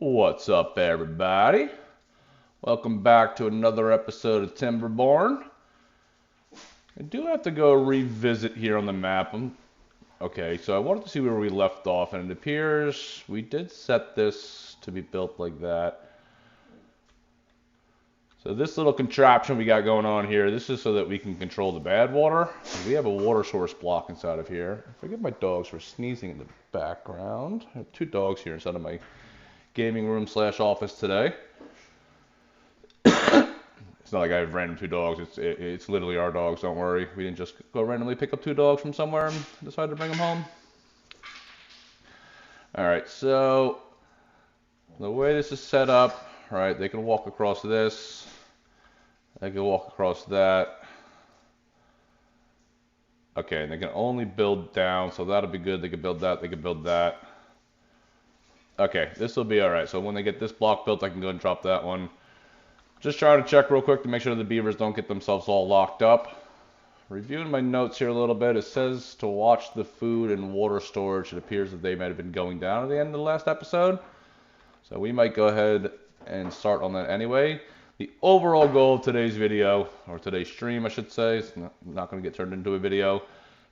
What's up, everybody? Welcome back to another episode of Timberborn. I do have to go revisit here on the map. Okay, so I wanted to see where we left off, and it appears we did set this to be built like that. So this little contraption we got going on here, this is so that we can control the bad water. We have a water source block inside of here. Forgive my dogs for sneezing in the background. I have two dogs here inside of my gaming room / office today. It's not like I have random two dogs. It's literally our dogs. Don't worry. We didn't just go randomly pick up two dogs from somewhere and decide to bring them home. All right. So the way this is set up, right? They can walk across this. They can walk across that. Okay, and they can only build down, so that'll be good. They can build that. They can build that. Okay, this will be all right. So when they get this block built, I can go and drop that one. Just trying to check real quick to make sure the beavers don't get themselves all locked up. Reviewing my notes here a little bit, it says to watch the food and water storage. It appears that they might have been going down at the end of the last episode. So we might go ahead and start on that anyway. The overall goal of today's video, or today's stream I should say, it's not going to get turned into a video,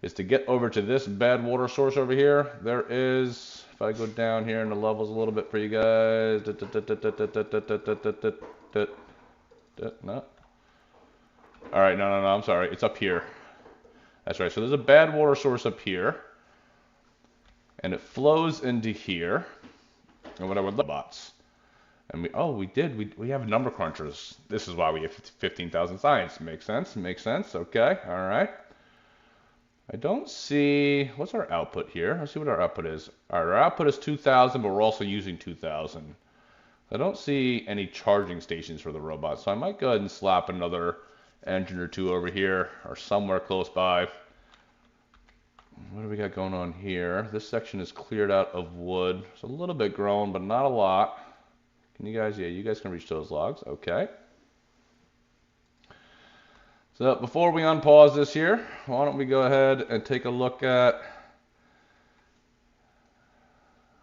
is to get over to this bad water source over here. There is, if I go down here in the levels a little bit for you guys, no. All right, no, I'm sorry. It's up here. That's right. So there's a bad water source up here, and it flows into here. And what I would love bots. And we have number crunchers. This is why we have 15,000 science. Makes sense. Makes sense. Okay. All right. I don't see, what's our output here? Let's see what our output is. All right, our output is 2,000, but we're also using 2,000. I don't see any charging stations for the robots, so I might go ahead and slap another engine or two over here or somewhere close by. What do we got going on here? This section is cleared out of wood. It's a little bit grown, but not a lot. Can you guys, yeah, you guys can reach those logs. Okay. So before we unpause this here, why don't we go ahead and take a look at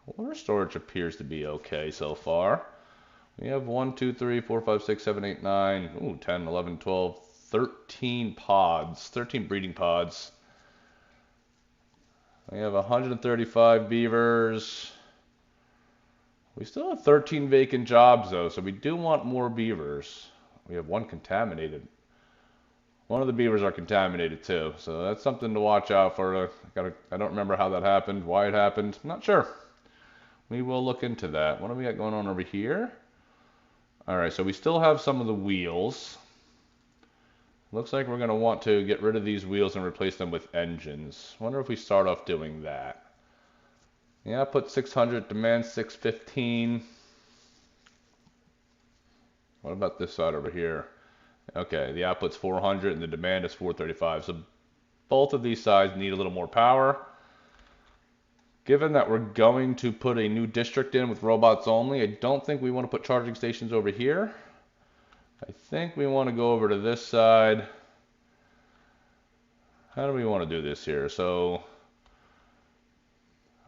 water storage. Appears to be okay so far. We have 1, 2, 3, 4, 5, 6, 7, 8, 9, ooh, 10, 11, 12, 13 pods, 13 breeding pods. We have 135 beavers. We still have 13 vacant jobs though, so we do want more beavers. We have one contaminated. One of the beavers are contaminated too, so that's something to watch out for. I don't remember how that happened, why it happened, I'm not sure. We will look into that. What do we got going on over here? All right, so we still have some of the wheels. Looks like we're going to want to get rid of these wheels and replace them with engines. Wonder if we start off doing that. Yeah, put 600, demand 615. What about this side over here? Okay, the output's 400 and the demand is 435. So both of these sides need a little more power. Given that we're going to put a new district in with robots only, I don't think we want to put charging stations over here. I think we want to go over to this side. How do we want to do this here? So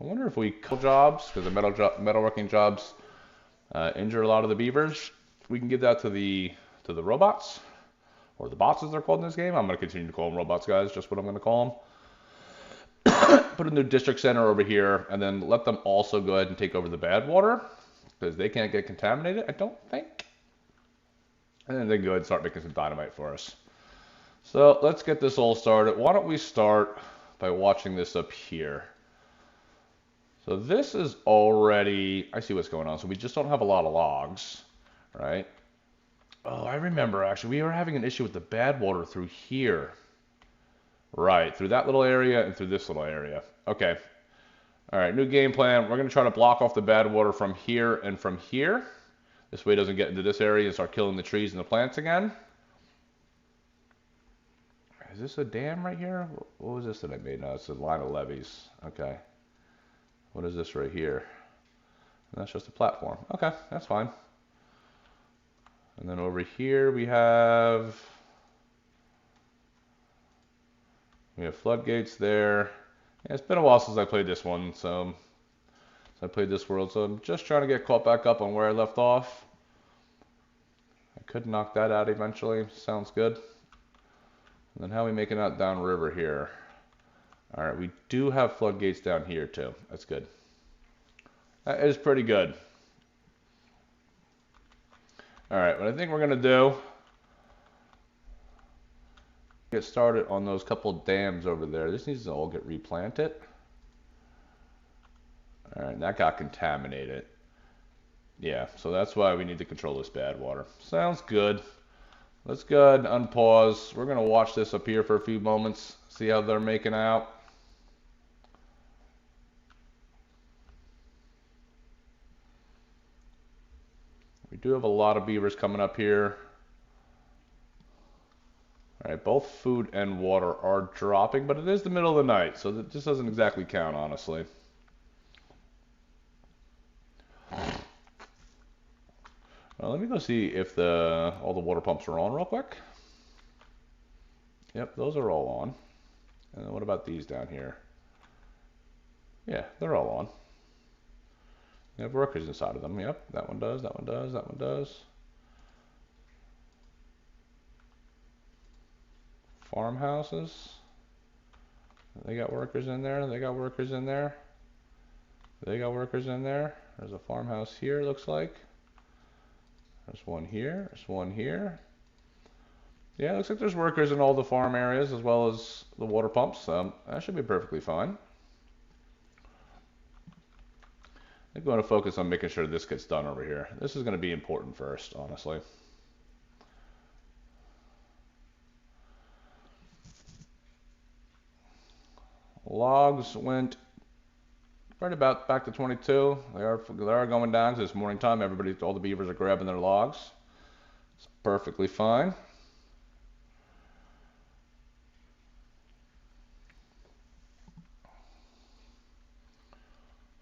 I wonder if we kill jobs, because the metalworking jobs injure a lot of the beavers. We can give that to the robots, or the bots as they're called in this game. I'm going to continue to call them robots, guys. Just what I'm going to call them. Put a new district center over here, and then let them also go ahead and take over the bad water, because they can't get contaminated, I don't think. And then they can go ahead and start making some dynamite for us. So let's get this all started. Why don't we start by watching this up here. So this is already, I see what's going on. So we just don't have a lot of logs, right? Oh, I remember actually, we were having an issue with the bad water through here. Right, through that little area and through this little area. Okay. All right, new game plan. We're going to try to block off the bad water from here and from here. This way it doesn't get into this area and start killing the trees and the plants again. Is this a dam right here? What was this that I made? No, it's a line of levees. Okay. What is this right here? That's just a platform. Okay, that's fine. And then over here we have floodgates there. Yeah, it's been a while since I played this one, so So I played this world, so I'm just trying to get caught back up on where I left off. I could knock that out eventually. Sounds good. And then how are we making out downriver here? All right, we do have floodgates down here too. That's good. That is pretty good. All right, what I think we're gonna do, get started on those couple dams over there. This needs to all get replanted. All right, that got contaminated. Yeah, so that's why we need to control this bad water. Sounds good. Let's go ahead and unpause. We're gonna watch this up here for a few moments, see how they're making out. We do have a lot of beavers coming up here. All right, both food and water are dropping, but it is the middle of the night, so that just doesn't exactly count, honestly. Well, let me go see if all the water pumps are on real quick. Yep, those are all on. And then what about these down here? Yeah, they're all on. They have workers inside of them. Yep, that one does, that one does, that one does. Farmhouses. They got workers in there. They got workers in there. They got workers in there. There's a farmhouse here, looks like. There's one here. There's one here. Yeah, looks like there's workers in all the farm areas as well as the water pumps. That should be perfectly fine. I think we want to focus on making sure this gets done over here. This is going to be important first, honestly. Logs went right about back to 22. They are going down because it's morning time. All the beavers are grabbing their logs. It's perfectly fine.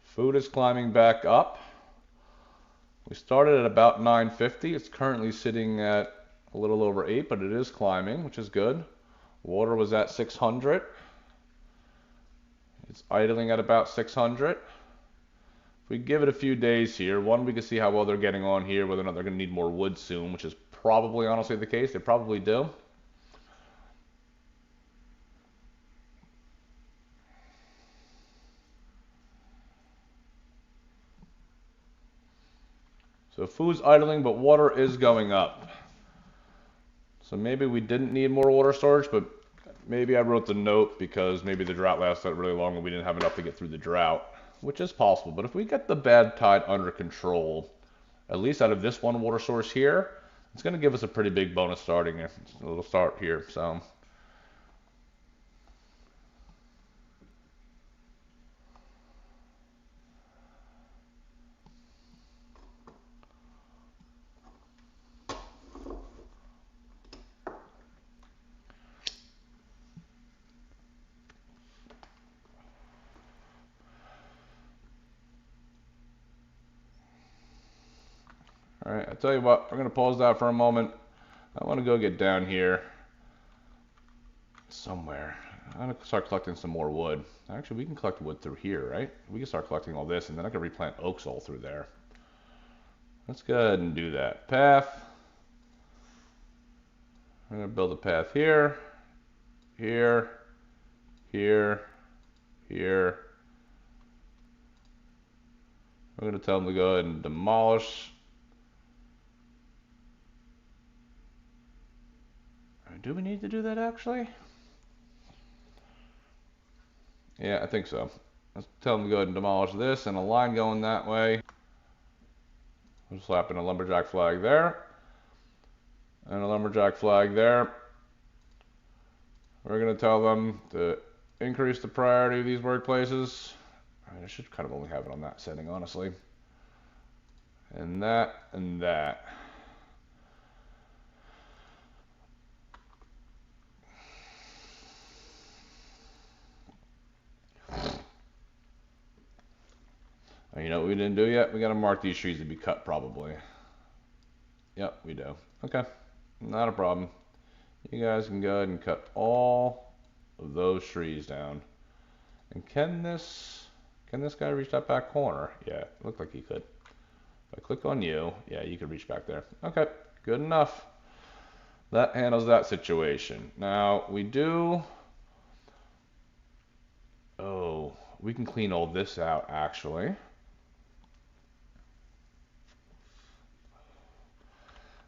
Food is climbing back up. We started at about 950. It's currently sitting at a little over 8, but it is climbing, which is good. Water was at 600. It's idling at about 600. If we give it a few days here, one, we can see how well they're getting on here, whether or not they're going to need more wood soon, which is probably honestly the case. They probably do. So food's idling, but water is going up. So maybe we didn't need more water storage, but maybe I wrote the note because maybe the drought lasted really long and we didn't have enough to get through the drought, which is possible. But if we get the bad tide under control, at least out of this one water source here, it's going to give us a pretty big bonus starting here. A little start here. So all right, I tell you what, we're going to pause that for a moment. I want to go get down here somewhere. I'm going to start collecting some more wood. Actually, we can collect wood through here, right? We can start collecting all this, and then I can replant oaks all through there. Let's go ahead and do that. Path. I'm going to build a path here, here, here, here. I'm going to tell them to go ahead and demolish. Do we need to do that actually? Yeah, I think so. Let's tell them to go ahead and demolish this and a line going that way. I'm slapping a lumberjack flag there. And a lumberjack flag there. We're going to tell them to increase the priority of these workplaces. I should kind of only have it on that setting, honestly. And that, and that. And you know what we didn't do yet? We got to mark these trees to be cut, probably. Yep, we do. Okay, not a problem. You guys can go ahead and cut all of those trees down. And can this... Can this guy reach that back corner? Yeah, it looked like he could. If I click on you, yeah, you could reach back there. Okay, good enough. That handles that situation. Now, we do... Oh, we can clean all this out, actually.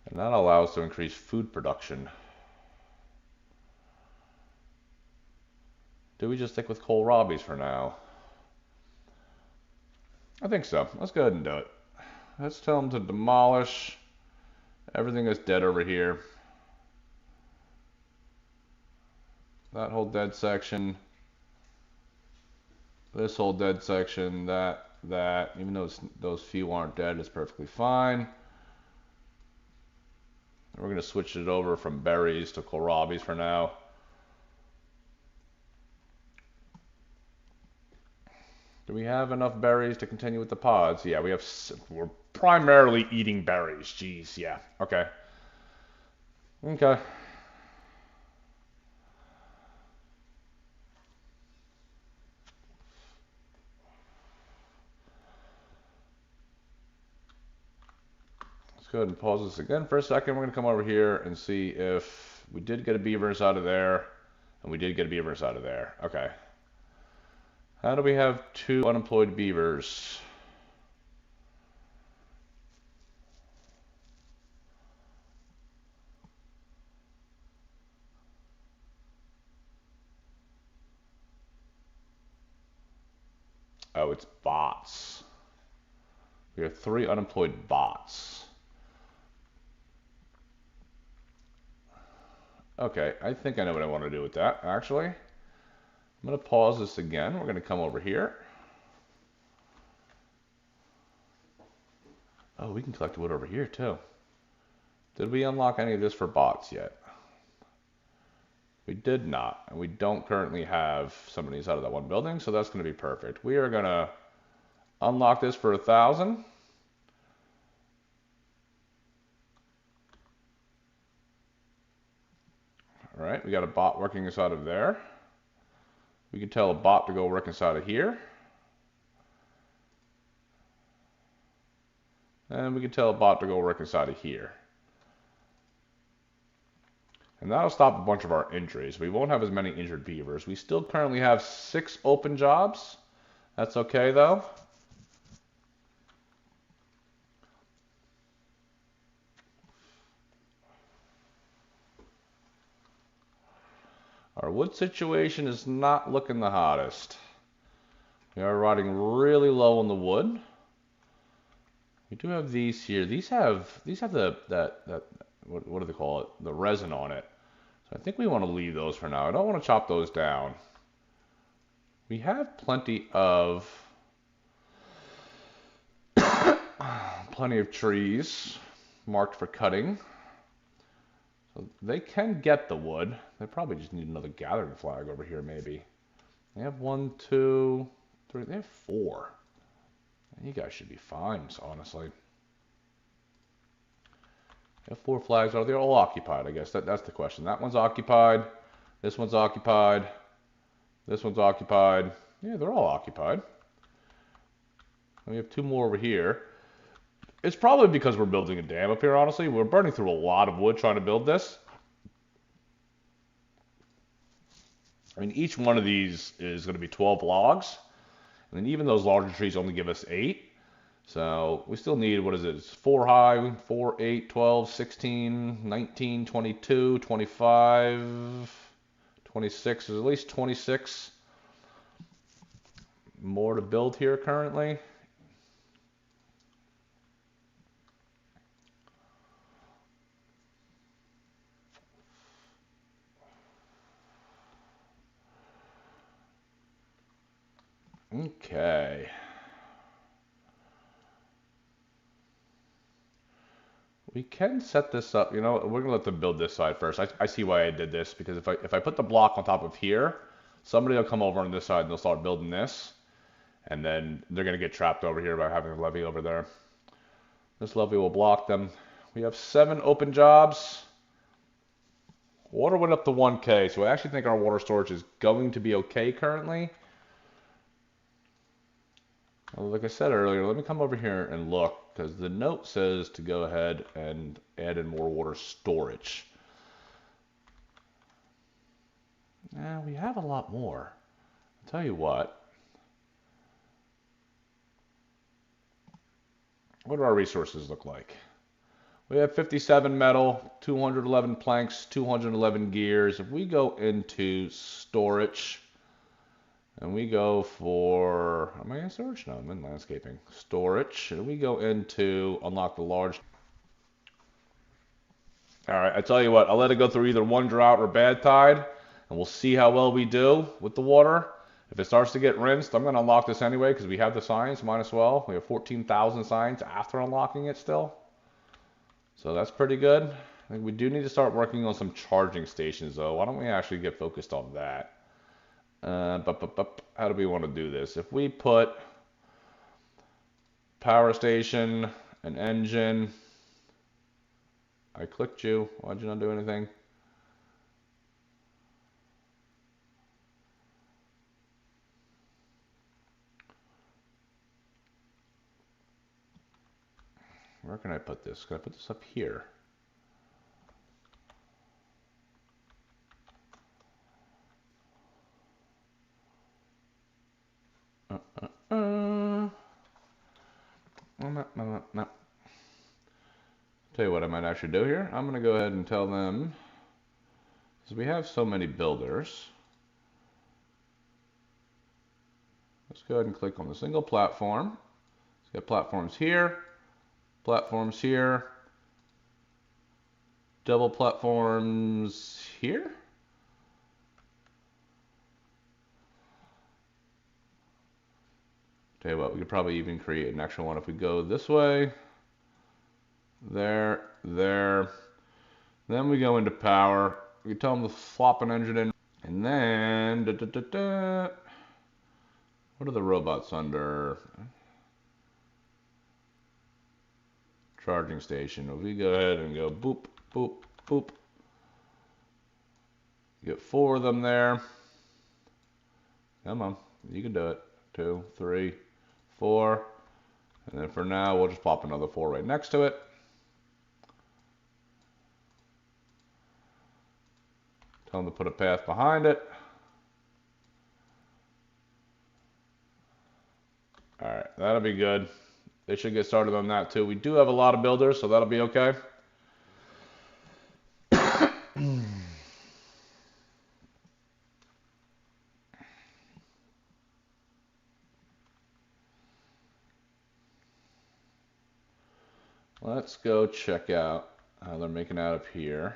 And that allows to increase food production. Do we just stick with kohlrabies for now? I think so. Let's go ahead and do it. Let's tell them to demolish everything that's dead over here. That whole dead section. This whole dead section. That. Even though those few aren't dead, it's perfectly fine. We're going to switch it over from berries to kohlrabies for now. Do we have enough berries to continue with the pods? Yeah, we have. We're primarily eating berries. Jeez, yeah. Okay. Okay. Let's go ahead and pause this again for a second. We're going to come over here and see if we did get a beaver inside of there, and we did get a beaver inside of there. Okay. How do we have 2 unemployed beavers? Oh, it's bots. We have 3 unemployed bots. Okay, I think I know what I want to do with that, actually. I'm going to pause this again. We're going to come over here. Oh, we can collect wood over here, too. Did we unlock any of this for bots yet? We did not, and we don't currently have some of these out of that one building, so that's going to be perfect. We are going to unlock this for 1,000. All right, we got a bot working inside of there. We can tell a bot to go work inside of here. And we can tell a bot to go work inside of here. And that'll stop a bunch of our injuries. We won't have as many injured beavers. We still currently have 6 open jobs. That's okay, though. Our wood situation is not looking the hottest. We are riding really low on the wood. We do have these here. These have what do they call it? The resin on it. So I think we want to leave those for now. I don't want to chop those down. We have plenty of trees marked for cutting. So they can get the wood. They probably just need another gathering flag over here, maybe. They have 1, 2, 3. They have 4. You guys should be fine, honestly. They have 4 flags. Are they all occupied? I guess that's the question. That one's occupied. This one's occupied. This one's occupied. Yeah, they're all occupied. And we have 2 more over here. It's probably because we're building a dam up here, honestly. We're burning through a lot of wood trying to build this. I mean, each one of these is going to be 12 logs. And then even those larger trees only give us 8. So we still need, what is it? It's 4 high, 4, 8, 12, 16, 19, 22, 25, 26. There's at least 26 more to build here currently. Okay. We can set this up, you know, we're gonna let them build this side first. I see why I did this, because if I put the block on top of here, somebody will come over on this side and they'll start building this. And then they're gonna get trapped over here by having a levee over there. This levee will block them. We have 7 open jobs. Water went up to 1K, so I actually think our water storage is going to be okay currently. Well, like I said earlier, let me come over here and look, because the note says to go ahead and add in more water storage. Now, we have a lot more. I'll tell you what. What do our resources look like? We have 57 metal, 211 planks, 211 gears. If we go into storage, and we go for, am I in storage? No, I'm in landscaping. Storage, and we go into unlock the large. All right, I tell you what, I'll let it go through either one drought or bad tide, and we'll see how well we do with the water. If it starts to get rinsed, I'm going to unlock this anyway because we have the signs, might as well. We have 14,000 signs after unlocking it still. So that's pretty good. I think we do need to start working on some charging stations though. Why don't we actually get focused on that? How do we want to do this? If we put power station, an engine. I clicked you. Why'd you not do anything? Where can I put this? Can I put this up here? No. Tell you what I might actually do here. I'm going to go ahead and tell them, because we have so many builders. Let's go ahead and click on the single platform. Let's get platforms here, double platforms here. Tell you what, we could probably even create an extra one if we go this way. There. Then we go into power. We tell them to swap an engine in. And then, what are the robots under? Charging station. If we go ahead and go boop, boop, boop. Get 4 of them there. Come on, you can do it. 2, 3, 4. And then for now, we'll just pop another 4 right next to it. Tell them to put a path behind it. Alright, that'll be good. They should get started on that too. We do have a lot of builders, so that'll be okay. Let's go check out how they're making out up here.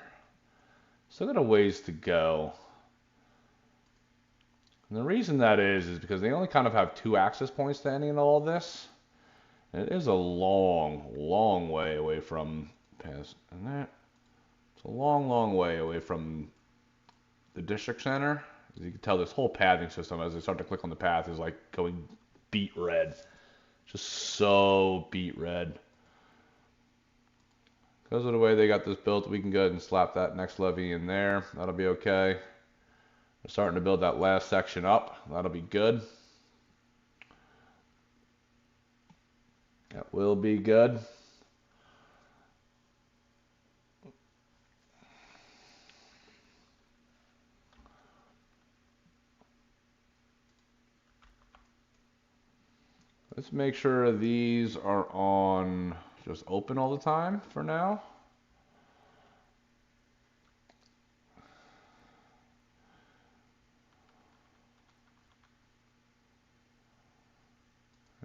Still got a ways to go. And the reason that is because they only kind of have 2 access points to any and all of this. And it is a long way away from past and that. It's a long way away from the district center. As you can tell, this whole pathing system, as I start to click on the path, is like going beet red. Just so beet red. Because of the way they got this built, we can go ahead and slap that next levee in there. That'll be okay. We're starting to build that last section up. That'll be good. That will be good. Let's make sure these are on just open all the time for now.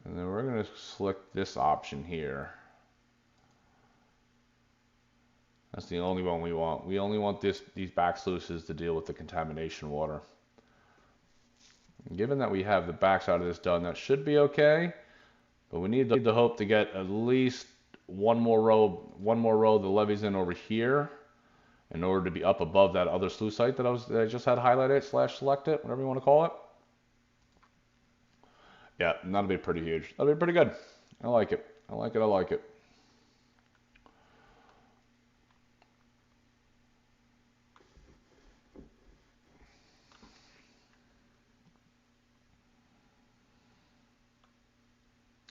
And then we're going to select this option here. That's the only one we want. We only want these back sluices to deal with the contamination water. And given that we have the backside of this done, that should be okay. But we need to hope to get at least one more row of the levees in over here in order to be up above that other sluice site that I just had highlighted / selected, whatever you want to call it. Yeah, and that'll be pretty huge. That'll be pretty good. I like it. I like it.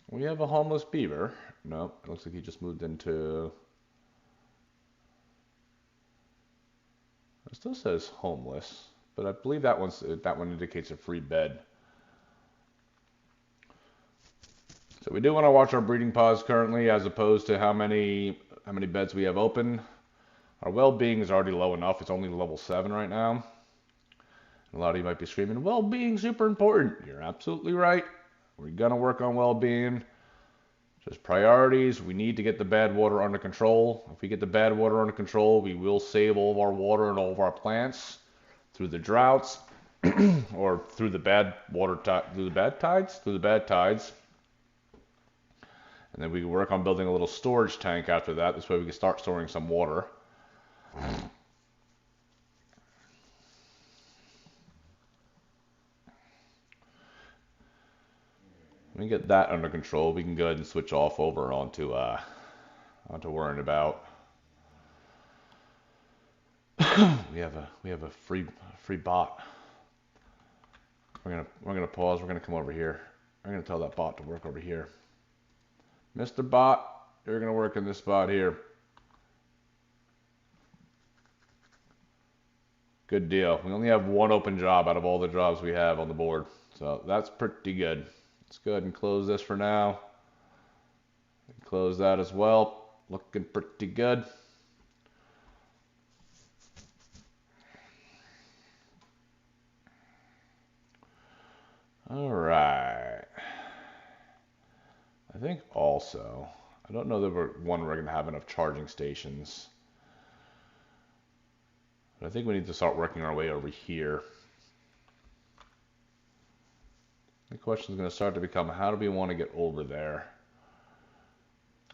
We have a homeless beaver. No, it looks like he just moved into... It still says homeless, but I believe that one indicates a free bed. So we do want to watch our breeding pods currently, as opposed to how many beds we have open. Our well-being is already low enough. It's only level 7 right now. A lot of you might be screaming, well-being super important. You're absolutely right. We're gonna work on well-being. Just priorities. We need to get the bad water under control. If we get the bad water under control, we will save all of our water and all of our plants through the droughts or through the bad tides. And then we can work on building a little storage tank after that. This way we can start storing some water. When we get that under control, we can go ahead and switch off over onto worrying about. we have a free bot. We're gonna pause. We're gonna come over here. I'm gonna tell that bot to work over here. Mr. Bot, you're gonna work in this spot here. Good deal. We only have one open job out of all the jobs we have on the board, so that's pretty good. Let's go ahead and close this for now. Close that as well. Looking pretty good. All right. I think also, I don't know that we're going to have enough charging stations. But I think we need to start working our way over here. The question is going to start to become, how do we want to get over there?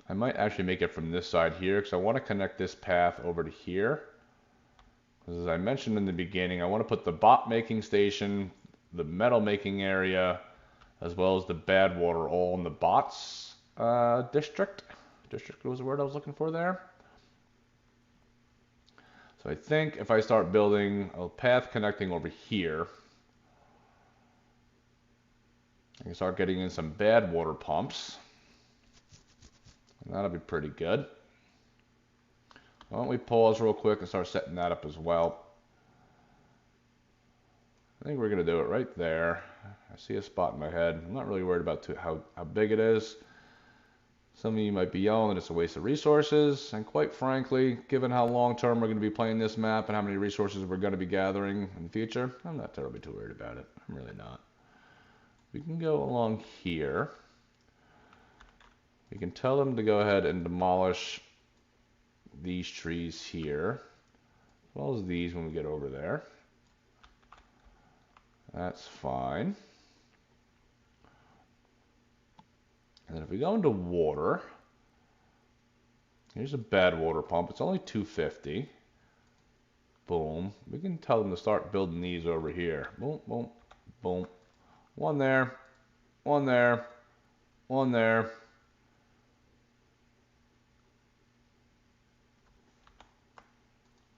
I might actually make it from this side here, because I want to connect this path over to here. Because as I mentioned in the beginning, I want to put the bot making station, the metal making area, as well as the bad water all in the bots district. District was the word I was looking for there. So I think if I start building a path connecting over here, I can start getting in some bad water pumps. And that'll be pretty good. Why don't we pause real quick and start setting that up as well. I think we're going to do it right there. I see a spot in my head. I'm not really worried about how big it is. Some of you might be yelling that it's a waste of resources. And quite frankly, given how long term we're going to be playing this map and how many resources we're going to be gathering in the future, I'm not terribly too worried about it. I'm really not. We can go along here. We can tell them to go ahead and demolish these trees here, as well as these when we get over there. That's fine. And then if we go into water, here's a bad water pump. It's only 250. Boom. We can tell them to start building these over here. Boom, boom, boom. One there, one there, one there.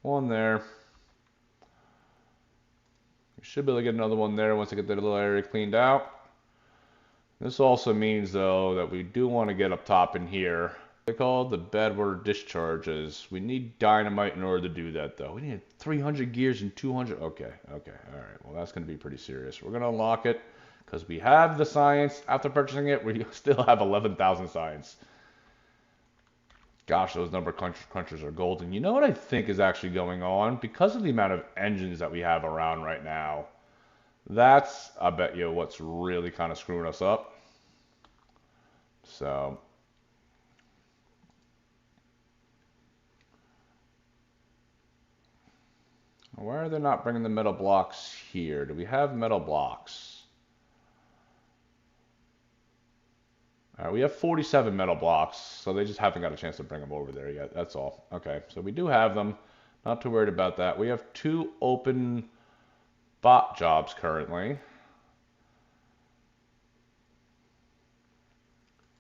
One there. We should be able to get another one there once I get that little area cleaned out. This also means, though, that we do want to get up top in here. They're called the badwater discharges. We need dynamite in order to do that, though. We need 300 gears and 200. Okay, all right. Well, that's going to be pretty serious. We're going to unlock it because we have the science. After purchasing it, we still have 11,000 science. Gosh, those number crunchers are golden. You know what I think is actually going on? Because of the amount of engines that we have around right now, that's, I bet you, what's really kind of screwing us up. So, why are they not bringing the metal blocks here? Do we have metal blocks? All right, we have 47 metal blocks, so they just haven't got a chance to bring them over there yet. That's all. Okay, so we do have them. Not too worried about that. We have 2 open bot jobs currently.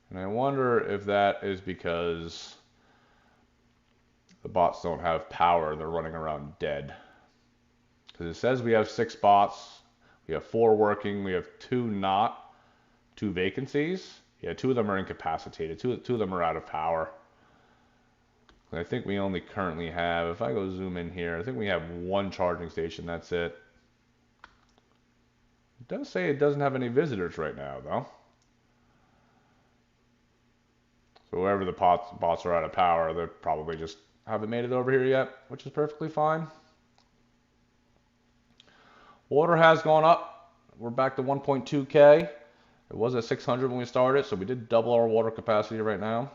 And I wonder if that is because the bots don't have power. They're running around dead. Because it says we have 6 bots. We have 4 working. We have 2 not. 2 vacancies. Yeah, two of them are incapacitated. Two of them are out of power. I think we only currently have, if I go zoom in here, I think we have one charging station. That's it. It does say it doesn't have any visitors right now, though. So wherever the bots are out of power, they probably just haven't made it over here yet, which is perfectly fine. Water has gone up. We're back to 1.2K. It was at 600 when we started, so we did double our water capacity right now.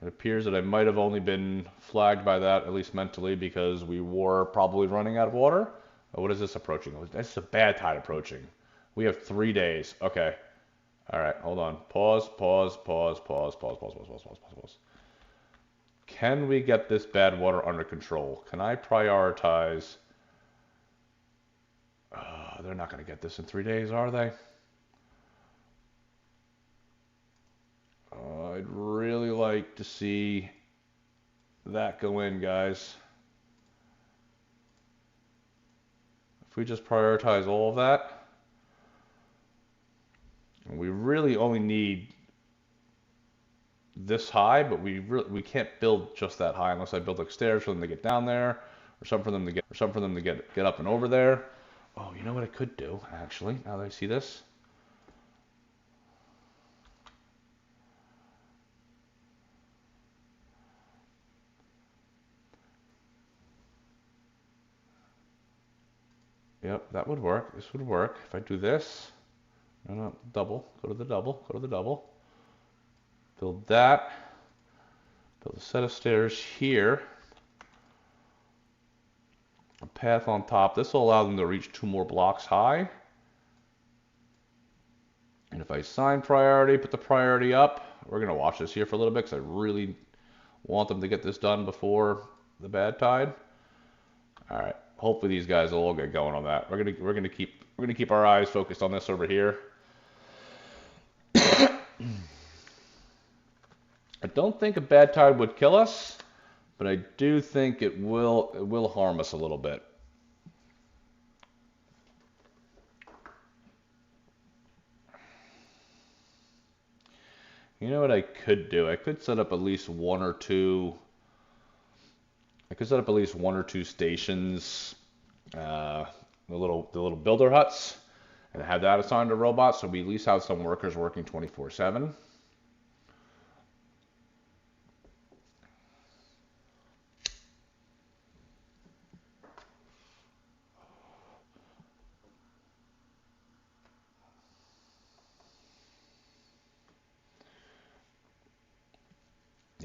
It appears that I might have only been flagged by that, at least mentally, because we were probably running out of water. Oh, what is this approaching? This is a bad tide approaching. We have 3 days. Okay. All right, hold on. Pause. Can we get this bad water under control? Can I prioritize? They're not going to get this in 3 days, are they? I'd really like to see that go in, guys. If we just prioritize all of that, we really only need this high, but we can't build just that high unless I build like stairs for them to get down there, or some for them to get up and over there. Oh, you know what I could do actually? Now that I see this. Yep, that would work. This would work. If I do this, no, double, go to the double. Build that. Build a set of stairs here. A path on top. This will allow them to reach 2 more blocks high. And if I assign priority, put the priority up, we're going to watch this here for a little bit because I really want them to get this done before the bad tide. All right. Hopefully these guys will all get going on that. We're gonna keep our eyes focused on this over here. I don't think a bad tide would kill us, but I do think it will harm us a little bit. You know what I could do? I could set up at least one or two. I could set up at least 1 or 2 stations, the little builder huts, and have that assigned to robots, so we at least have some workers working 24/7.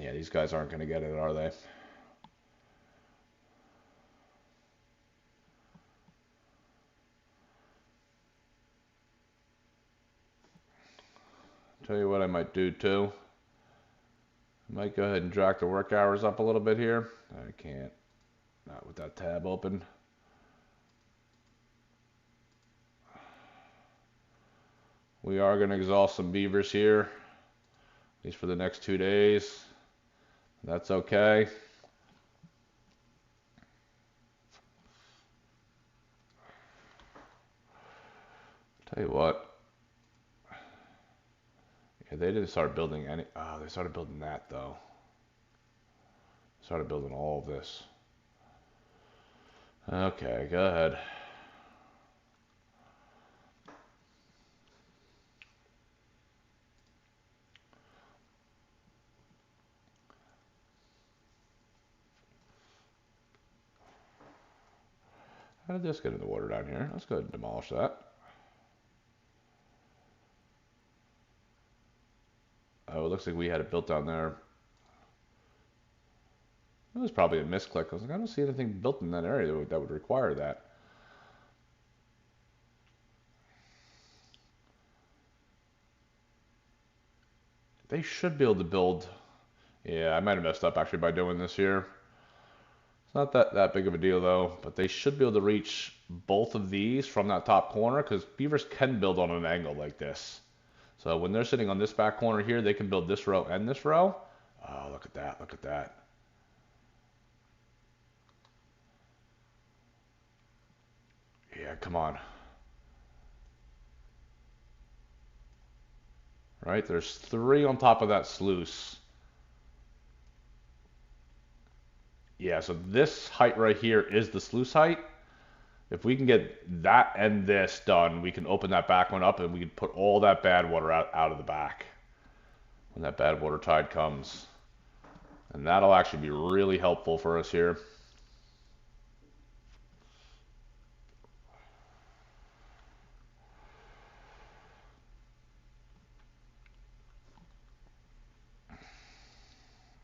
Yeah, these guys aren't going to get it, are they? Tell you what I might do too. I might go ahead and drag the work hours up a little bit here. I can't, not with that tab open. We are going to exhaust some beavers here, at least for the next 2 days. That's okay. Tell you what. Yeah, they didn't start building any. Oh, they started building that though. Started building all of this. Okay, go ahead. How did this get in the water down here? Let's go ahead and demolish that. Oh, it looks like we had it built down there. It was probably a misclick. I was like, I don't see anything built in that area that would require that. They should be able to build. Yeah, I might have messed up actually by doing this here. It's not that big of a deal though, but they should be able to reach both of these from that top corner because beavers can build on an angle like this. So when they're sitting on this back corner here, they can build this row and this row. Oh, look at that, look at that. Yeah, come on. Right? There's 3 on top of that sluice. Yeah, so this height right here is the sluice height. If we can get that and this done, we can open that back one up and we can put all that bad water out of the back when that bad water tide comes. And that'll actually be really helpful for us here.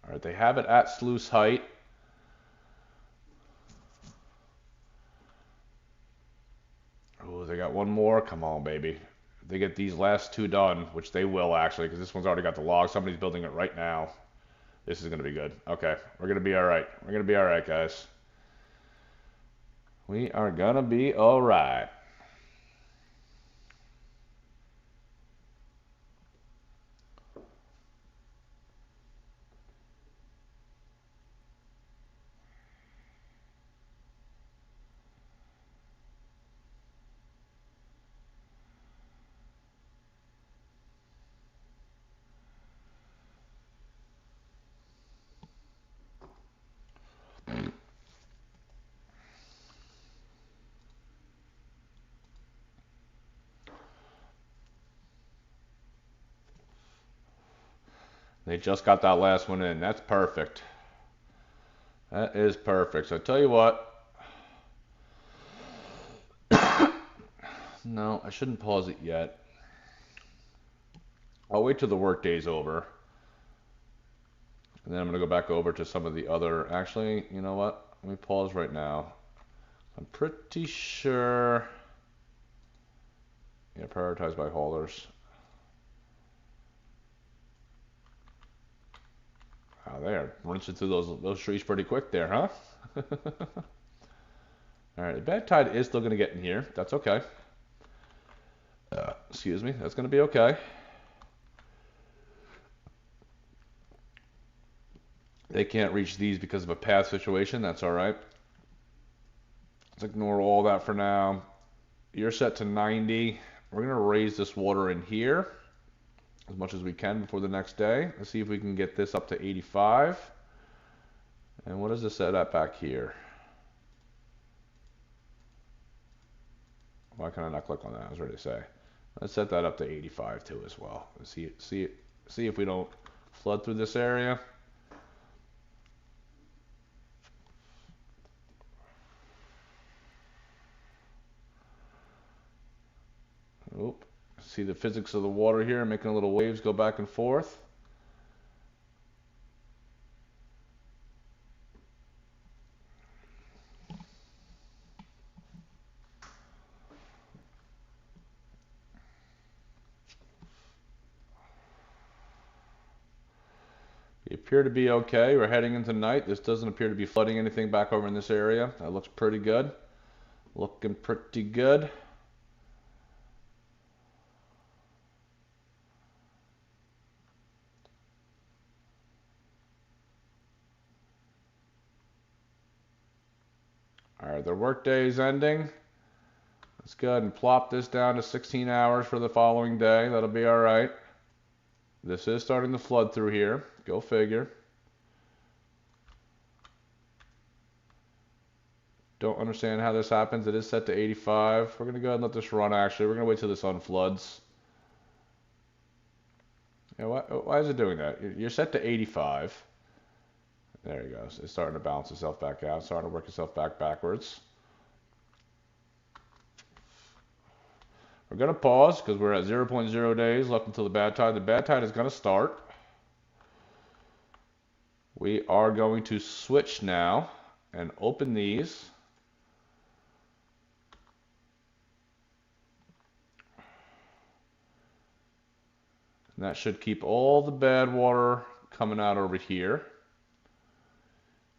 All right, they have it at sluice height. Oh, they got one more. Come on, baby. If they get these last 2 done, which they will actually, because this one's already got the log. Somebody's building it right now. This is going to be good. Okay, we're going to be all right. We're going to be all right, guys. We are going to be all right. They just got that last one in. That's perfect. That is perfect. So I tell you what. No, I shouldn't pause it yet. I'll wait till the workday's over. And then I'm going to go back over to some of the other... Actually, you know what? Let me pause right now. I'm pretty sure... Yeah, prioritized by haulers. Wow, they are rinsing through those trees pretty quick there, huh? All right, the bad tide is still going to get in here. That's okay. Excuse me. That's going to be okay. They can't reach these because of a path situation. That's all right. Let's ignore all that for now. You're set to 90. We're going to raise this water in here as much as we can before the next day. Let's see if we can get this up to 85. And what is this set at back here? Why can I not click on that? I was ready to say. Let's set that up to 85 too as well. Let's see if we don't flood through this area. Oop. See the physics of the water here, making little waves go back and forth. We appear to be okay. We're heading into night. This doesn't appear to be flooding anything back over in this area. That looks pretty good. Looking pretty good. All right, their workday is ending. Let's go ahead and plop this down to 16 hours for the following day. That'll be all right. This is starting to flood through here. Go figure. Don't understand how this happens. It is set to 85. We're going to go ahead and let this run, actually. We're going to wait till this unfloods. Yeah, why is it doing that? You're set to 85. There you go. It's starting to balance itself back out. It's starting to work itself backwards. We're going to pause because we're at 0.0 days left until the bad tide. The bad tide is going to start. We are going to switch now and open these. And that should keep all the bad water coming out over here.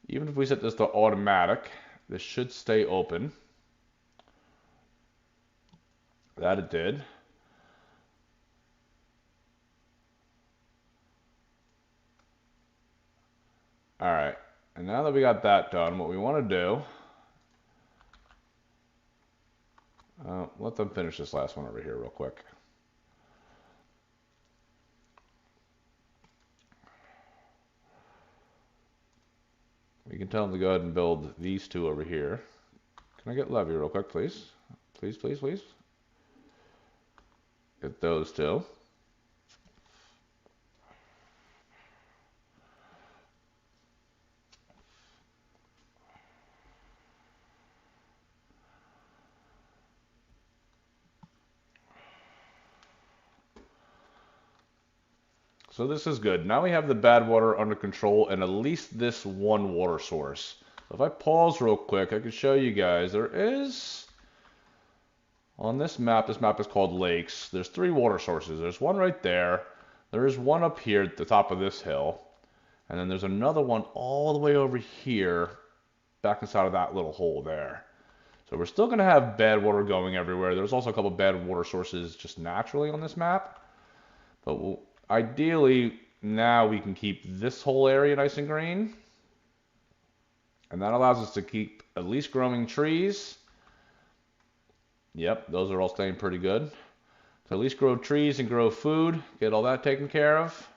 Even if we set this to automatic, this should stay open. That it did. All right, and now that we got that done, what we want to do, let them finish this last one over here real quick. We can tell them to go ahead and build these two over here. Can I get levy real quick, please? Please, please, please. Get those two. So this is good. Now we have the bad water under control and at least this one water source. So if I pause real quick, I can show you guys there is, on this map is called lakes. There's 3 water sources. There's one right there. There is one up here at the top of this hill. And then there's another one all the way over here, back inside of that little hole there. So we're still going to have bad water going everywhere. There's also a couple bad water sources just naturally on this map. But ideally, now we can keep this whole area nice and green. And that allows us to keep at least growing trees. Yep, those are all staying pretty good. So at least grow trees and grow food. Get all that taken care of.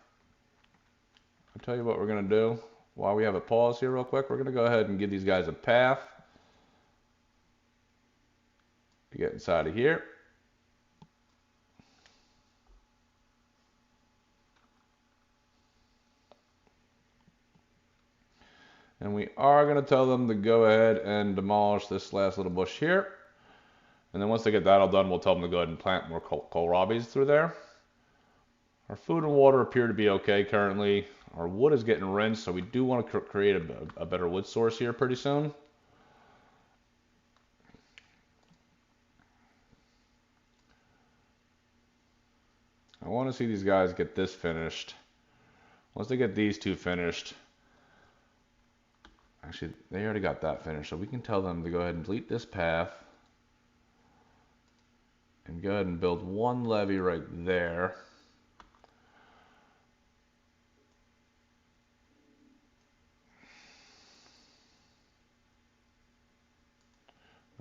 I'll tell you what we're going to do. While we have a pause here real quick, we're going to go ahead and give these guys a path to get inside of here. And we are going to tell them to go ahead and demolish this last little bush here. And then once they get that all done, we'll tell them to go ahead and plant more kohlrabis through there. Our food and water appear to be okay currently. Our wood is getting rinsed, so we do want to create a better wood source here pretty soon. I want to see these guys get this finished. Once they get these two finished, actually, they already got that finished, so we can tell them to go ahead and delete this path and go ahead and build one levee right there.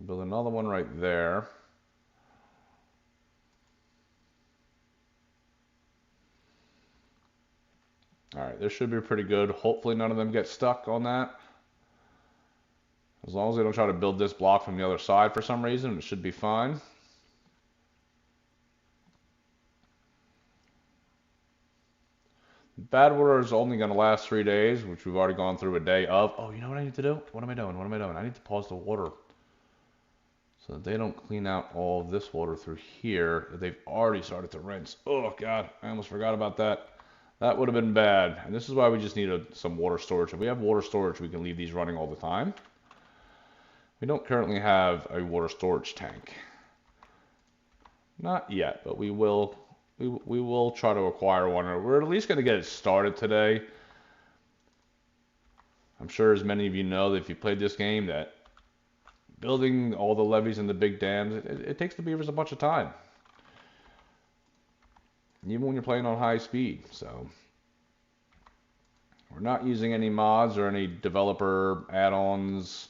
Build another one right there. All right, this should be pretty good. Hopefully none of them get stuck on that. As long as they don't try to build this block from the other side for some reason, it should be fine. Bad water is only going to last 3 days, which we've already gone through a day of. Oh, you know what I need to do? What am I doing? What am I doing? I need to pause the water so that they don't clean out all of this water through here. They've already started to rinse. Oh, God, I almost forgot about that. That would have been bad. And this is why we just need some water storage. If we have water storage, we can leave these running all the time. We don't currently have a water storage tank. Not yet, but we will. We will try to acquire one. We're at least going to get it started today. I'm sure as many of you know that if you played this game that building all the levees and the big dams, it takes the beavers a bunch of time. Even when you're playing on high speed. So we're not using any mods or any developer add-ons,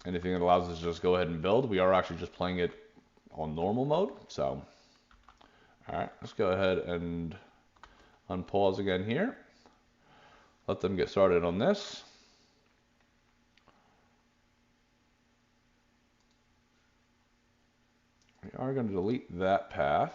anything that allows us to just go ahead and build. We are actually just playing it on normal mode. So all right, let's go ahead and unpause again here. Let them get started on this. We are going to delete that path.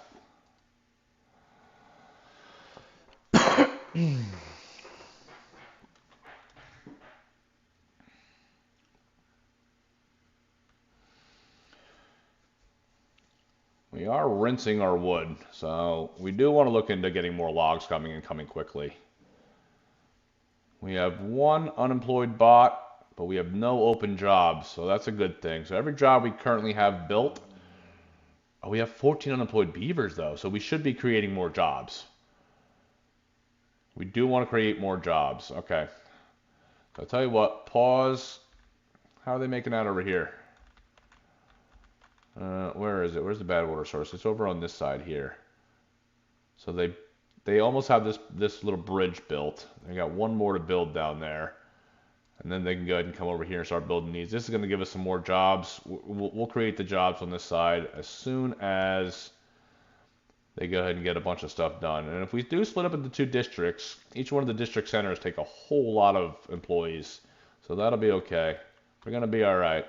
We are rinsing our wood, so we do want to look into getting more logs coming and coming quickly. We have one unemployed bot, but we have no open jobs, so that's a good thing. So every job we currently have built, oh, we have 14 unemployed beavers though, so we should be creating more jobs. We do want to create more jobs. Okay. So I'll tell you what, pause. How are they making out over here? Where is it? Where's the bad water source? It's over on this side here. So they almost have this little bridge built. They got one more to build down there. And then they can go ahead and come over here and start building these. This is going to give us some more jobs. We'll create the jobs on this side as soon as they go ahead and get a bunch of stuff done. And if we do split up into 2 districts, each one of the district centers take a whole lot of employees. So that'll be okay. We're going to be all right.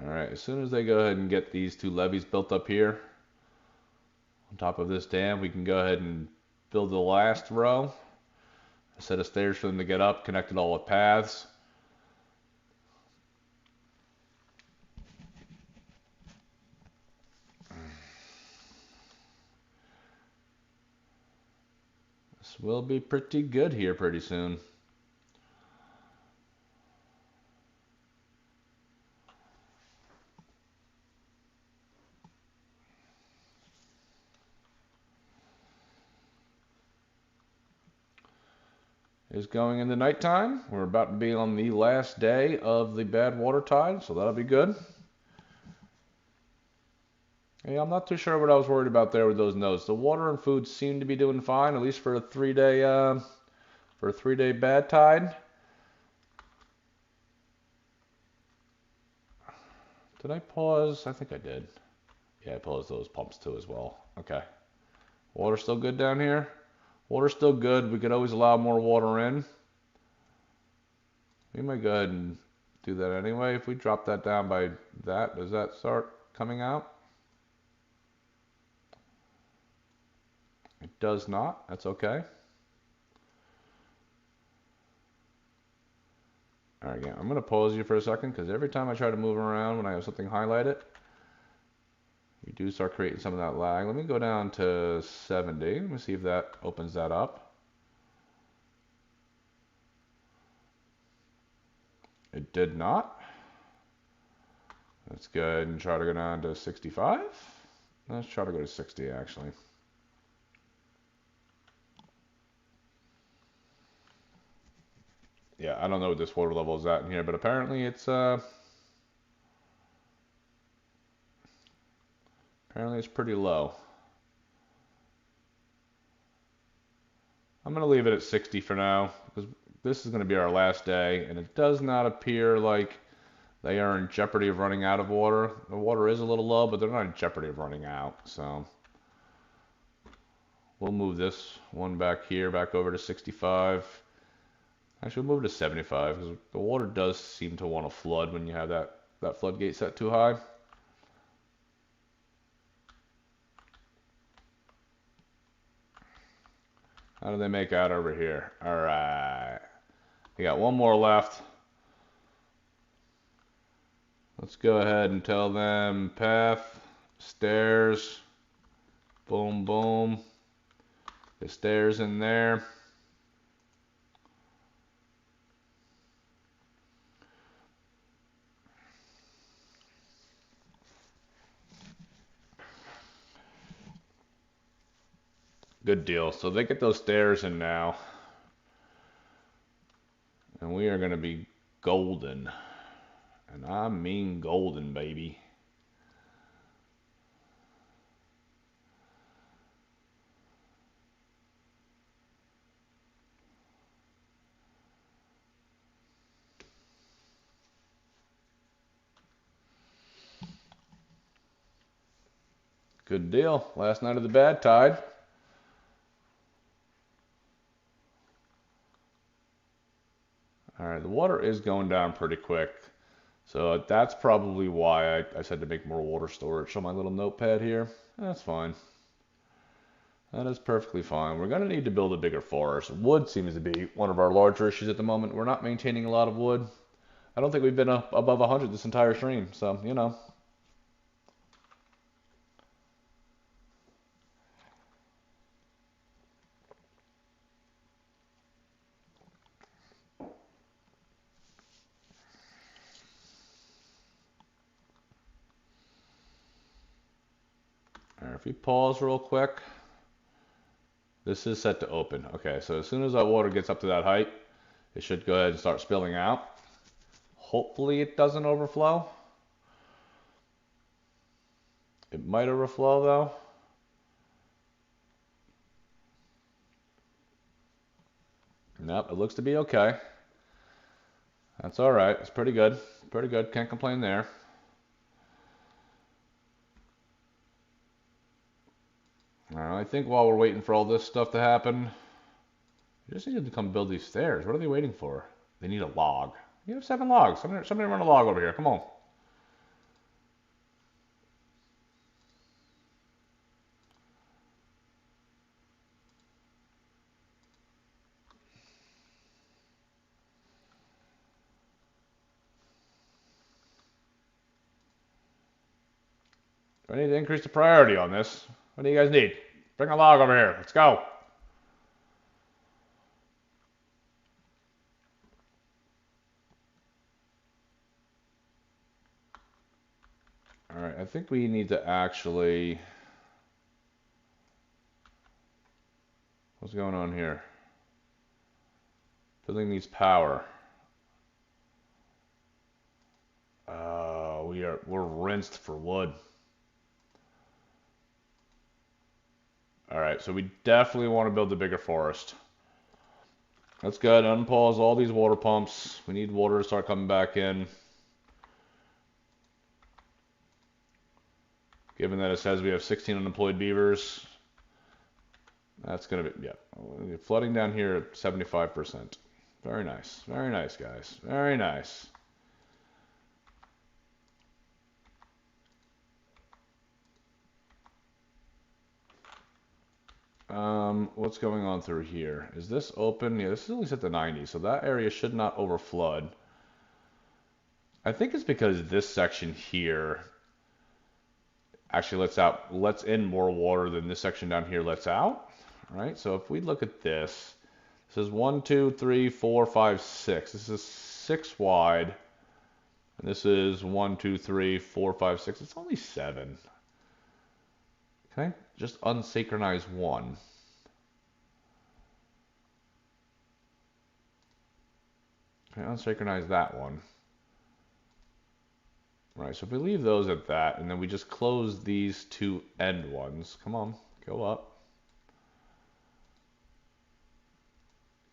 All right, as soon as they go ahead and get these 2 levees built up here on top of this dam, we can go ahead and build the last row. A set of stairs for them to get up, connect it all with paths. This will be pretty good here pretty soon. Is going into nighttime. We're about to be on the last day of the bad water tide, so that'll be good. Yeah, I'm not too sure what I was worried about there with those notes. The water and food seem to be doing fine, at least for a 3-day bad tide. Did I pause? I think I did. Yeah, I paused those pumps too as well. Okay. Water still good down here? Water's still good. We could always allow more water in. We might go ahead and do that anyway. If we drop that down by that, does that start coming out? It does not. That's okay. All right, yeah, I'm going to pause you for a second because every time I try to move around when I have something highlighted, you do start creating some of that lag. Let me go down to 70. Let me see if that opens that up. It did not. Let's go ahead and try to go down to 65. Let's try to go to 60 actually. Yeah, I don't know what this water level is at in here, but apparently it's pretty low. I'm going to leave it at 60 for now because this is going to be our last day, and it does not appear like they are in jeopardy of running out of water. The water is a little low, but they're not in jeopardy of running out. So we'll move this one back here, back over to 65. Actually, we'll move it to 75 because the water does seem to want to flood when you have that floodgate set too high. How do they make out over here? All right. We got one more left. Let's go ahead and tell them path, stairs, boom, boom. The stairs in there. Good deal. So they get those stairs in now. And we are going to be golden. And I mean golden, baby. Good deal. Last night of the bad tide. All right, the water is going down pretty quick. So that's probably why I said to make more water storage on my little notepad here. That's fine. That is perfectly fine. We're going to need to build a bigger forest. Wood seems to be one of our larger issues at the moment. We're not maintaining a lot of wood. I don't think we've been above 100 this entire stream, so, you know. All right, if we pause real quick, this is set to open. Okay, so as soon as that water gets up to that height, it should go ahead and start spilling out. Hopefully it doesn't overflow. It might overflow though. Nope, it looks to be okay. That's all right. It's pretty good. Pretty good. Can't complain there. All right, I think while we're waiting for all this stuff to happen, you just need to come build these stairs. What are they waiting for? They need a log. You have 7 logs. Somebody run a log over here. Come on. I need to increase the priority on this. What do you guys need? Bring a log over here. Let's go. All right, I think we need to actually... What's going on here? Building needs power. We're rinsed for wood. All right, so we definitely want to build the bigger forest. That's good. Unpause all these water pumps. We need water to start coming back in. Given that it says we have 16 unemployed beavers, that's going to be, yeah. Flooding down here at 75%. Very nice. Very nice, guys. Very nice. What's going on through here? Is this open? Yeah, this is only set to 90, so that area should not overflood. I think it's because this section here actually lets in more water than this section down here lets out. Right? So if we look at this, this is 1, 2, 3, 4, 5, 6. This is 6 wide. And this is 1, 2, 3, 4, 5, 6. It's only 7. Okay? Just unsynchronize 1. Okay, unsynchronize that one. Right, so if we leave those at that, and then we just close these 2 end ones. Come on, go up.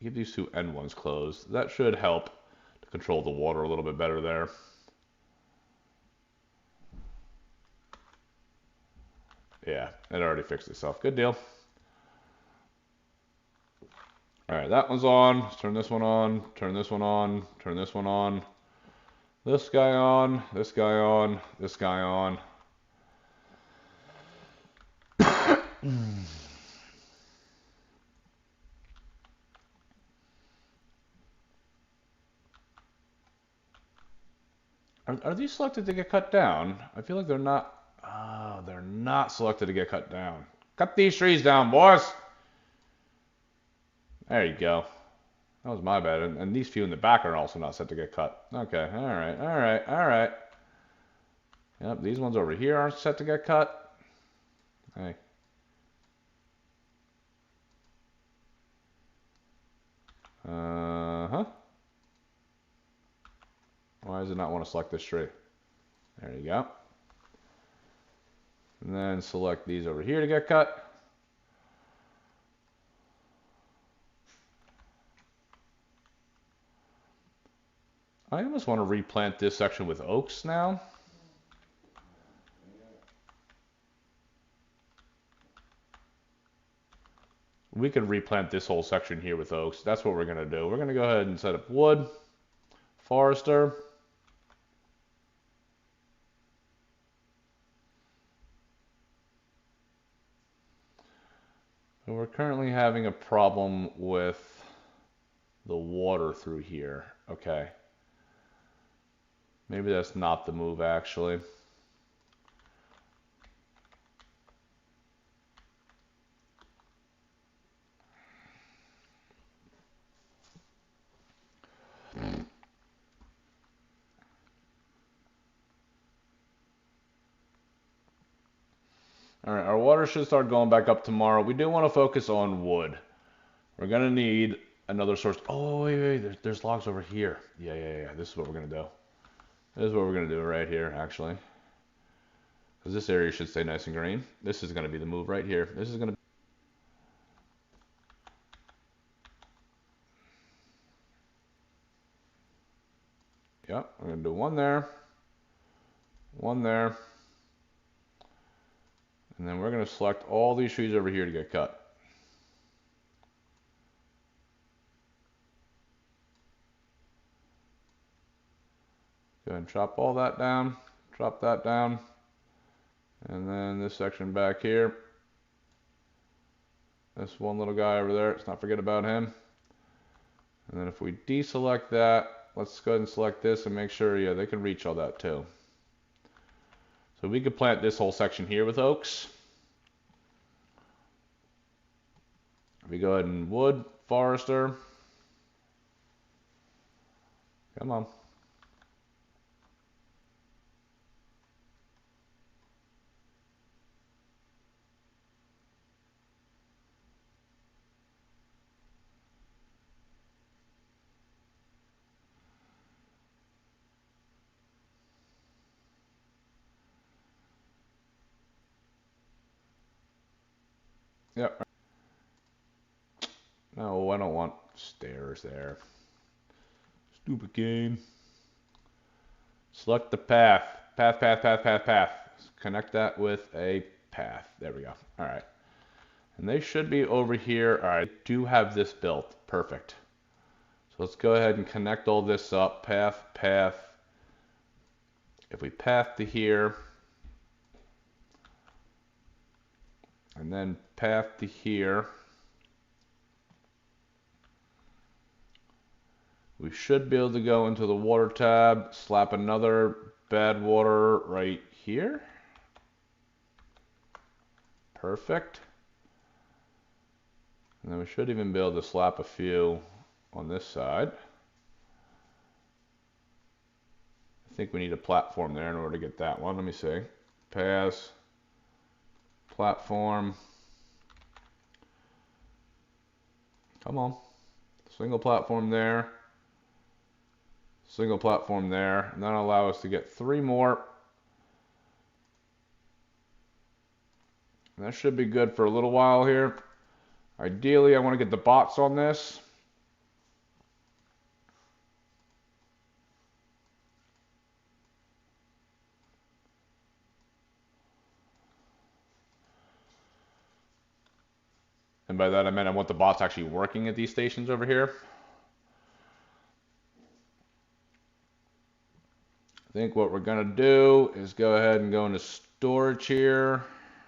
Keep these 2 end ones closed. That should help to control the water a little bit better there. Yeah, it already fixed itself. Good deal. All right, that one's on. Let's turn this one on. Turn this one on. Turn this one on. This guy on. This guy on. This guy on. Are these selected to get cut down? I feel like they're not. Oh, they're not selected to get cut down. Cut these trees down, boys. There you go. That was my bad. And these few in the back are also not set to get cut. Okay, all right, all right, all right. Yep, these ones over here aren't set to get cut. Hey. Uh-huh. Why does it not want to select this tree? There you go. And then select these over here to get cut. I almost want to replant this section with oaks now. We could replant this whole section here with oaks. That's what we're going to do. We're going to go ahead and set up wood, forester. So we're currently having a problem with the water through here. Okay. Maybe that's not the move, actually. All right, our water should start going back up tomorrow. We do want to focus on wood. We're going to need another source. Oh, wait. There's logs over here. Yeah. This is what we're going to do. This is what we're going to do right here, actually. because this area should stay nice and green. This is going to be the move right here. This is going to. Yep, we're going to do one there, and then we're going to select all these trees over here to get cut. Go ahead and chop all that down, drop that down, and then this section back here. This one little guy over there, let's not forget about him. And then if we deselect that, let's go ahead and select this and make sure, yeah, they can reach all that too. So we could plant this whole section here with oaks. We go ahead and wood, forester. Come on. Yep. No, I don't want stairs there. Stupid game. Select the path. Path. Connect that with a path. There we go. All right. And they should be over here. All right, I do have this built. Perfect. So let's go ahead and connect all this up. Path. If we path to here, and then path to here, we should be able to go into the water tab, slap another badwater right here. Perfect. And then we should even be able to slap a few on this side. I think we need a platform there in order to get that one. Let me see. Pass. Platform. Come on. Single platform there. Single platform there. And that'll allow us to get 3 more. And that should be good for a little while here. Ideally, I want to get the bots on this. And by that I meant I want the bots actually working at these stations over here. I think what we're going to do is go ahead and go into storage here.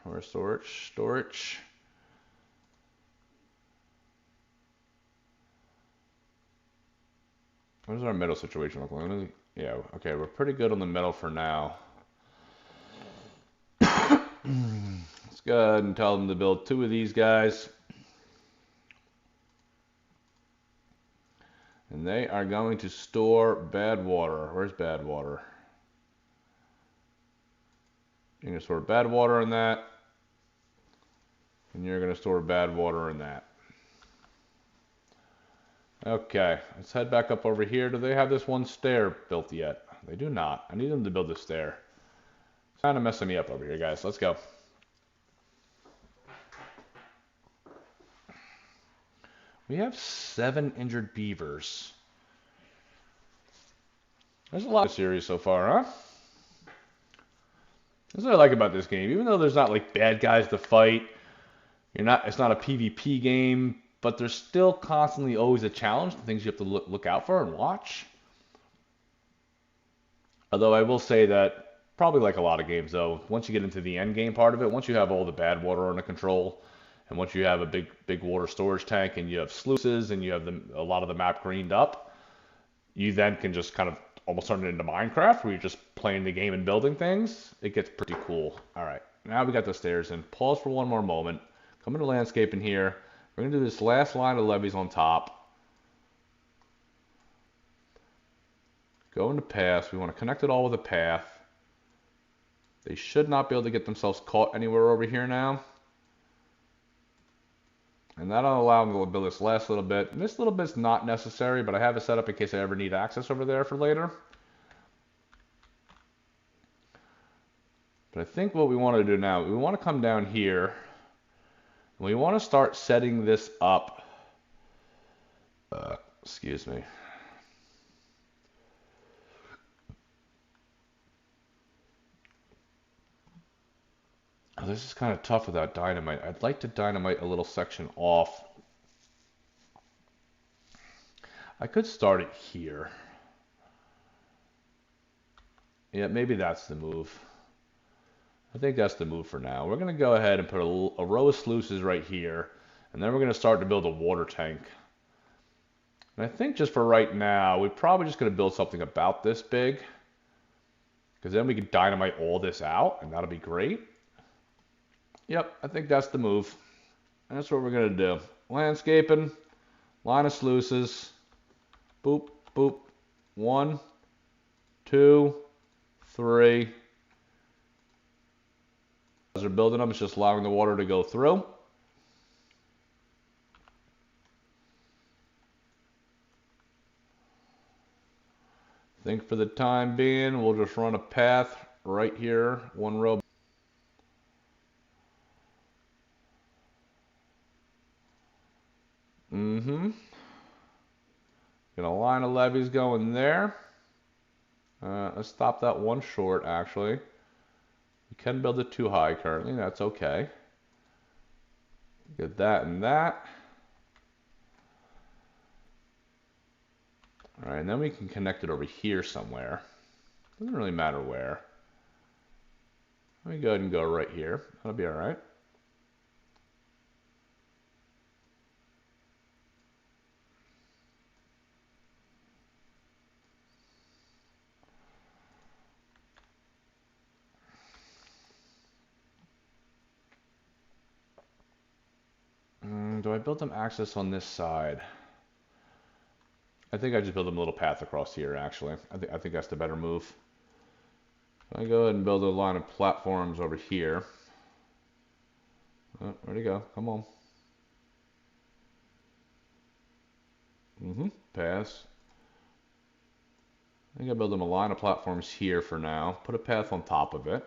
Or storage. What does our metal situation look like? Yeah, okay, we're pretty good on the metal for now. Let's go ahead and tell them to build 2 of these guys. And they are going to store badwater. Where's badwater? You're going to store badwater in that. And you're going to store badwater in that. Okay, let's head back up over here. Do they have this one stair built yet? They do not. I need them to build this stair. It's kind of messing me up over here, guys. Let's go. We have 7 injured beavers. There's a lot of series so far, huh? That's what I like about this game. Even though there's not like bad guys to fight, it's not a PvP game, but there's still constantly always a challenge, the things you have to look out for and watch. Although I will say that, probably like a lot of games though, once you get into the end game part of it, once you have all the bad water under control, and once you have a big water storage tank, and you have sluices, and you have a lot of the map greened up, you then can just kind of almost turn it into Minecraft, where you're just playing the game and building things. It gets pretty cool. All right, now we got the stairs in. Pause for one more moment. Come into landscape in here. We're going to do this last line of levees on top. Go into paths. We want to connect it all with a path. They should not be able to get themselves caught anywhere over here now. And that'll allow them to build this last little bit. And this little bit's not necessary, but I have it set up in case I ever need access over there for later. But I think what we want to do now, we want to come down here. And we want to start setting this up. Excuse me. Oh, this is kind of tough without dynamite. I'd like to dynamite a little section off. I could start it here. Yeah, maybe that's the move. I think that's the move for now. We're going to go ahead and put a row of sluices right here. And then we're going to start to build a water tank. And I think just for right now, we're probably just going to build something about this big. Because then we can dynamite all this out, and that'll be great. Yep, I think that's the move. That's what we're going to do. Landscaping, line of sluices. Boop, boop. 1, 2, 3. As they're building them, it's just allowing the water to go through. I think for the time being, we'll just run a path right here, one row. Got a line of levees going there. Let's stop that one short, actually. You can build it too high currently, that's okay. Get that and that. All right, and then we can connect it over here somewhere. Doesn't really matter where. Let me go ahead and go right here. That'll be all right. Do I build them access on this side? I think I just build them a little path across here, actually. I think that's the better move. I go ahead and build a line of platforms over here. Oh, where'd he go? Come on. Pass. I think I build them a line of platforms here for now. Put a path on top of it.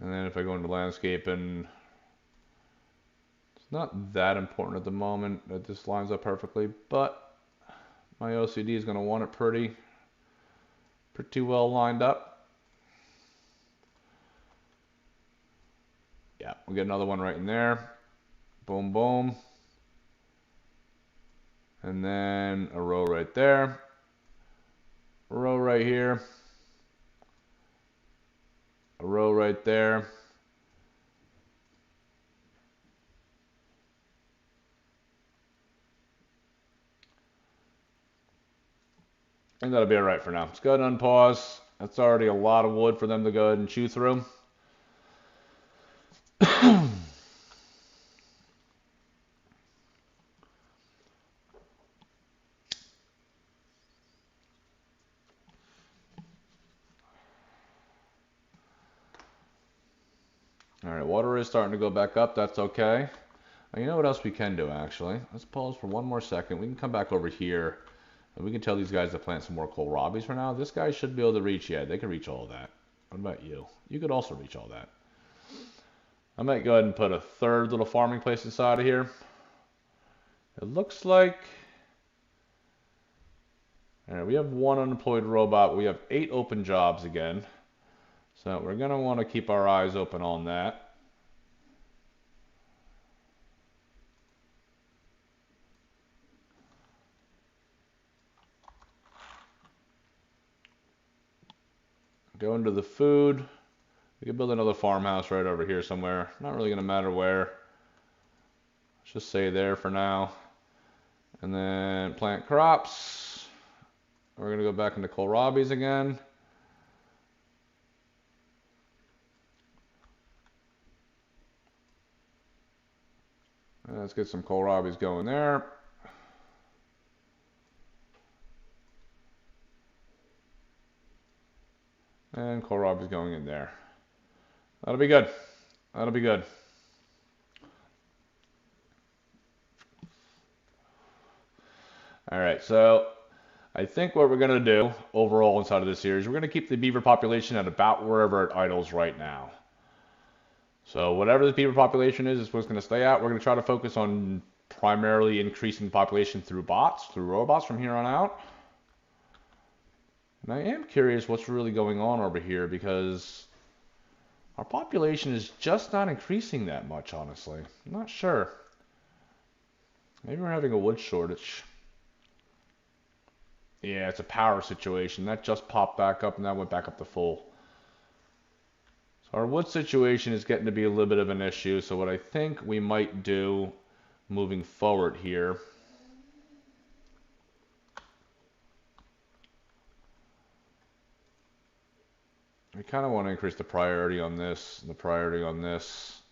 And then if I go into landscaping, it's not that important at the moment that this lines up perfectly, but my OCD is going to want it pretty well lined up. Yeah, we'll get another one right in there. Boom, boom. And then a row right there. A row right here. A row right there. And that'll be all right for now. Let's go ahead and unpause. That's already a lot of wood for them to go ahead and chew through. All right, water is starting to go back up. That's okay. Now, you know what else we can do, actually? Let's pause for one more second. We can come back over here, and we can tell these guys to plant some more kohlrabis for now. This guy should be able to reach, yeah, they can reach all of that. What about you? You could also reach all that. I might go ahead and put a third little farming place inside of here. It looks like... All right, we have one unemployed robot. We have 8 open jobs again. So we're going to want to keep our eyes open on that. Go into the food. We could build another farmhouse right over here somewhere. Not really going to matter where. Let's just say there for now. And then plant crops. We're going to go back into kohlrabis again. And let's get some kohlrabis going there. And kohlrabis going in there. That'll be good. That'll be good. All right, so I think what we're going to do overall inside of this series, we're going to keep the beaver population at about wherever it idles right now. So whatever the beaver population is what's going to stay at. We're going to try to focus on primarily increasing the population through bots, through robots from here on out. And I am curious what's really going on over here because our population is just not increasing that much, honestly. I'm not sure. Maybe we're having a wood shortage. Yeah, it's a power situation. That just popped back up and that went back up to full. So our wood situation is getting to be a little bit of an issue. So what I think we might do moving forward here, we kind of want to increase the priority on this and the priority on this.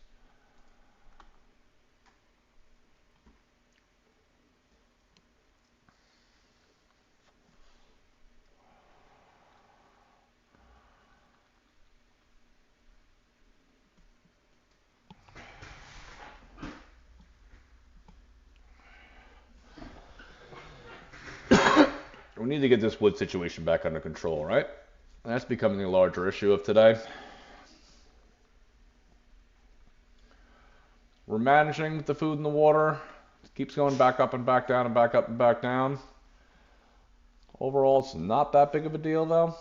We need to get this wood situation back under control, right? That's becoming a larger issue of today. We're managing the food and the water. It keeps going back up and back down and back up and back down. Overall, it's not that big of a deal, though.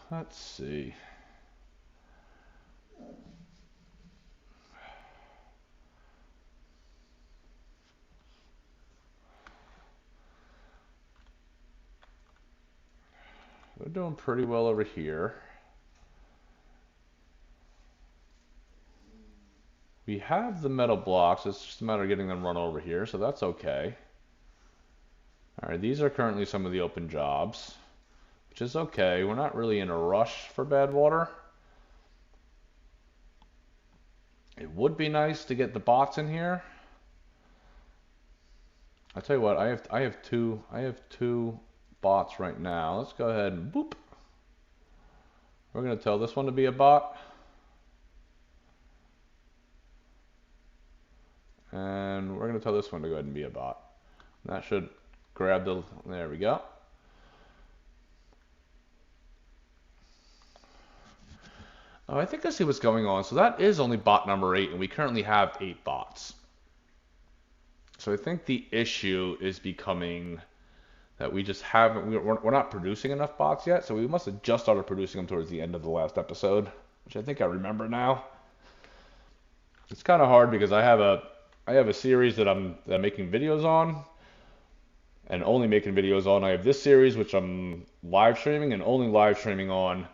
Let's see. We're doing pretty well over here. We have the metal blocks. It's just a matter of getting them run over here, so that's okay. All right, these are currently some of the open jobs, which is okay. We're not really in a rush for badwater. It would be nice to get the bots in here. I'll tell you what, I have two bots right now. Let's go ahead and boop. We're gonna tell this one to be a bot. And we're gonna tell this one to go ahead and be a bot. That should grab the, there we go. Oh, I think I see what's going on. So that is only bot number 8, and we currently have 8 bots. So I think the issue is becoming that we just haven't, we're not producing enough bots yet, so we must have just started producing them towards the end of the last episode, which I think I remember now. It's kind of hard because I have a series that I'm making videos on, and only making videos on. I have this series which I'm live streaming and only live streaming on.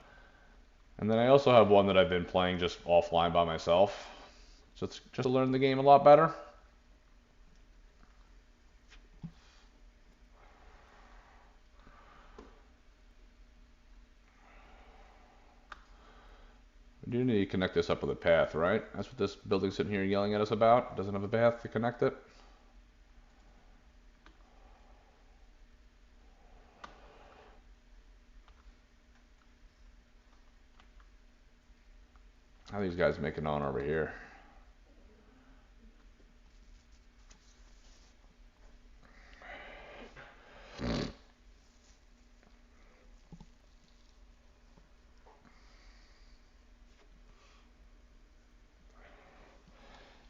And then I also have one that I've been playing just offline by myself. So it's just to learn the game a lot better. We do need to connect this up with a path, right? That's what this building's sitting here yelling at us about. It doesn't have a path to connect it. How are these guys making on over here?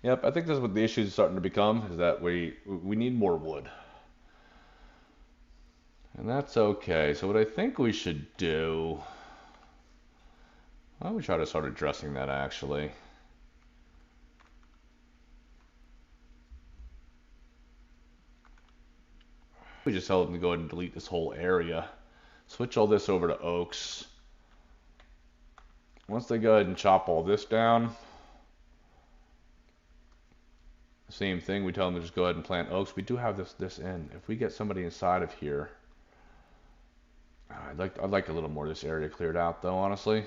Yep, I think this is what the issue is starting to become, is that we need more wood. And that's okay. So what I think we should do, why don't we try to start addressing that actually? We just tell them to go ahead and delete this whole area. Switch all this over to oaks. Once they go ahead and chop all this down, same thing, we tell them to just go ahead and plant oaks. We do have this in. If we get somebody inside of here, I'd like a little more of this area cleared out though, honestly.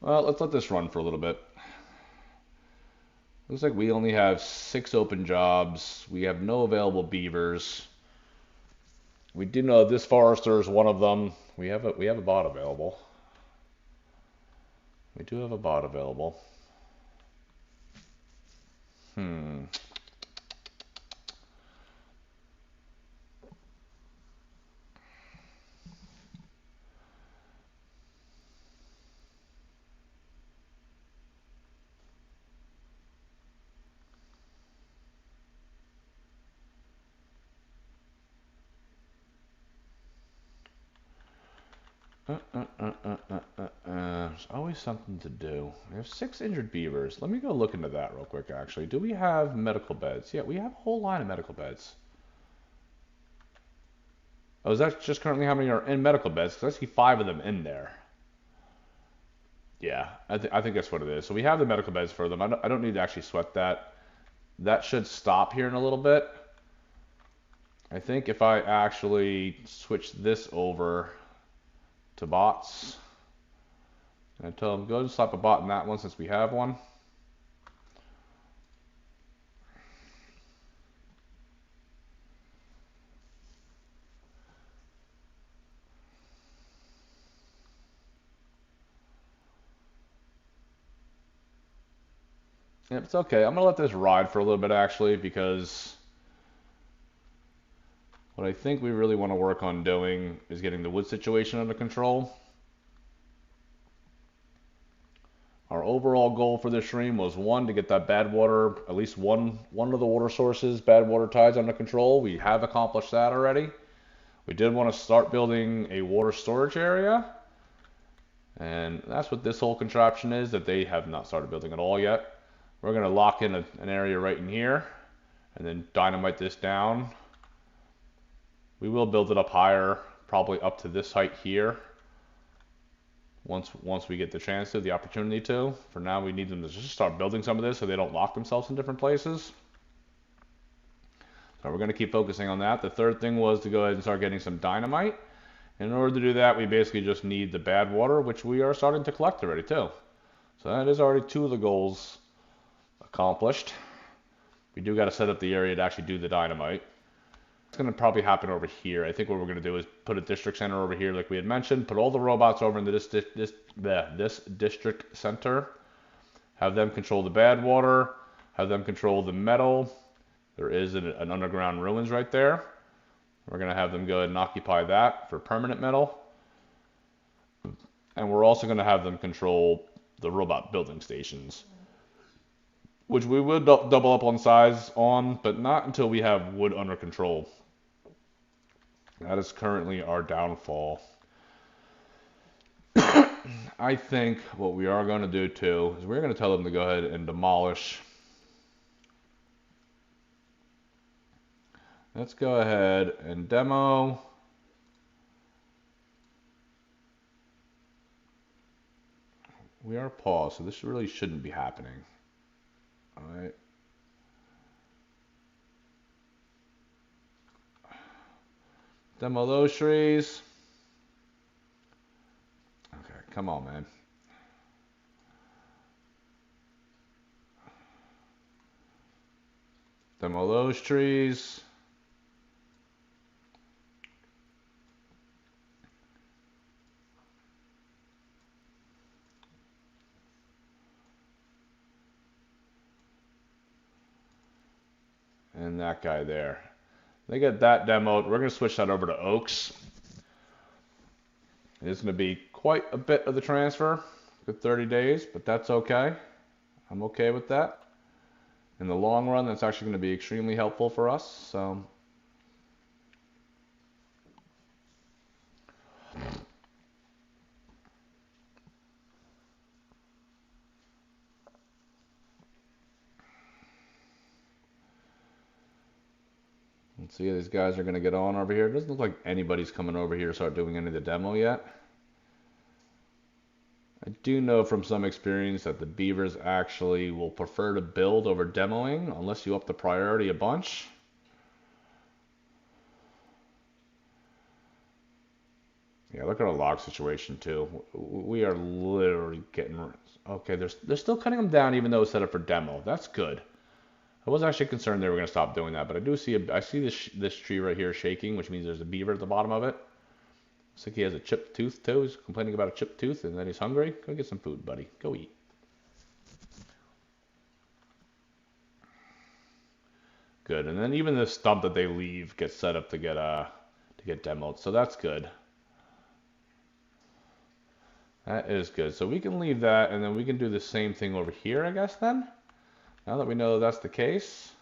Well, let's let this run for a little bit. Looks like we only have 6 open jobs. We have no available beavers. We do know this forester is one of them. We have a bot available. We do have a bot available. Hmm. There's always something to do. We have 6 injured beavers. Let me go look into that real quick, actually. Do we have medical beds? Yeah, we have a whole line of medical beds. Oh, is that just currently how many are in medical beds? Because I see 5 of them in there. Yeah, I think that's what it is. So we have the medical beds for them. I don't need to actually sweat that. That should stop here in a little bit. I think if I actually switch this over to bots, and tell them go ahead and slap a bot in that one since we have one. Yep, it's okay. I'm gonna let this ride for a little bit actually, because what I think we really want to work on doing is getting the wood situation under control. Our overall goal for this stream was one, to get that bad water, at least one of the water sources, bad water tides under control. We have accomplished that already. We did want to start building a water storage area, and that's what this whole contraption is that they have not started building at all yet. We're going to lock in an area right in here and then dynamite this down. We will build it up higher, probably up to this height here. Once we get the chance to, the opportunity to. For now, we need them to just start building some of this so they don't lock themselves in different places. So we're going to keep focusing on that. The third thing was to go ahead and start getting some dynamite. In order to do that, we basically just need the bad water, which we are starting to collect already too. So that is already 2 of the goals accomplished. We do got to set up the area to actually do the dynamite. It's going to probably happen over here. I think what we're going to do is put a district center over here like we had mentioned, put all the robots over into this district center, have them control the bad water, have them control the metal. There is an underground ruins right there. We're going to have them go ahead and occupy that for permanent metal. And we're also going to have them control the robot building stations, which we will double up on size on, but not until we have wood under control. That is currently our downfall. I think what we are going to do too is we're going to tell them to go ahead and demolish. Let's go ahead and demo. We are paused, so this really shouldn't be happening. All right. Demo those trees. Okay, come on, man. Demo those trees. And that guy there. They get that demoed. We're going to switch that over to oaks. It's going to be quite a bit of the transfer for 30 days, but that's okay. I'm okay with that. In the long run, that's actually going to be extremely helpful for us. So let's see how these guys are going to get on over here. It doesn't look like anybody's coming over here to start doing any of the demo yet. I do know from some experience that the beavers actually will prefer to build over demoing unless you up the priority a bunch. Yeah, look at our log situation too. We are literally getting. Okay, they're still cutting them down even though it's set up for demo. That's good. I was actually concerned they were going to stop doing that, but I see this tree right here shaking, which means there's a beaver at the bottom of it. Looks like he has a chipped tooth too. He's complaining about a chipped tooth, and then he's hungry. Go get some food, buddy. Go eat. Good. And then even the stump that they leave gets set up to get demoed. So that's good. That is good. So we can leave that, and then we can do the same thing over here, I guess, then. Now that we know that's the case,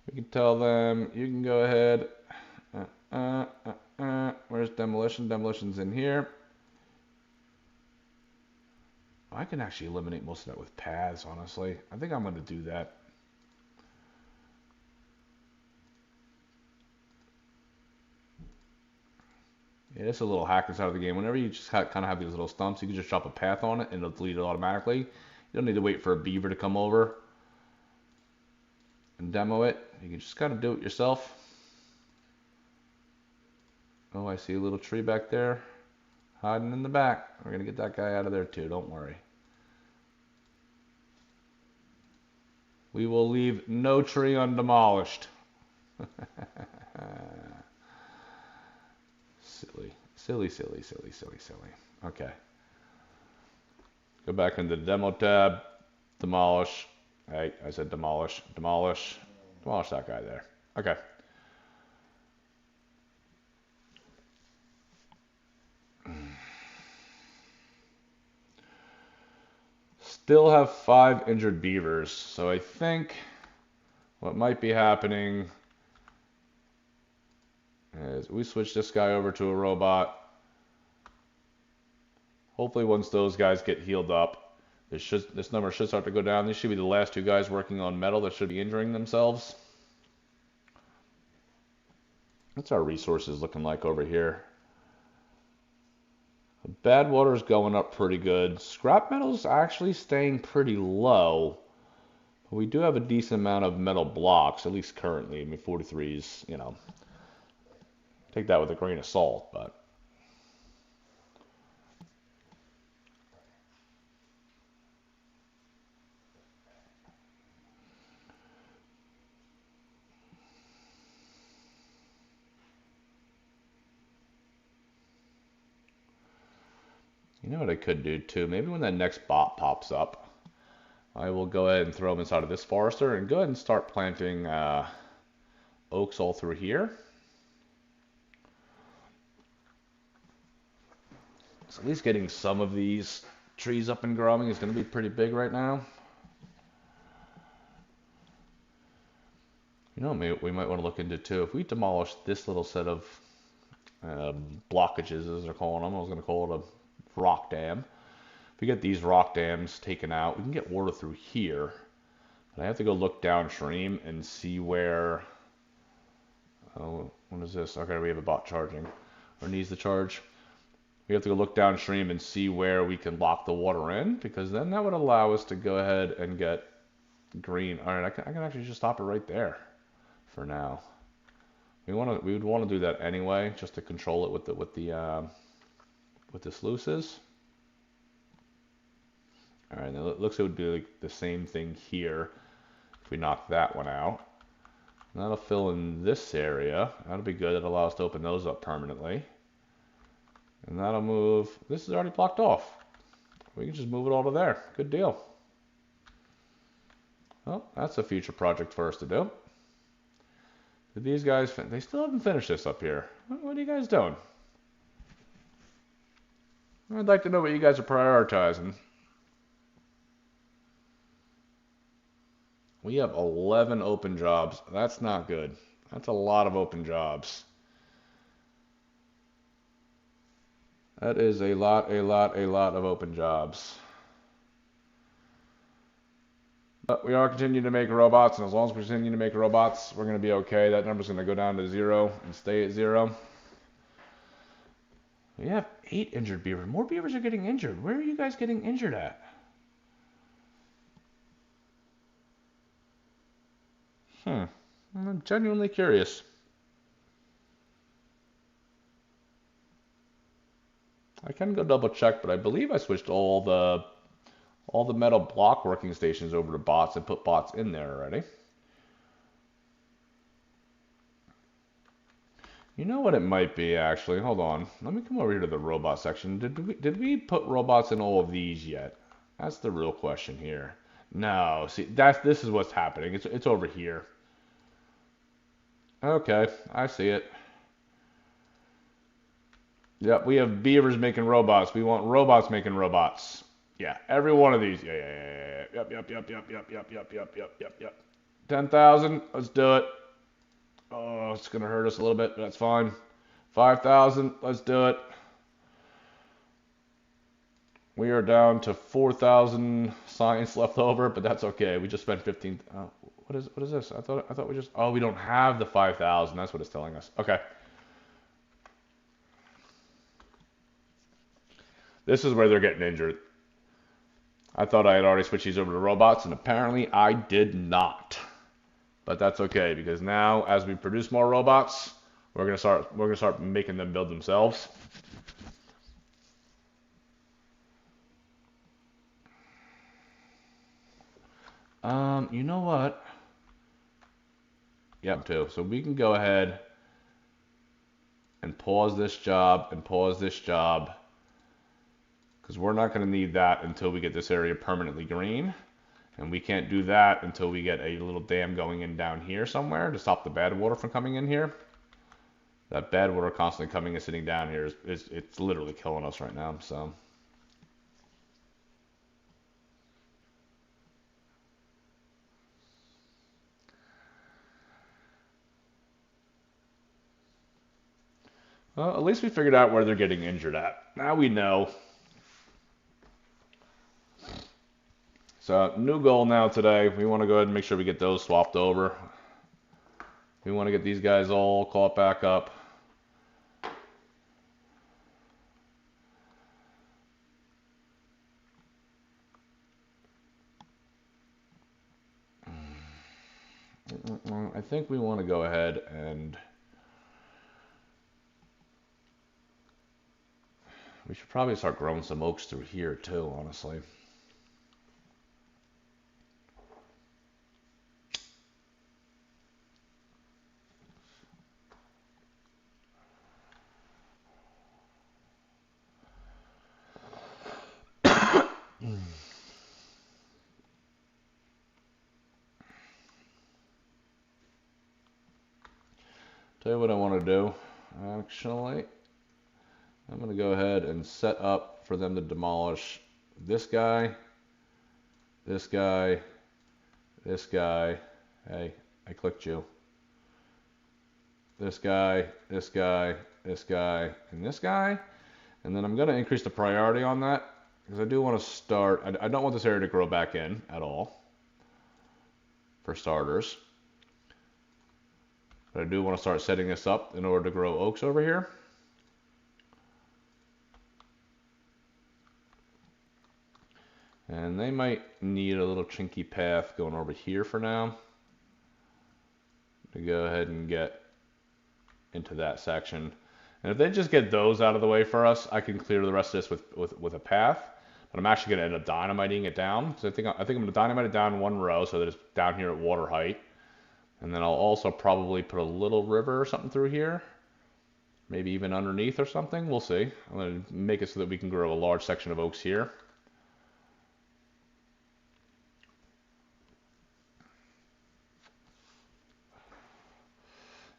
we can tell them, you can go ahead. Where's demolition? Demolition's in here. I can actually eliminate most of that with paths, honestly. I think I'm going to do that. Yeah, it's a little hack inside of the game. Whenever you just kind of have these little stumps, you can just drop a path on it and it'll delete it automatically. You don't need to wait for a beaver to come over and demo it. You can just kind of do it yourself. Oh, I see a little tree back there hiding in the back. We're going to get that guy out of there too, don't worry. We will leave no tree undemolished. Silly. Silly, silly, silly, silly, silly. Okay. Go back into the demo tab. Demolish. Hey, I said demolish. Demolish. Demolish that guy there. Okay. Still have 5 injured beavers. So I think what might be happening is we switch this guy over to a robot. Hopefully once those guys get healed up, this number should start to go down. These should be the last 2 guys working on metal that should be injuring themselves. What's our resources looking like over here? Badwater is going up pretty good. Scrap metal's actually staying pretty low. But we do have a decent amount of metal blocks, at least currently. I mean, 43s, you know, take that with a grain of salt, but. You know what I could do too? Maybe when that next bot pops up, I will go ahead and throw them inside of this forester and go ahead and start planting oaks all through here. So at least getting some of these trees up and growing is going to be pretty big right now. You know, maybe we might want to look into too. If we demolish this little set of blockages, as they're calling them, I was going to call it a rock dam. If we get these rock dams taken out, we can get water through here. But I have to go look downstream and see where. Oh, what is this? Okay, we have a bot charging, or needs to charge. We have to go look downstream and see where we can lock the water in, because then that would allow us to go ahead and get green. All right, I can actually just stop it right there for now. We would want to do that anyway, just to control it with the sluices. All right, now it looks like it would be like the same thing here if we knock that one out. And that'll fill in this area. That'll be good. That'll allow us to open those up permanently. And that'll move. This is already blocked off. We can just move it all to there. Good deal. Well, that's a future project for us to do. Did these guys, they still haven't finished this up here. What are you guys doing? I'd like to know what you guys are prioritizing. We have 11 open jobs. That's not good. That's a lot of open jobs. That is a lot of open jobs. But we are continuing to make robots, and as long as we continue to make robots, we're going to be okay. That number's going to go down to 0 and stay at 0. We have 8 injured beavers. More beavers are getting injured. Where are you guys getting injured at? I'm genuinely curious. I can go double check, but I believe I switched all the metal block working stations over to bots and put bots in there already. You know what it might be, actually? Hold on. Let me come over here to the robot section. Did we put robots in all of these yet? That's the real question here. No, see, this is what's happening. It's over here. Okay, I see it. Yep, we have beavers making robots. We want robots making robots. Yeah, every one of these. Yeah. Yep. 10,000. Let's do it. Oh, it's gonna hurt us a little bit, but that's fine. 5,000. Let's do it. We are down to 4,000 science left over, but that's okay. We just spent 15. What is this? I thought we just. Oh, we don't have the 5,000. That's what it's telling us. Okay. This is where they're getting injured. I thought I had already switched these over to robots, and apparently I did not. But that's okay, because now as we produce more robots, we're gonna start making them build themselves. You know what? Yep, too. So we can go ahead and pause this job and pause this job, because we're not going to need that until we get this area permanently green. And we can't do that until we get a little dam going in down here somewhere to stop the bad water from coming in here. That bad water constantly coming and sitting down here it's literally killing us right now. So. Well, at least we figured out where they're getting injured at. Now we know. So, new goal now today. We want to go ahead and make sure we get those swapped over. We want to get these guys all caught back up. I think we want to go ahead and we should probably start growing some oaks through here too, honestly. Tell you what I want to do. Actually, I'm going to go ahead and set up for them to demolish this guy, this guy, this guy. Hey, I clicked you. This guy, this guy, this guy, and this guy. And then I'm going to increase the priority on that because I do want to start. I don't want this area to grow back in at all, for starters. But I do want to start setting this up in order to grow oaks over here. And they might need a little chinky path going over here for now to go ahead and get into that section. And if they just get those out of the way for us, I can clear the rest of this with a path. But I'm actually going to end up dynamiting it down. So I think I'm going to dynamite it down one row so that it's down here at water height. And then I'll also probably put a little river or something through here. Maybe even underneath or something. We'll see. I'm going to make it so that we can grow a large section of oaks here.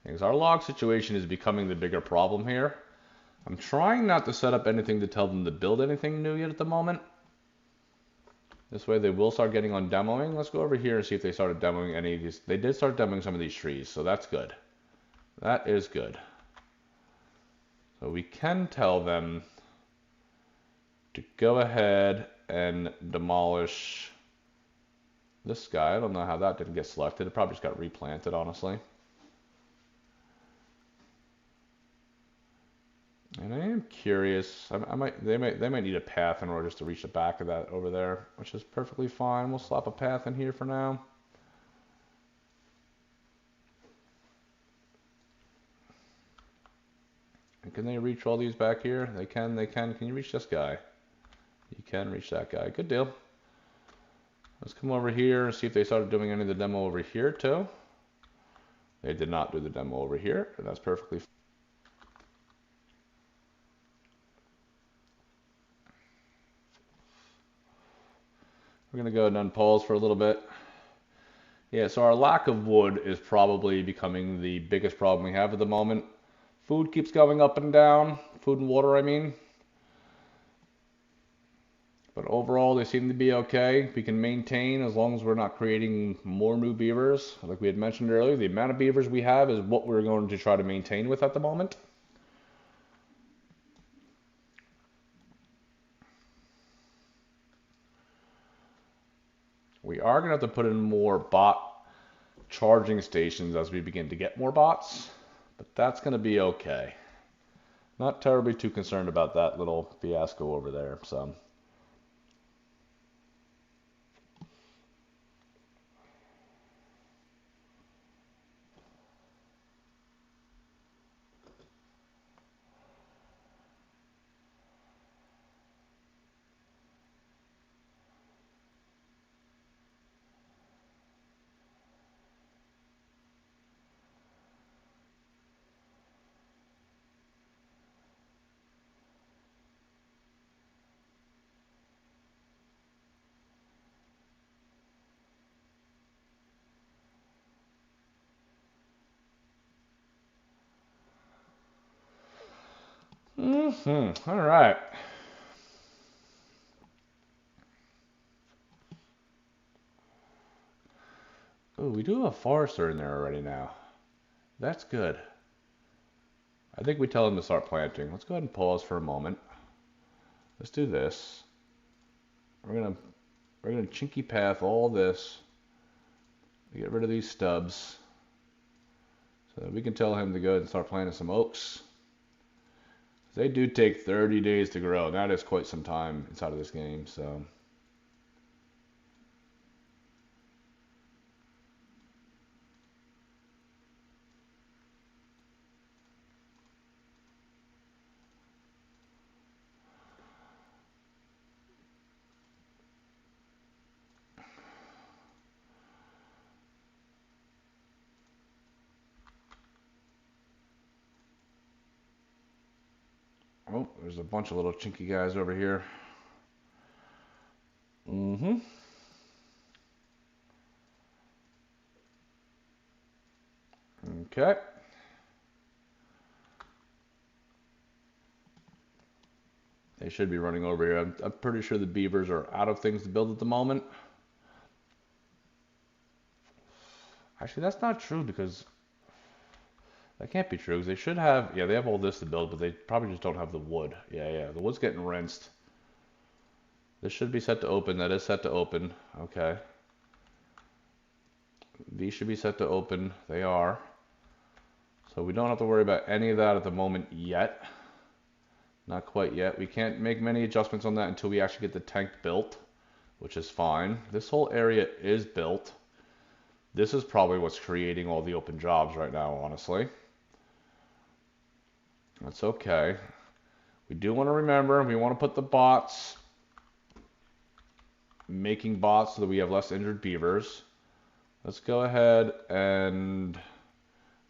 Because our log situation is becoming the bigger problem here. I'm trying not to set up anything to tell them to build anything new yet at the moment. This way they will start getting on demoing. Let's go over here and see if they started demoing any of these. They did start demoing some of these trees, so that's good. That is good. So we can tell them to go ahead and demolish this guy. I don't know how that didn't get selected. It probably just got replanted, honestly. And I am curious. They might need a path in order just to reach the back of that over there, which is perfectly fine. We'll slap a path in here for now. Can they reach all these back here? They can, they can. Can you reach this guy? You can reach that guy. Good deal. Let's come over here and see if they started doing any of the demo over here too. They did not do the demo over here, and that's perfectly fine. We're going to go ahead and unpause for a little bit. Yeah, so our lack of wood is probably becoming the biggest problem we have at the moment. Food keeps going up and down. Food and water, I mean. But overall, they seem to be okay. We can maintain as long as we're not creating more new beavers. Like we had mentioned earlier, the amount of beavers we have is what we're going to try to maintain with at the moment. We are going to have to put in more bot charging stations as we begin to get more bots, but that's going to be okay. Not terribly too concerned about that little fiasco over there. So. All right. Oh, we do have a forester in there already now. That's good. I think we tell him to start planting. Let's go ahead and pause for a moment. Let's do this. We're gonna chinky path all this. Get rid of these stubs. So that we can tell him to go ahead and start planting some oaks. They do take 30 days to grow. That is quite some time inside of this game, so. Oh, there's a bunch of little chinky guys over here. Okay. They should be running over here. I'm pretty sure the beavers are out of things to build at the moment. Actually, that's not true because that can't be true because they should have, yeah, they have all this to build, but they probably just don't have the wood. Yeah, the wood's getting rinsed. This should be set to open. That is set to open. Okay. These should be set to open. They are. So we don't have to worry about any of that at the moment yet. Not quite yet. We can't make many adjustments on that until we actually get the tank built, which is fine. This whole area is built. This is probably what's creating all the open jobs right now, honestly. That's okay. We do want to remember, we want to put the bots, making bots so that we have less injured beavers. Let's go ahead and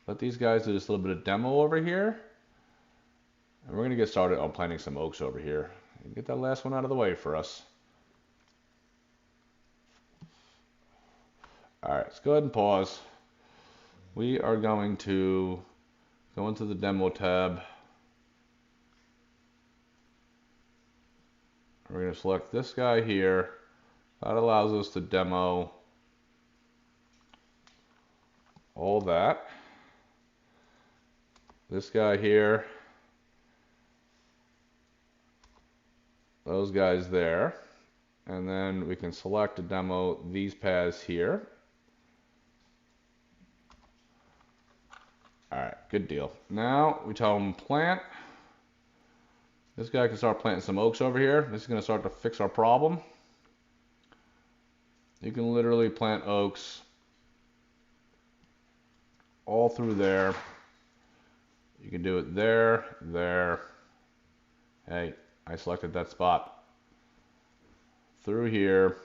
let these guys do this little bit of demo over here. And we're going to get started on planting some oaks over here. And get that last one out of the way for us. Alright, let's go ahead and pause. We are going to go into the demo tab. We're going to select this guy here. That allows us to demo all that. This guy here. Those guys there. And then we can select to demo these paths here. Alright, good deal. Now we tell them plant. This guy can start planting some oaks over here. This is going to start to fix our problem. You can literally plant oaks all through there. You can do it there, there. Hey, I selected that spot. Through here.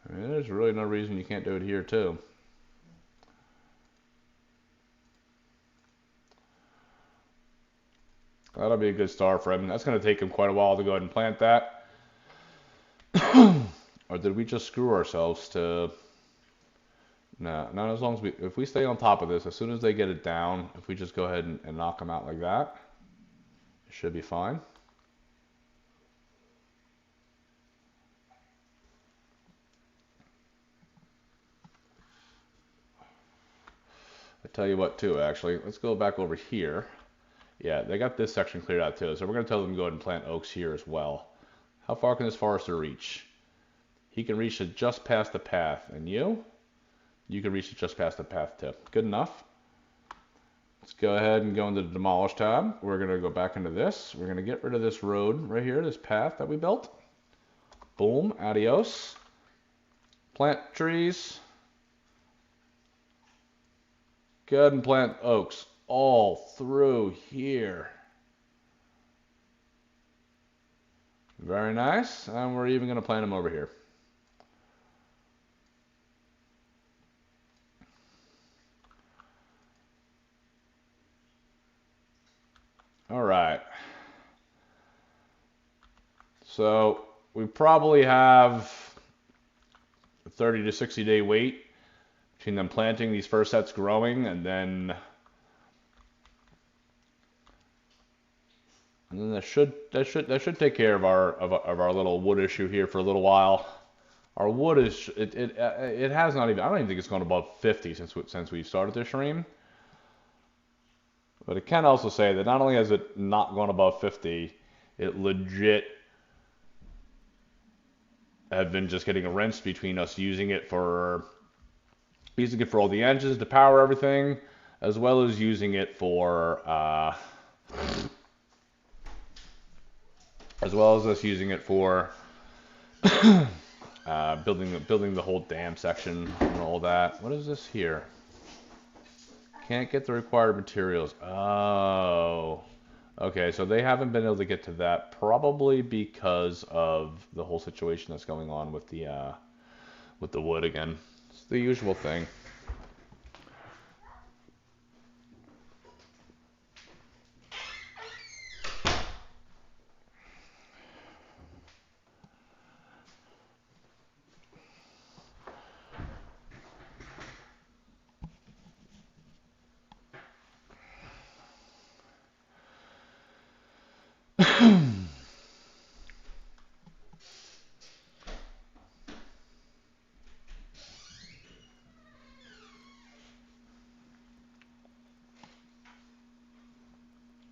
I mean, there's really no reason you can't do it here too. That'll be a good start for him. That's going to take him quite a while to go ahead and plant that. Or did we just screw ourselves to... No, not as long as we... If we stay on top of this, as soon as they get it down, if we just go ahead and knock them out like that, it should be fine. I tell you what too, actually. Let's go back over here. Yeah, they got this section cleared out too, so we're going to tell them to go ahead and plant oaks here as well. How far can this forester reach? He can reach it just past the path. And you? You can reach it just past the path too. Good enough. Let's go ahead and go into the demolish tab. We're going to go back into this. We're going to get rid of this road right here, this path that we built. Boom, adios. Plant trees. Go ahead and plant oaks all through here. Very nice. And we're even going to plant them over here. All right. So we probably have a 30 to 60 day wait between them planting, these first sets growing, and then that should take care of our little wood issue here for a little while. Our wood is it has not even, I don't even think it's gone above 50 since we started this stream. But it can also say that not only has it not gone above 50, it legit have been just getting rinsed between us using it for all the engines to power everything, as well as using it for as well as us using it for building the whole dam section and all that. What is this here? Can't get the required materials. Oh. Okay, so they haven't been able to get to that, probably because of the whole situation that's going on with the wood again. It's the usual thing.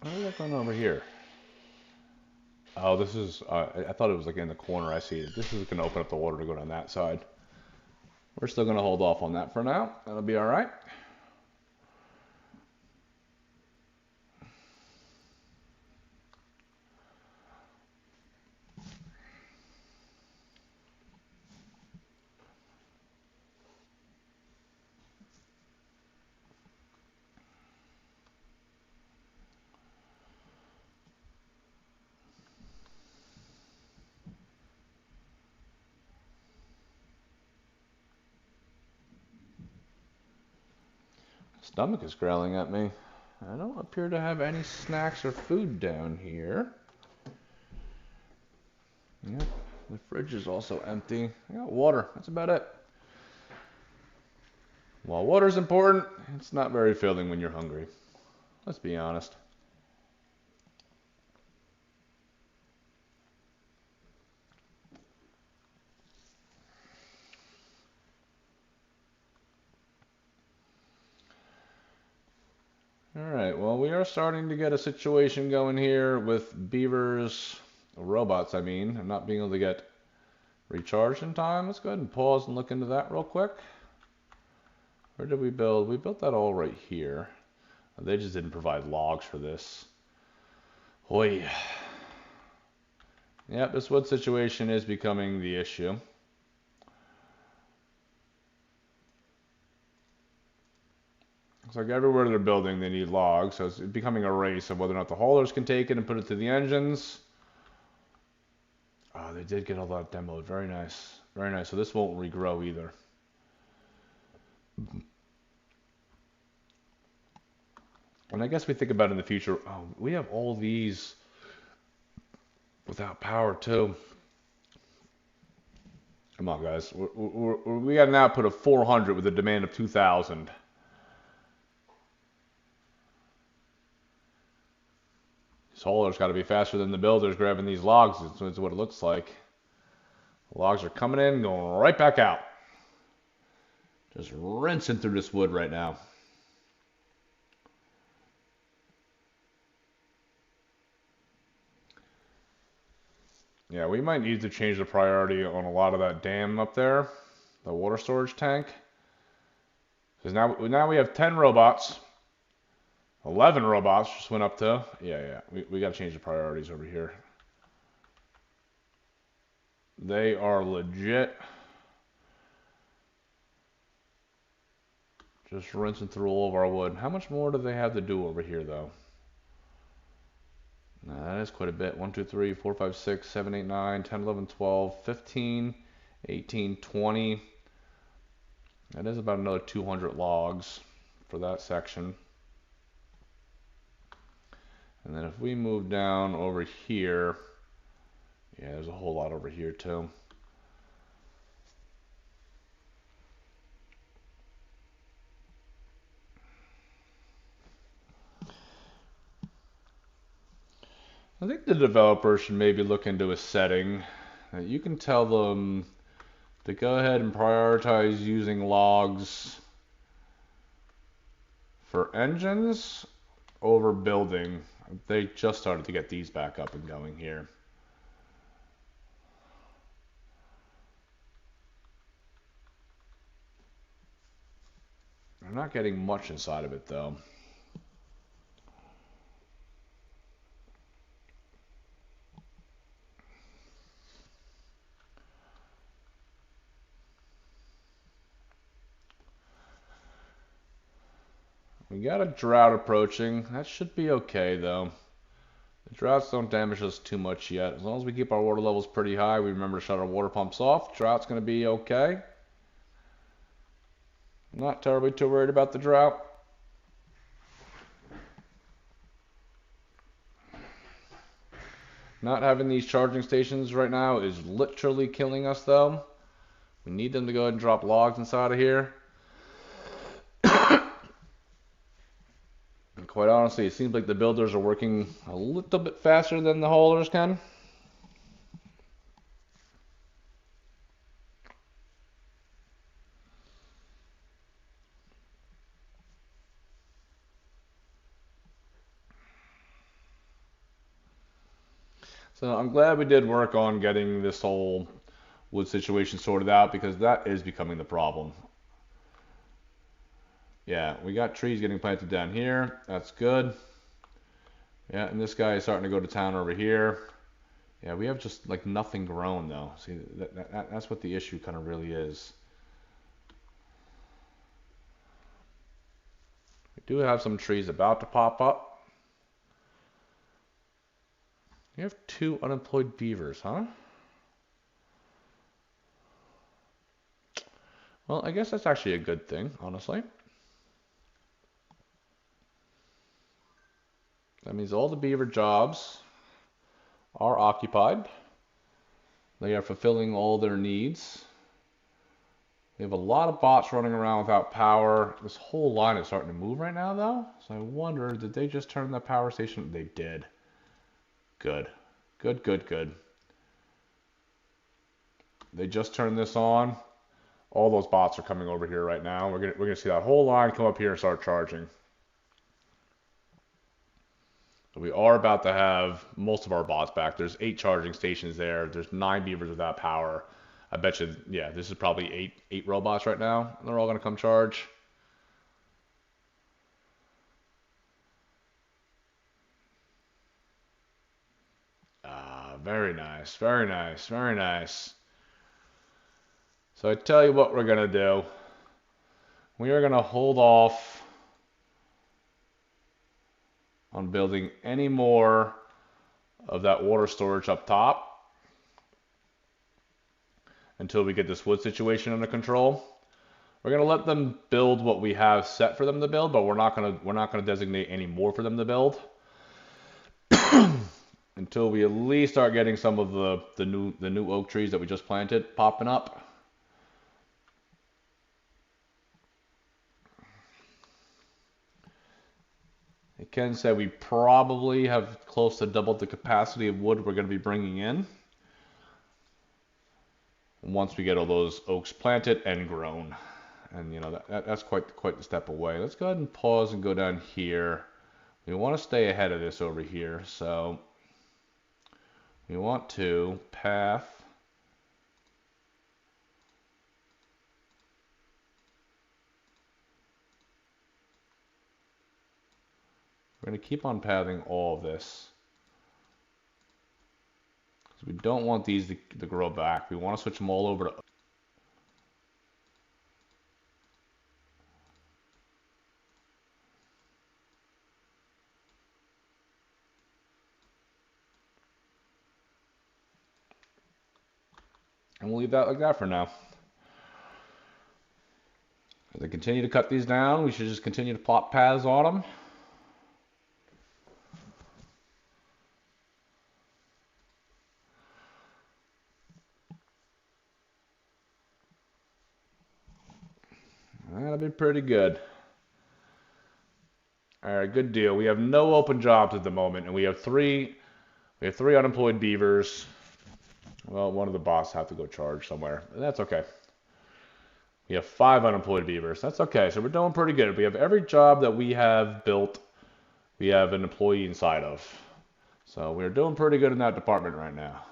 What is that going over here? Oh, this is, I thought it was like in the corner. I see it. This is going to open up the water to go down that side. We're still going to hold off on that for now. That'll be all right. Stomach is growling at me. I don't appear to have any snacks or food down here. Yep, the fridge is also empty. I got water. That's about it. While water's important, it's not very filling when you're hungry. Let's be honest. Alright, well, we are starting to get a situation going here with beavers, robots I mean, and not being able to get recharged in time. Let's go ahead and pause and look into that real quick. Where did we build? We built that all right here. They just didn't provide logs for this. Oi. Yep, this wood situation is becoming the issue. It's like everywhere they're building, they need logs, so it's becoming a race of whether or not the haulers can take it and put it to the engines. Oh, they did get all that demoed. Very nice. Very nice. So this won't regrow either. And I guess we think about in the future, oh, we have all these without power too. Come on, guys. We got an output of 400 with a demand of 2,000. These haulers got to be faster than the builders grabbing these logs. That's what it looks like. Logs are coming in, going right back out. Just rinsing through this wood right now. Yeah, we might need to change the priority on a lot of that dam up there, the water storage tank. Because now we have 10 robots. 11 robots just went up to. Yeah. We got to change the priorities over here. They are legit. Just rinsing through all of our wood. How much more do they have to do over here, though? Nah, that is quite a bit. 1, 2, 3, 4, 5, 6, 7, 8, 9, 10, 11, 12, 15, 18, 20. That is about another 200 logs for that section. And then if we move down over here, yeah, there's a whole lot over here too. I think the developer should maybe look into a setting that you can tell them to go ahead and prioritize using logs for engines over building. They just started to get these back up and going here. I'm not getting much inside of it though. We got a drought approaching. That should be okay though. The droughts don't damage us too much yet. As long as we keep our water levels pretty high, we remember to shut our water pumps off, drought's going to be okay. Not terribly too worried about the drought. Not having these charging stations right now is literally killing us though. We need them to go ahead and drop logs inside of here. And quite honestly, it seems like the builders are working a little bit faster than the haulers can. So I'm glad we did work on getting this whole wood situation sorted out because that is becoming the problem. Yeah, we got trees getting planted down here. That's good. Yeah, and this guy is starting to go to town over here. Yeah, we have just like nothing grown though. See, that's what the issue kind of really is. We do have some trees about to pop up. You have 2 unemployed beavers, huh? Well, I guess that's actually a good thing, honestly. That means all the beaver jobs are occupied. They are fulfilling all their needs. We have a lot of bots running around without power. This whole line is starting to move right now, though. So I wonder, did they just turn the power station? They did. Good. Good. They just turned this on. All those bots are coming over here right now. We're gonna see that whole line come up here and start charging. We are about to have most of our bots back. There's 8 charging stations there. There's 9 beavers without power. I bet you, yeah, this is probably eight robots right now. They're all gonna come charge. Very nice. So I tell you what we're gonna do. We are gonna hold off on building any more of that water storage up top until we get this wood situation under control. We're gonna let them build what we have set for them to build, but we're not gonna designate any more for them to build until we at least start getting some of the new oak trees that we just planted popping up. Ken said we probably have close to double the capacity of wood we're going to be bringing in once we get all those oaks planted and grown. And you know that's quite the step away. Let's go ahead and pause and go down here. We want to stay ahead of this over here, so we want to path we're going to keep on pathing all of this. We don't want these to grow back. We want to switch them all over to. And we'll leave that like that for now. As I continue to cut these down, we should just continue to plot paths on them. That'll be pretty good. All right, good deal. We have no open jobs at the moment, and we have three unemployed beavers. Well, one of the boss have to go charge somewhere. That's okay. We have 5 unemployed beavers. That's okay. So we're doing pretty good. We have every job that we have built, we have an employee inside of. So we're doing pretty good in that department right now.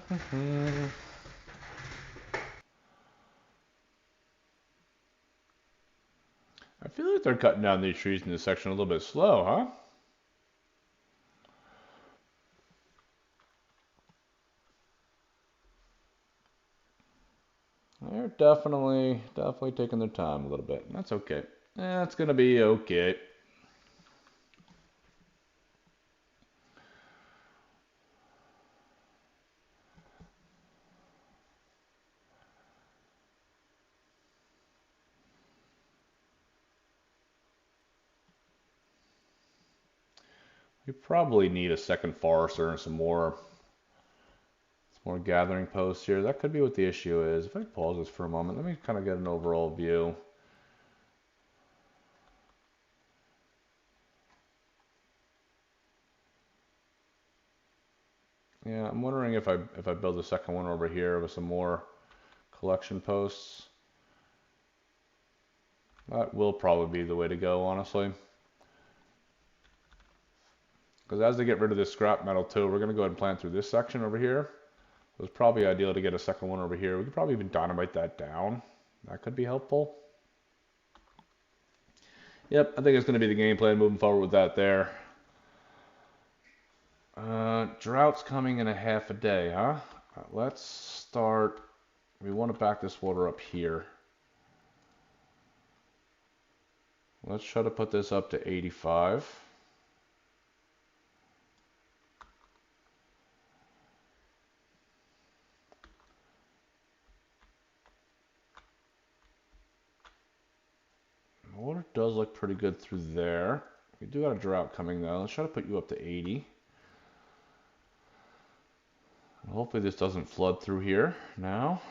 I feel like they're cutting down these trees in this section a little bit slow, huh? They're definitely taking their time a little bit. That's okay. That's gonna be okay. We probably need a second forester and some more gathering posts here. That could be what the issue is. If I pause this for a moment, let me kind of get an overall view. Yeah, I'm wondering if I build a second one over here with some more collection posts. That will probably be the way to go, honestly. Because as they get rid of this scrap metal too, we're going to go ahead and plant through this section over here. So it's probably ideal to get a second one over here. We could probably even dynamite that down. That could be helpful. Yep, I think it's going to be the game plan moving forward with that there. Drought's coming in a half a day, huh? Let's start. We want to back this water up here. Let's try to put this up to 85. The water does look pretty good through there. We do got a drought coming though. Let's try to put you up to 80. Hopefully this doesn't flood through here now.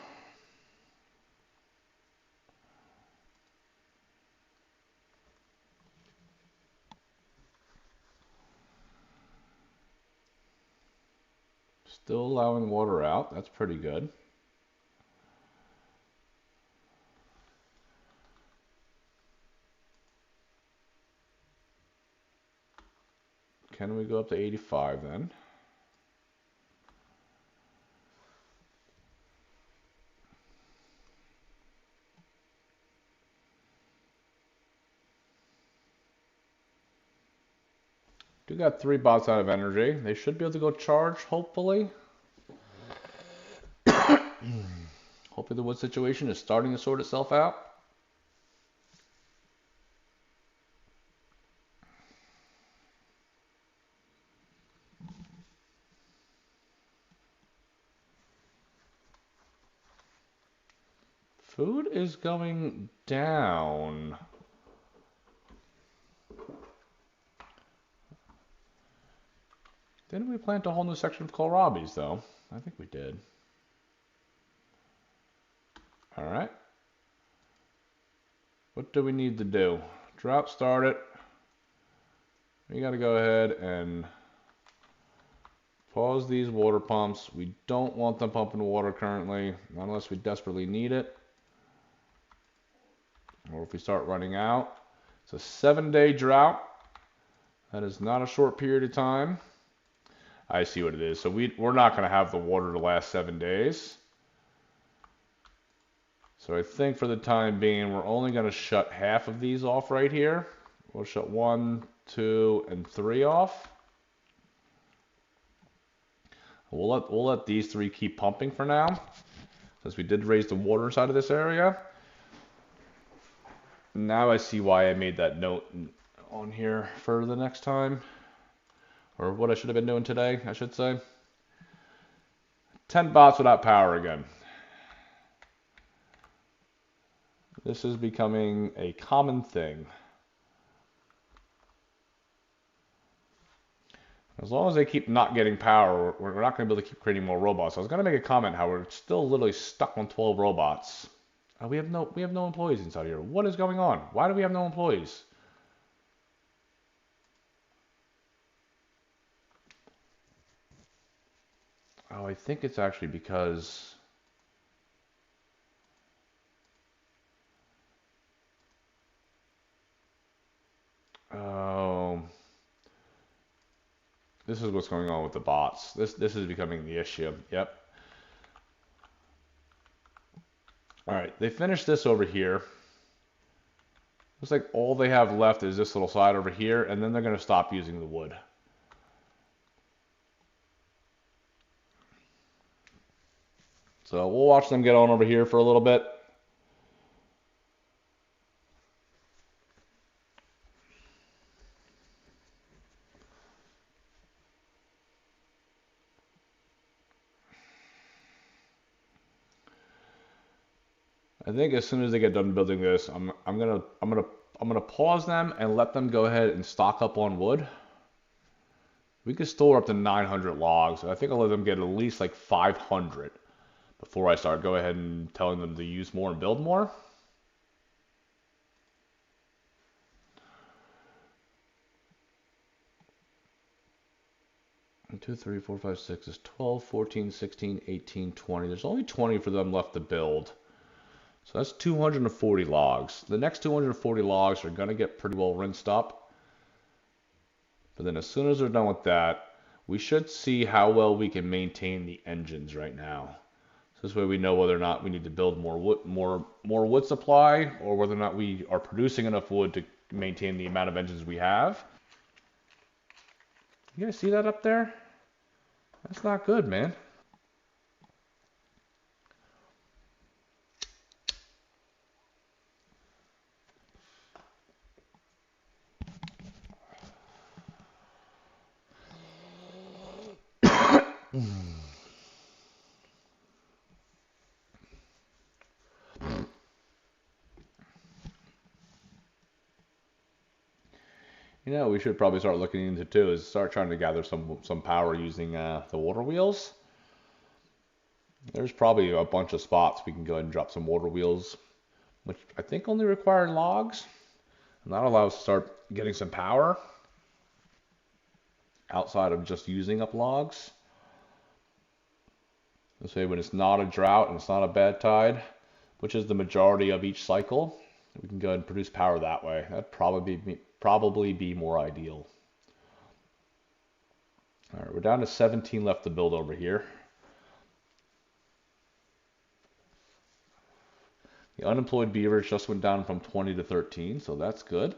Still allowing water out. That's pretty good. Can we go up to 85 then? Do got 3 bots out of energy. They should be able to go charge, hopefully. Hopefully the wood situation is starting to sort itself out. Food is going down. Didn't we plant a whole new section of kohlrabies, though? I think we did. Alright. What do we need to do? Drought started. We gotta go ahead and pause these water pumps. We don't want them pumping water currently, not unless we desperately need it. Or if we start running out. It's a 7-day drought. That is not a short period of time. I see what it is. So we're not going to have the water to last 7 days. So I think for the time being, we're only going to shut half of these off right here. We'll shut 1, 2, and 3 off. We'll let these 3 keep pumping for now, since we did raise the water side of this area. Now I see why I made that note on here for the next time. Or what I should have been doing today, I should say. 10 bots without power again. This is becoming a common thing. As long as they keep not getting power, we're not going to be able to keep creating more robots. I was going to make a comment how we're still literally stuck on 12 robots. We have no employees inside here. What is going on? Why do we have no employees? Oh, I think it's actually because oh, this is what's going on with the bots. This is becoming the issue. Yep. All right, they finished this over here. Looks like all they have left is this little side over here, and then they're going to stop using the wood. So we'll watch them get on over here for a little bit. I think as soon as they get done building this, I'm gonna pause them and let them go ahead and stock up on wood. We could store up to 900 logs. I think I'll let them get at least like 500 before I start go ahead and telling them to use more and build more. One, 2, 3, 4, 5, 6 is 12, 14, 16, 18, 20. There's only 20 for them left to build. So that's 240 logs. The next 240 logs are going to get pretty well rinsed up. But then as soon as they're done with that, we should see how well we can maintain the engines right now. So this way we know whether or not we need to build more wood supply, or whether or not we are producing enough wood to maintain the amount of engines we have. You guys see that up there? That's not good, man. You know, we should probably start looking into too is start trying to gather some power using the water wheels. There's probably a bunch of spots we can go ahead and drop some water wheels, which I think only require logs. And that allows us to start getting some power outside of just using up logs. Let's say when it's not a drought and it's not a bad tide, which is the majority of each cycle, we can go ahead and produce power that way. That'd probably be more ideal. All right, we're down to 17 left to build over here. The unemployed beavers just went down from 20 to 13, so that's good.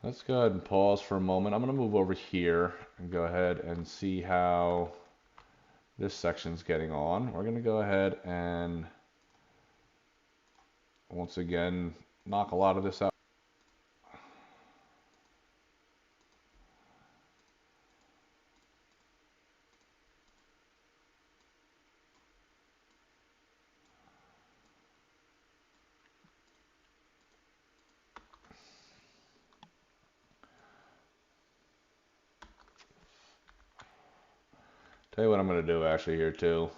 let's go ahead and pause for a moment. I'm going to move over here and go ahead and see how this section's getting on. We're going to go ahead and once again knock a lot of this out. Tell you what I'm going to do actually here too.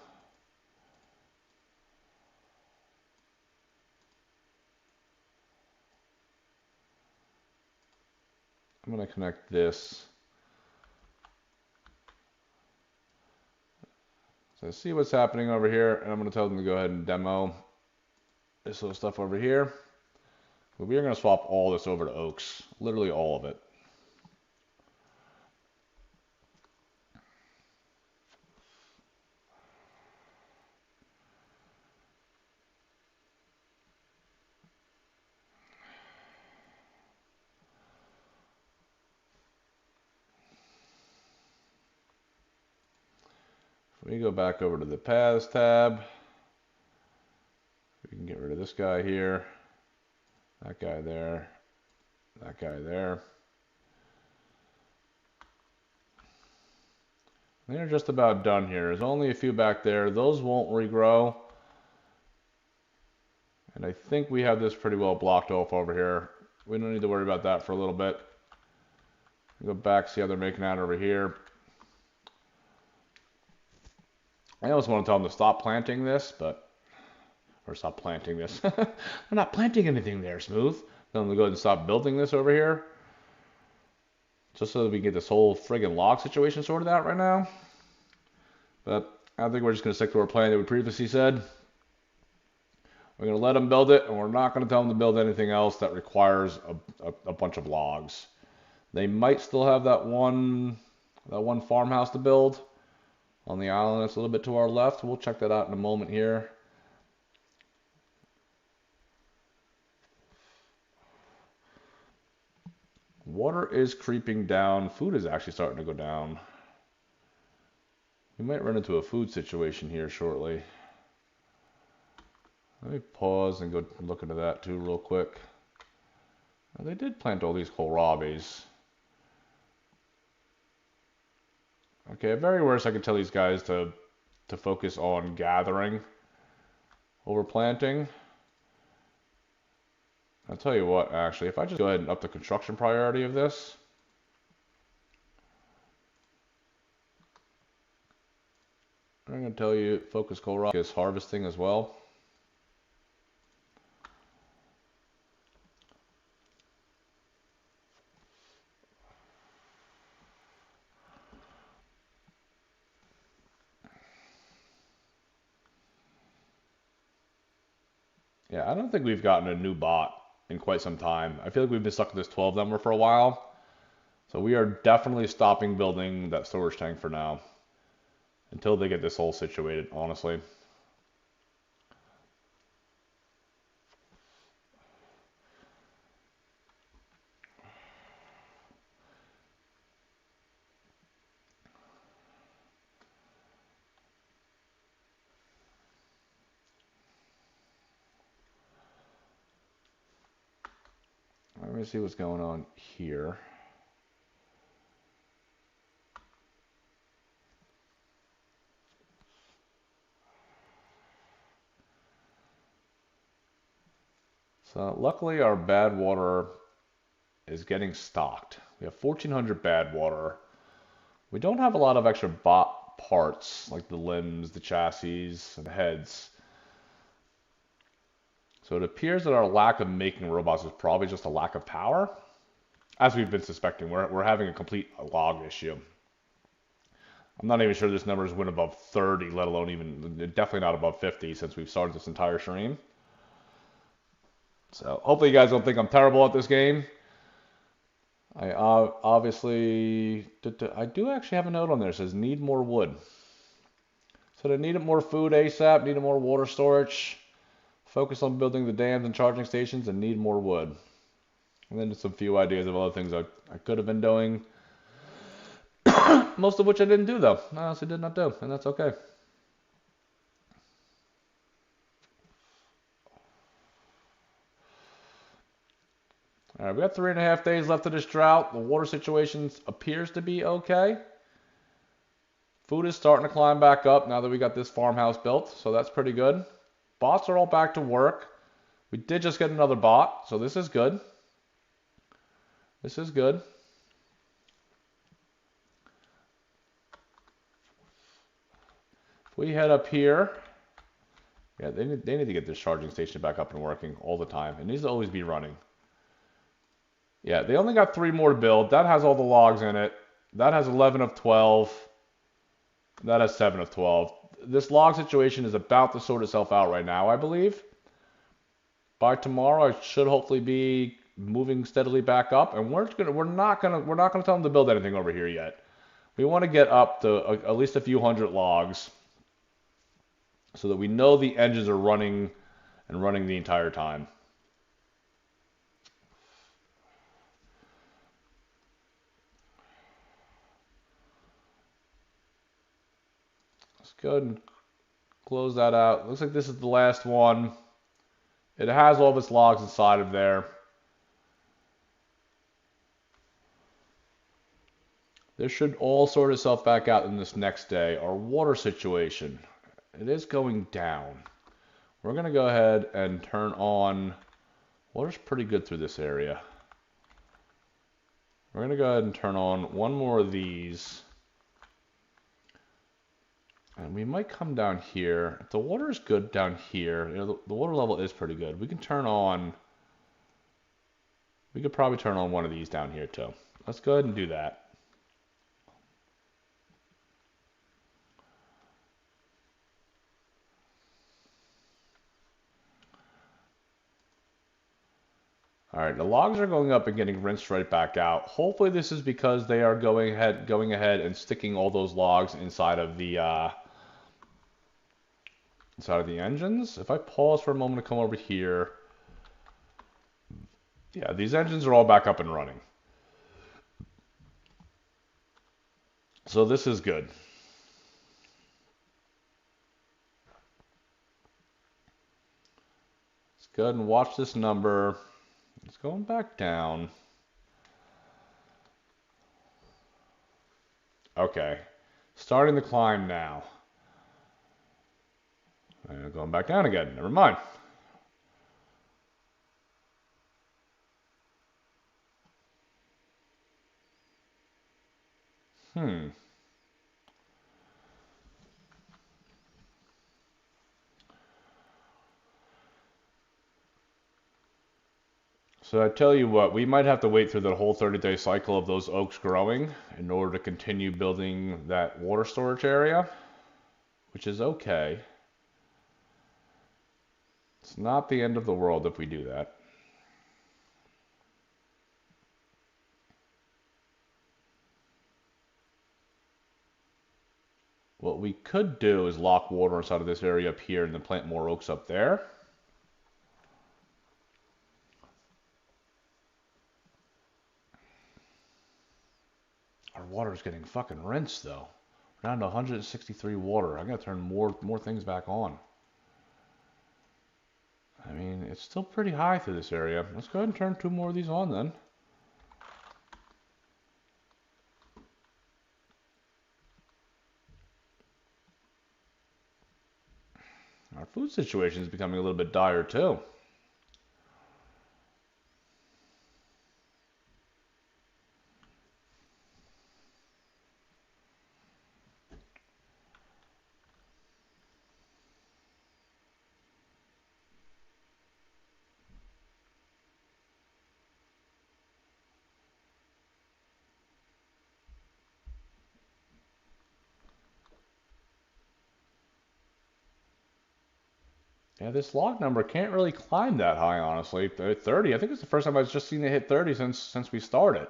I'm going to connect this. So see what's happening over here, and I'm going to tell them to go ahead and demo this little stuff over here. But we are going to swap all this over to oaks, literally all of it. If we go back over to the paths tab, we can get rid of this guy here, that guy there, that guy there. They're just about done here. There's only a few back there. Those won't regrow. And I think we have this pretty well blocked off over here. We don't need to worry about that for a little bit. Go back, see how they're making out over here. I almost want to tell them to stop planting this, or stop planting this. They're not planting anything there, Smooth. Tell them to go ahead and stop building this over here. Just so that we can get this whole friggin' log situation sorted out right now. But I think we're just going to stick to our plan that we previously said. We're going to let them build it, and we're not going to tell them to build anything else that requires a bunch of logs. They might still have that one farmhouse to build on the island that's a little bit to our left. We'll check that out in a moment here. Water is creeping down. Food is actually starting to go down. We might run into a food situation here shortly. Let me pause and go look into that too real quick. Now, they did plant all these kohlrabis. Okay, at very worst, I could tell these guys to focus on gathering over planting. I'll tell you what, actually, if I just go ahead and up the construction priority of this. I'm going to tell you, focus kohlrabi is harvesting as well. Yeah, I don't think we've gotten a new bot in quite some time. I feel like we've been stuck with this 12 number for a while. So we are definitely stopping building that storage tank for now. Until they get this whole situated, honestly. Let me see what's going on here. So luckily our bad water is getting stocked. We have 1,400 bad water. We don't have a lot of extra bot parts like the limbs, the chassis, and the heads. So it appears that our lack of making robots is probably just a lack of power. As we've been suspecting, we're having a complete log issue. I'm not even sure this number has went above 30, let alone even, definitely not above 50 since we've started this entire stream. So hopefully you guys don't think I'm terrible at this game. I obviously, I do actually have a note on there that says need more wood. So they needed more food ASAP, needed more water storage, focus on building the dams and charging stations, and need more wood. And then just a few ideas of other things I could have been doing. Most of which I didn't do, though. I honestly did not do, and that's okay. All right, we got 3.5 days left of this drought. The water situation appears to be okay. Food is starting to climb back up now that we got this farmhouse built, so that's pretty good. Bots are all back to work. We did just get another bot, so this is good. This is good. If we head up here, yeah, they need to get this charging station back up and working all the time. It needs to always be running. Yeah, they only got 3 more to build. That has all the logs in it. That has 11 of 12. That has 7 of 12. This log situation is about to sort itself out right now, I believe. By tomorrow, I should hopefully be moving steadily back up, and we're not gonna tell them to build anything over here yet. We want to get up to at least a few hundred logs, so that we know the engines are running and running the entire time. Let's go ahead and close that out. Looks like this is the last one. It has all of its logs inside of there. This should all sort itself back out in this next day. Our water situation, it is going down. We're going to go ahead and turn on, water's pretty good through this area. We're going to go ahead and turn on one more of these. And we might come down here. If the water is good down here, you know, the water level is pretty good. We can turn on, we could probably turn on one of these down here too. Let's go ahead and do that. All right, the logs are going up and getting rinsed right back out. Hopefully this is because they are going ahead and sticking all those logs inside of the engines. If I pause for a moment to come over here, yeah, these engines are all back up and running. So this is good. Let's go ahead and watch this number. It's going back down. Okay, starting to climb now. And going back down again. Never mind. So I tell you what, we might have to wait through the whole 30-day cycle of those oaks growing in order to continue building that water storage area, which is okay. It's not the end of the world if we do that. What we could do is lock water inside of this area up here and then plant more oaks up there. Our water is getting fucking rinsed though. We're down to 163 water. I gotta turn more things back on. I mean, it's still pretty high through this area. Let's go ahead and turn 2 more of these on then. Our food situation is becoming a little bit dire too. Yeah, this log number can't really climb that high, honestly. 30, I think it's the first time I've just seen it hit 30 since we started.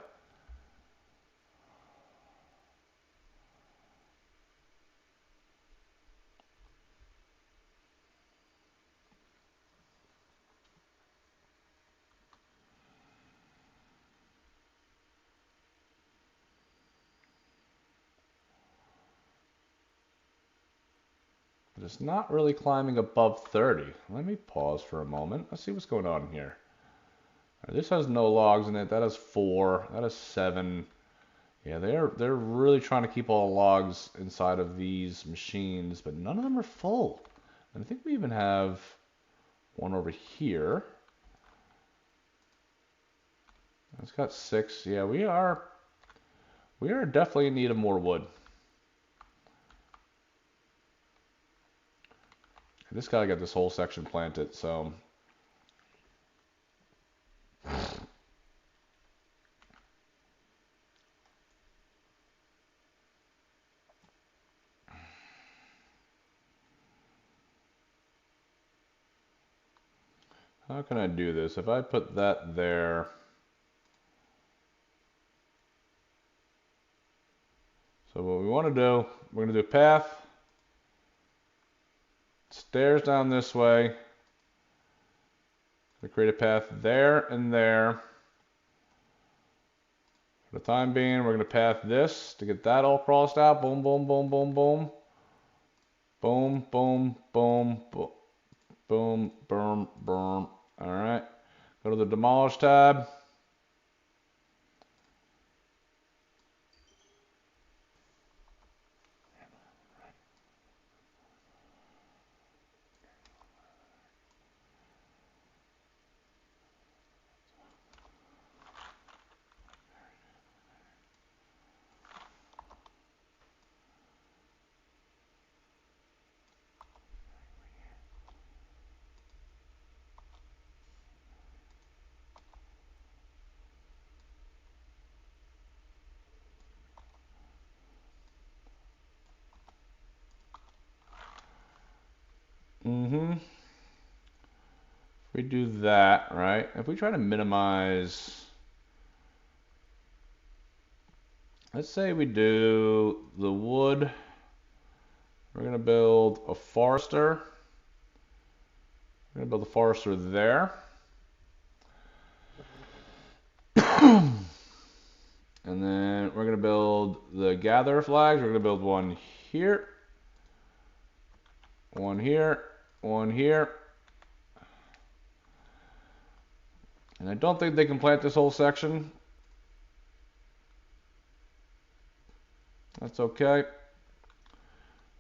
but it's not really climbing above 30. Let me pause for a moment. Let's see what's going on here. This has no logs in it. That has 4. That has 7. Yeah, they're really trying to keep all the logs inside of these machines, but none of them are full. And I think we even have one over here. It's got 6. Yeah, we are definitely in need of more wood. I just gotta get this whole section planted, so. How can I do this? If I put that there. So what we want to do, we're going to do a path. Stairs down this way. We create a path there and there. For the time being, we're going to path this to get that all crossed out. Boom, boom, boom, boom, boom. Boom, boom, boom, boom, boom, boom, boom. All right. Go to the demolish tab. We do that, right? If we try to minimize, let's say we do the wood. We're going to build a forester. We're going to build a forester there. And then we're going to build the gather flags. We're going to build one here, one here, one here. And I don't think they can plant this whole section. That's okay.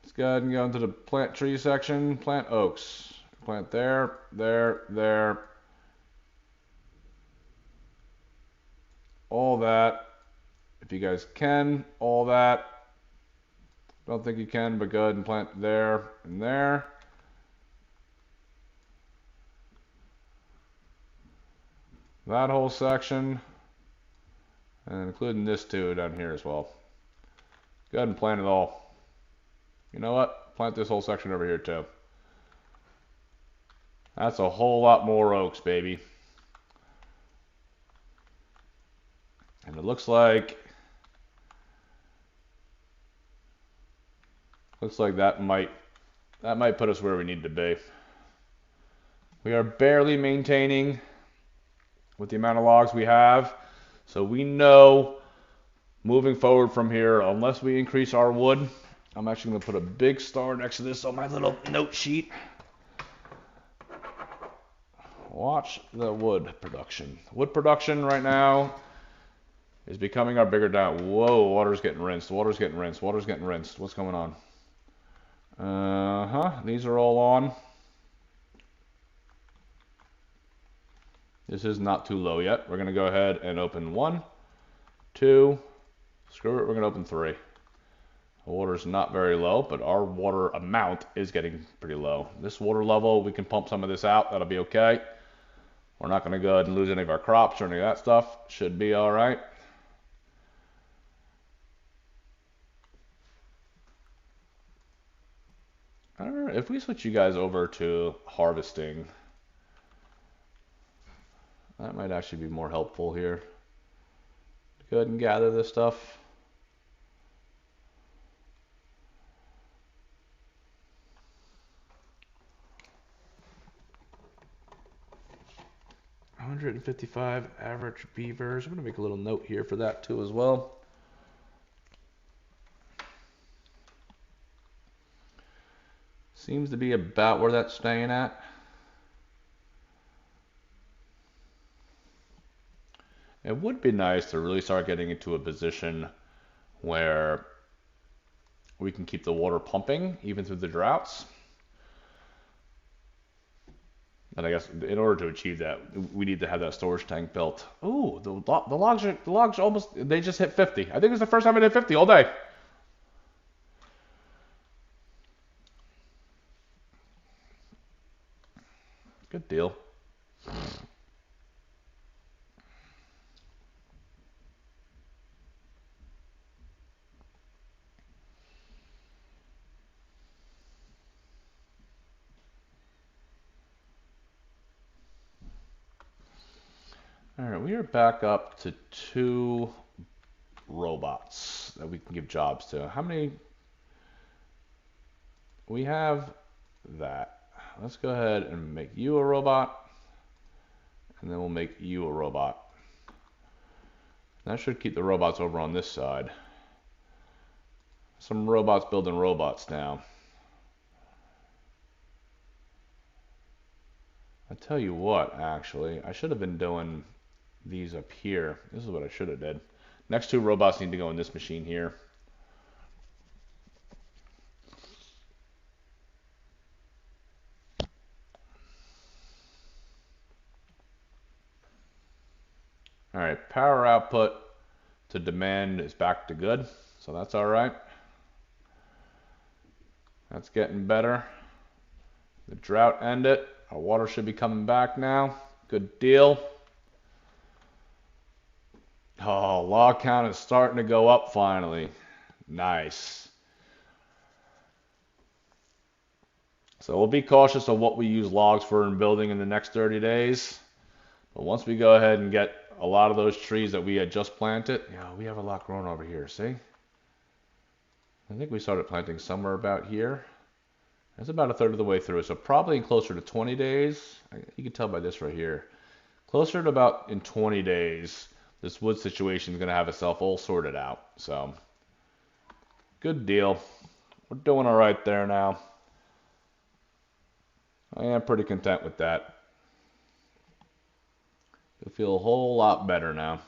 Let's go ahead and go into the plant tree section. Plant oaks. Plant there, there, there. All that. If you guys can, all that. Don't think you can, but go ahead and plant there and there. That whole section. And including this too down here as well. Go ahead and plant it all. You know what? Plant this whole section over here too. That's a whole lot more oaks, baby. And it looks like that might put us where we need to be. We are barely maintaining with the amount of logs we have. So we know moving forward from here, unless we increase our wood, I'm actually going to put a big star next to this on my little note sheet. Watch the wood production. Wood production right now is becoming our bigger down. Whoa, water's getting rinsed. Water's getting rinsed. Water's getting rinsed. What's going on? These are all on. This is not too low yet. We're going to go ahead and open 1, 2, screw it, we're going to open 3. The water's not very low, but our water amount is getting pretty low. This water level, we can pump some of this out. That'll be okay. We're not going to go ahead and lose any of our crops or any of that stuff. Should be all right. I don't know, if we switch you guys over to harvesting, that might actually be more helpful here. Go ahead and gather this stuff. $155 average beavers. I'm going to make a little note here for that too as well. Seems to be about where that's staying at. It would be nice to really start getting into a position where we can keep the water pumping even through the droughts. And I guess in order to achieve that, we need to have that storage tank built. Ooh, the logs almost, they just hit 50. I think it's the first time it hit 50 all day. Good deal. All right, we are back up to 2 robots that we can give jobs to. How many? We have that. Let's go ahead and make you a robot, and then we'll make you a robot. That should keep the robots over on this side. Some robots building robots now. I tell you what, actually, I should have been doing these up here. This is what I should have did. Next 2 robots need to go in this machine here. All right, power output to demand is back to good, so that's all right. That's getting better. The drought ended. Our water should be coming back now. Good deal. Oh, log count is starting to go up finally. Nice. So we'll be cautious of what we use logs for in building in the next 30 days. But once we go ahead and get a lot of those trees that we had just planted, yeah, we have a lot growing over here, see? I think we started planting somewhere about here. That's about a third of the way through, so probably in closer to 20 days. You can tell by this right here. Closer to about in 20 days, this wood situation is going to have itself all sorted out. So, good deal. We're doing all right there now. I am pretty content with that. I feel a whole lot better now.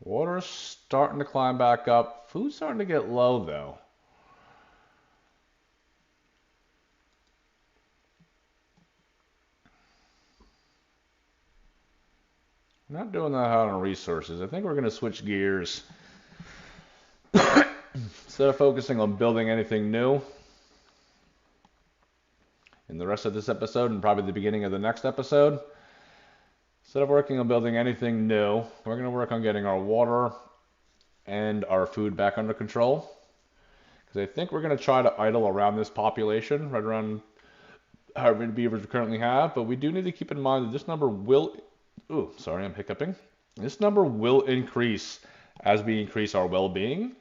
Water's starting to climb back up. Food's starting to get low though. I'm not doing that hot on resources. I think we're going to switch gears. Instead of focusing on building anything new in the rest of this episode and probably the beginning of the next episode, instead of working on building anything new, we're going to work on getting our water and our food back under control. Because I think we're going to try to idle around this population, right around how many beavers we currently have. But we do need to keep in mind that this number will, ooh, sorry, I'm hiccuping. This number will increase as we increase our well-being.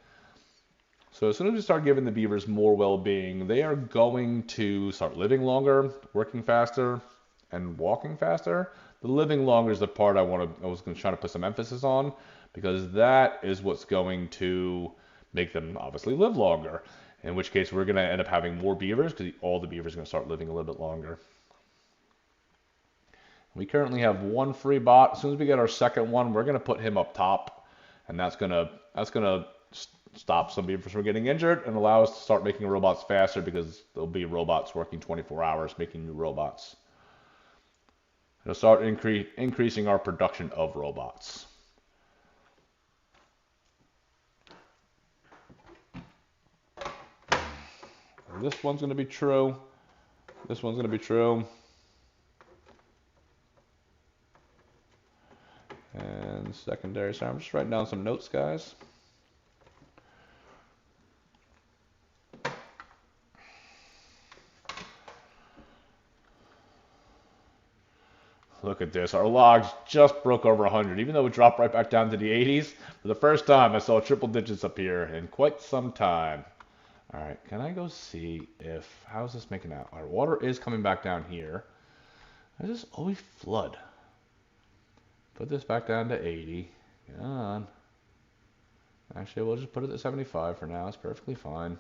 So as soon as we start giving the beavers more well-being, they are going to start living longer, working faster, and walking faster. The living longer is the part I was going to try to put some emphasis on, because that is what's going to make them obviously live longer. In which case we're going to end up having more beavers because all the beavers are going to start living a little bit longer. We currently have 1 free bot. As soon as we get our second one, we're going to put him up top, and that's going to stop some beavers from getting injured and allow us to start making robots faster, because there'll be robots working 24 hours making new robots. It'll start increasing our production of robots. This one's going to be true. This one's going to be true. And secondary. So I'm just writing down some notes, guys. Look at this. Our logs just broke over 100, even though it dropped right back down to the 80s. For the first time, I saw triple digits up here in quite some time. All right, can I go see if, how's this making out? Our water is coming back down here. Why does this always flood? Put this back down to 80. Come on. Actually, we'll just put it at 75 for now. It's perfectly fine.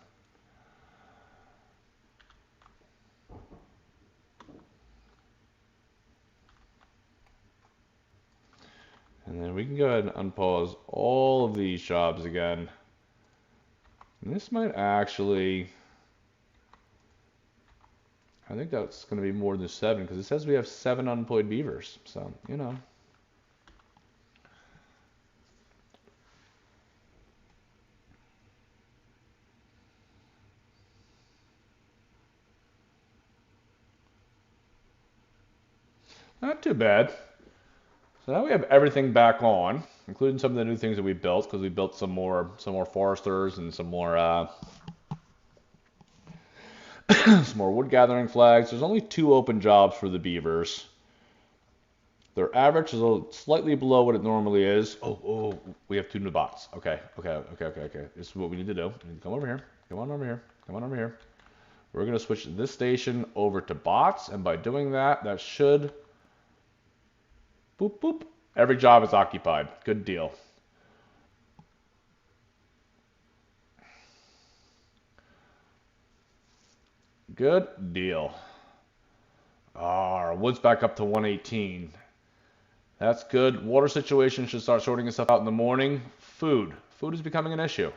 And then we can go ahead and unpause all of these jobs again. And this might actually, I think that's going to be more than 7 because it says we have 7 unemployed beavers. So, you know. Not too bad. So now we have everything back on, including some of the new things that we built, because we built some more foresters and some more some more wood gathering flags. There's only 2 open jobs for the beavers. Their average is slightly below what it normally is. Oh, we have 2 new bots. Okay. This is what we need to do. We need to come over here. Come on over here. Come on over here. We're going to switch this station over to bots, and by doing that, that should... Boop, boop. Every job is occupied. Good deal. Good deal. Our wood's back up to 118. That's good. Water situation should start sorting itself out in the morning. Food. Food is becoming an issue.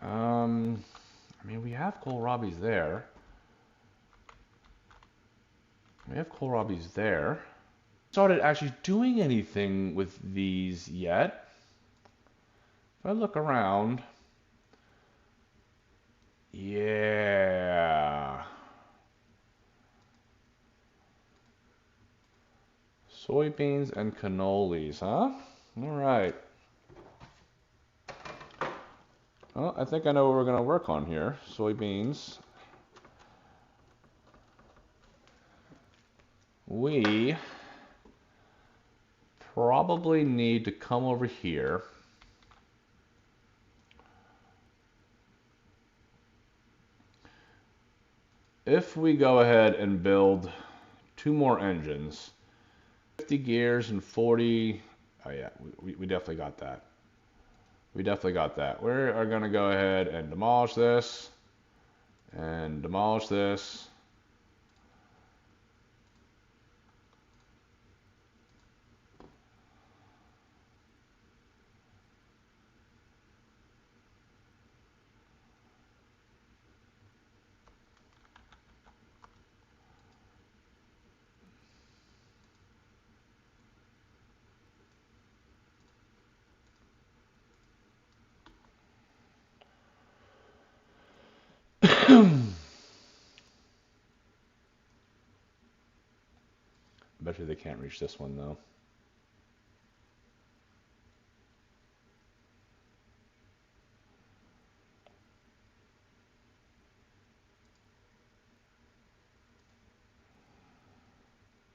I mean, we have kohlrabies there. We have kohlrabies there. Started actually doing anything with these yet. If I look around, yeah. Soybeans and cannolis, huh? All right. Well, I think I know what we're going to work on here. Soybeans. We probably need to come over here. If we go ahead and build 2 more engines, 50 gears and 40, oh yeah, we definitely got that. We definitely got that. We are going to go ahead and demolish this and demolish this. I bet you they can't reach this one though.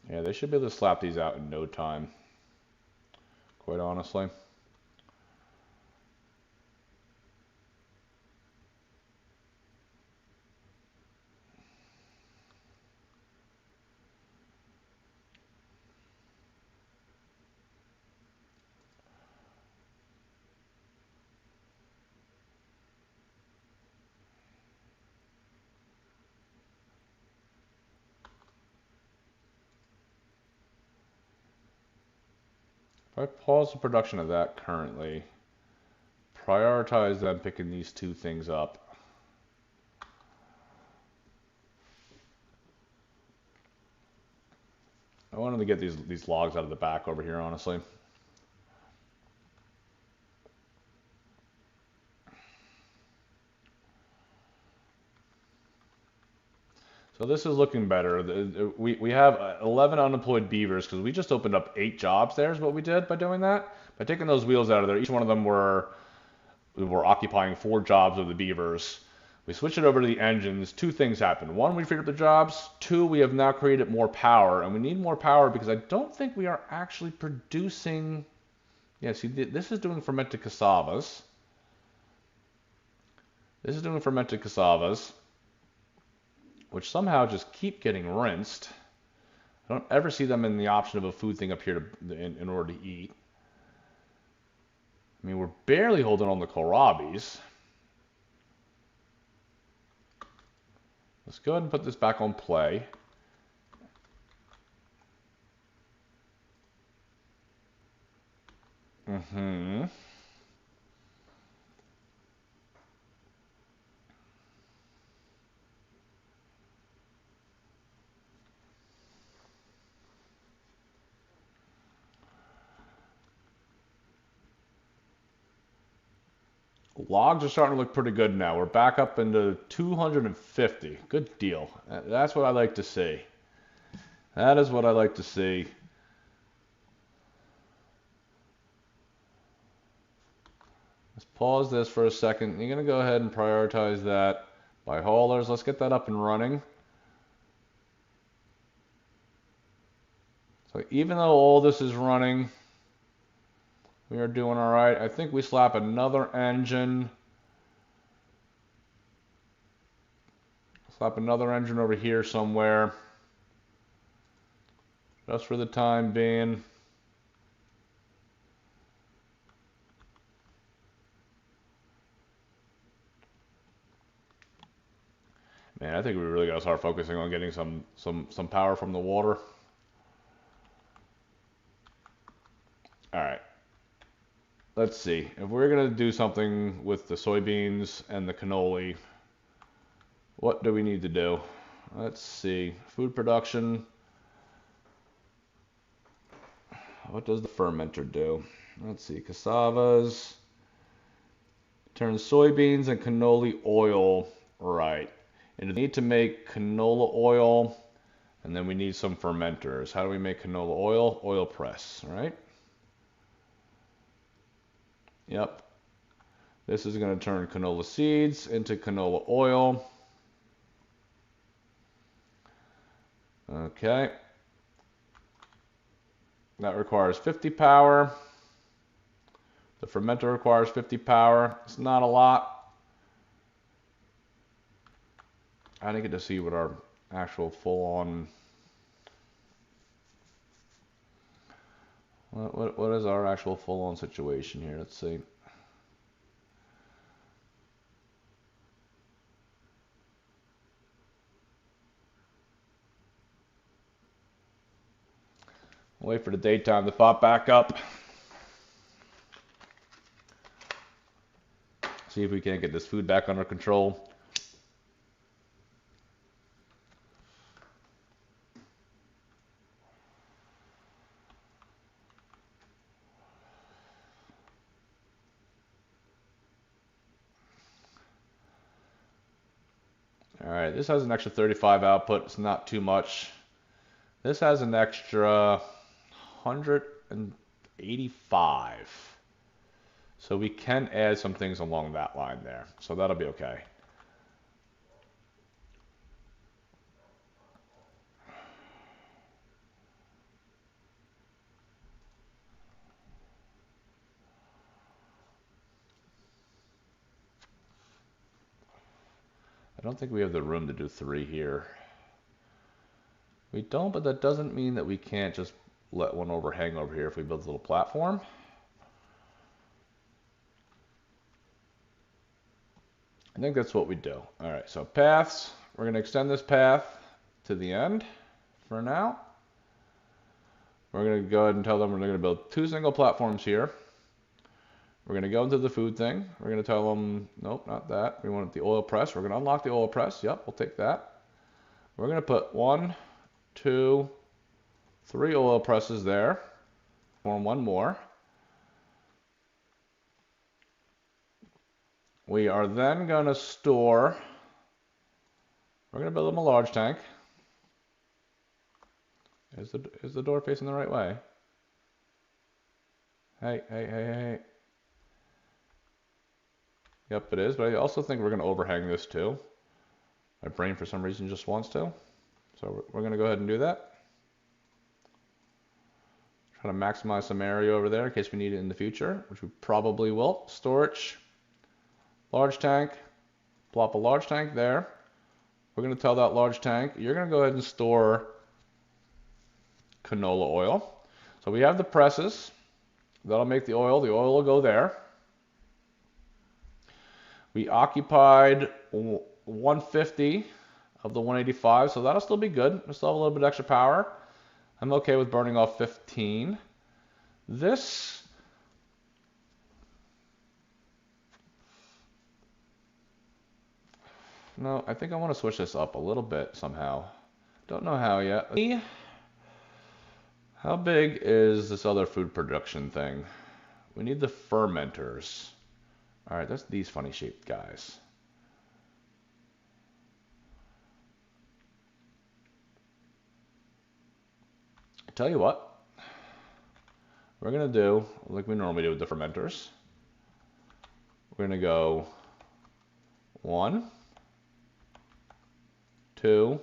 Yeah, they should be able to slap these out in no time, quite honestly. If I pause the production of that currently, prioritize them picking these 2 things up. I wanted to get these logs out of the back over here, honestly. So this is looking better. We have 11 unemployed beavers because we just opened up 8 jobs there is what we did by doing that. By taking those wheels out of there, each one of them were occupying 4 jobs of the beavers. We switch it over to the engines. Two things happen. One, we freed up the jobs. Two, we have now created more power. And we need more power because I don't think we are actually producing... Yeah, see, this is doing fermented cassavas. This is doing fermented cassavas, which somehow just keep getting rinsed. I don't ever see them in the option of a food thing up here in order to eat. I mean, we're barely holding on the kohlrabies. Let's go ahead and put this back on play. Logs are starting to look pretty good now. We're back up into 250. Good deal. That's what I like to see. That is what I like to see. Let's pause this for a second. You're going to go ahead and prioritize that by haulers. Let's get that up and running. So even though all this is running, we are doing all right. I think we slap another engine. Slap another engine over here somewhere. Just for the time being. Man, I think we really got to start focusing on getting some power from the water. All right. Let's see. If we're going to do something with the soybeans and the cannoli, what do we need to do? Let's see. Food production. What does the fermenter do? Let's see. Cassavas. Turn soybeans and cannoli oil right. And we need to make canola oil, and then we need some fermenters. How do we make canola oil? Oil press, right? Yep. This is going to turn canola seeds into canola oil. Okay. That requires 50 power. The fermenter requires 50 power. It's not a lot. I didn't get to see what our actual full-on... What is our actual full-on situation here? Let's see. Wait for the daytime to pop back up. See if we can't get this food back under control. Alright, this has an extra 35 output. It's not too much. This has an extra 185. So we can add some things along that line there. So that'll be okay. I don't think we have the room to do 3 here. We don't, but that doesn't mean that we can't just let one overhang over here if we build a little platform. I think that's what we do. All right, so paths. We're going to extend this path to the end for now. We're going to go ahead and tell them we're going to build 2 single platforms here. We're going to go into the food thing. We're going to tell them, nope, not that. We want the oil press. We're going to unlock the oil press. Yep, we'll take that. We're going to put 1, 2, 3 oil presses there. Form 1 more. We are then going to store, we're going to build them a large tank. Is the door facing the right way? Hey. Yep, it is, but I also think we're going to overhang this too. My brain, for some reason, just wants to. So we're going to go ahead and do that. Try to maximize some area over there in case we need it in the future, which we probably will. Storage, large tank, plop a large tank there. We're going to tell that large tank, you're going to go ahead and store canola oil. So we have the presses. That'll make the oil. The oil will go there. We occupied 150 of the 185, so that'll still be good. We'll still have a little bit extra power. I'm okay with burning off 15. This, no, I think I want to switch this up a little bit somehow. Don't know how yet. How big is this other food production thing? We need the fermenters. All right, that's these funny shaped guys. Tell you what, we're gonna do like we normally do with the fermenters. We're gonna go 1, 2,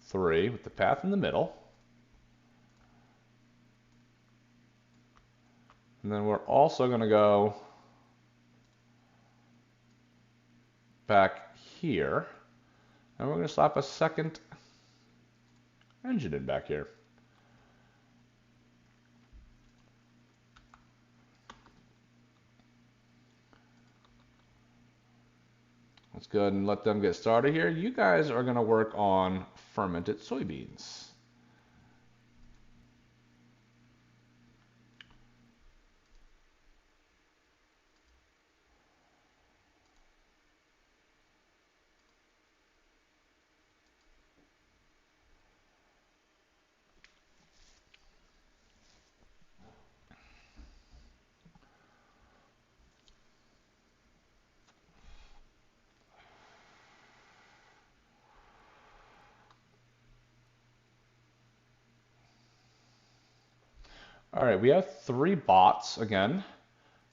3 with the path in the middle. And then we're also going to go back here. And we're going to slap a second engine in back here. Let's go ahead and let them get started here. You guys are going to work on fermented soybeans. All right, we have 3 bots again.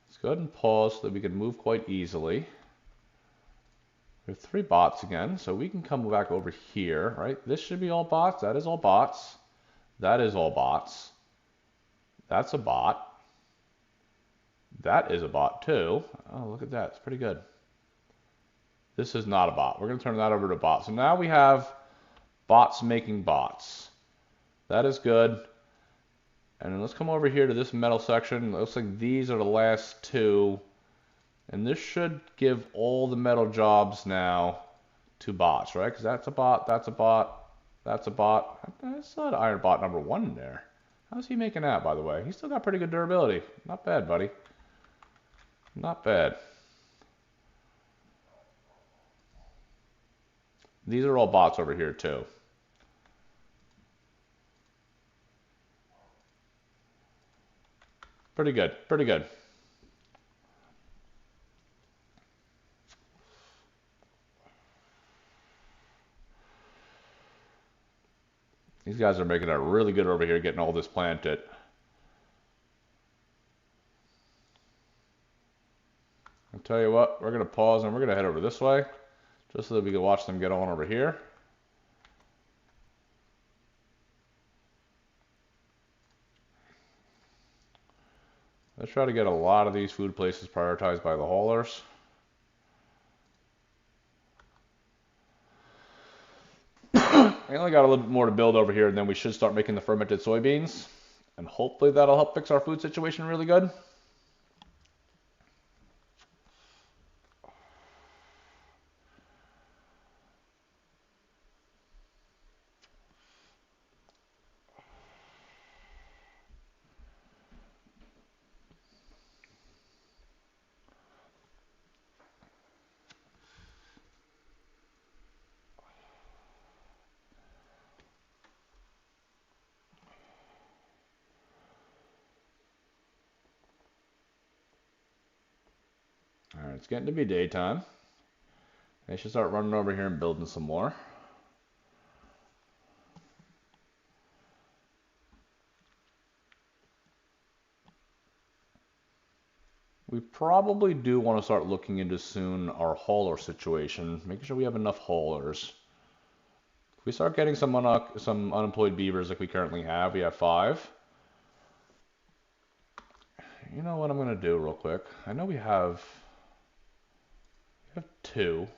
Let's go ahead and pause so that we can move quite easily. We have 3 bots again, so we can come back over here, right? This should be all bots. That is all bots. That is all bots. That's a bot. That is a bot too. Oh, look at that. It's pretty good. This is not a bot. We're going to turn that over to bot. So now we have bots making bots. That is good. And then let's come over here to this metal section. It looks like these are the last 2. And this should give all the metal jobs now to bots, right? Because that's a bot, that's a bot, that's a bot. I still had iron bot number 1 in there. How's he making out, by the way? He's still got pretty good durability. Not bad, buddy. Not bad. These are all bots over here, too. Pretty good, pretty good. These guys are making it really good over here, getting all this planted. I'll tell you what, we're going to pause and we're going to head over this way, just so that we can watch them get on over here. Let's try to get a lot of these food places prioritized by the haulers. We only got a little bit more to build over here, and then we should start making the fermented soybeans. And hopefully that'll help fix our food situation really good. All right, it's getting to be daytime. I should start running over here and building some more. We probably do want to start looking into soon our hauler situation, making sure we have enough haulers. If we start getting some unemployed beavers like we currently have, we have 5. You know what I'm gonna do real quick? I know we have 2.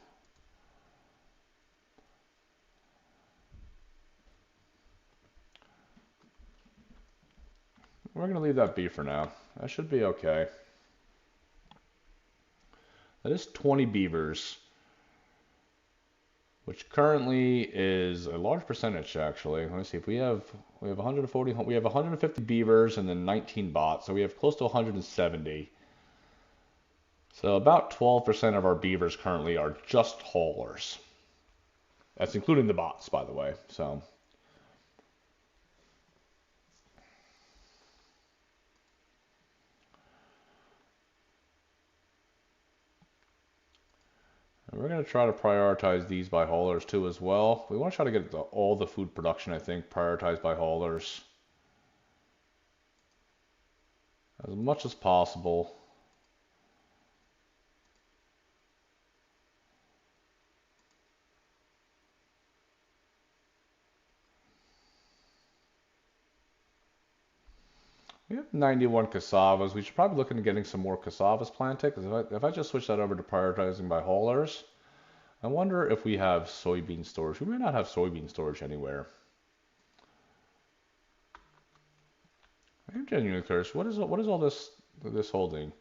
We're gonna leave that be for now. That should be okay. That is 20 beavers, which currently is a large percentage actually. Let me see if we have 140, we have 150 beavers and then 19 bots, so we have close to 170. So about 12% of our beavers currently are just haulers. That's including the bots, by the way. So and we're going to try to prioritize these by haulers too as well. We want to try to get all the food production, I think, prioritized by haulers as much as possible. We have 91 cassavas. We should probably look into getting some more cassavas planted, because if I just switch that over to prioritizing by haulers, I wonder if we have soybean storage. We may not have soybean storage anywhere. I'm genuinely curious. What is all this holding?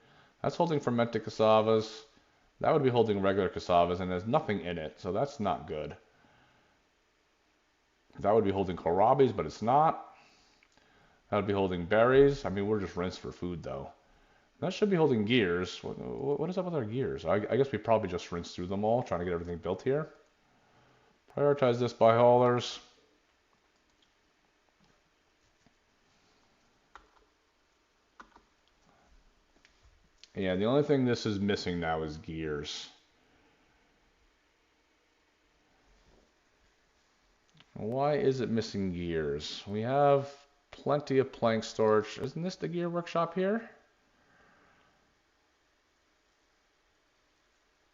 That's holding fermented cassavas. That would be holding regular cassavas, and there's nothing in it, so that's not good. That would be holding kohlrabies, but it's not. That would be holding berries. I mean, we're just rinsed for food, though. That should be holding gears. What is up with our gears? I guess we probably just rinsed through them all, trying to get everything built here. Prioritize this by haulers. Yeah, the only thing this is missing now is gears. Why is it missing gears? We have plenty of plank storage. Isn't this the gear workshop here?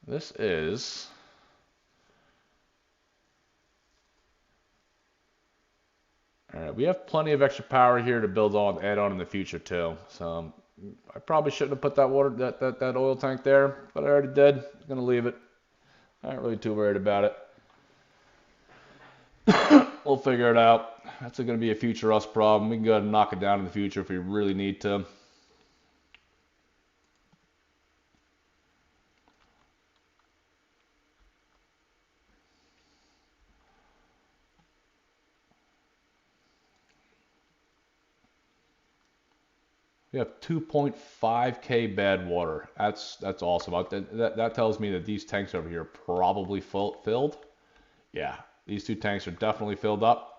This is. Alright, we have plenty of extra power here to build on, add on in the future too. So I probably shouldn't have put that oil tank there, but I already did. I'm gonna leave it. I'm not really too worried about it. We'll figure it out. That's going to be a future us problem. We can go ahead and knock it down in the future if we really need to. We have 2.5K badwater. That's awesome. That tells me that these tanks over here are probably filled. Yeah, these 2 tanks are definitely filled up.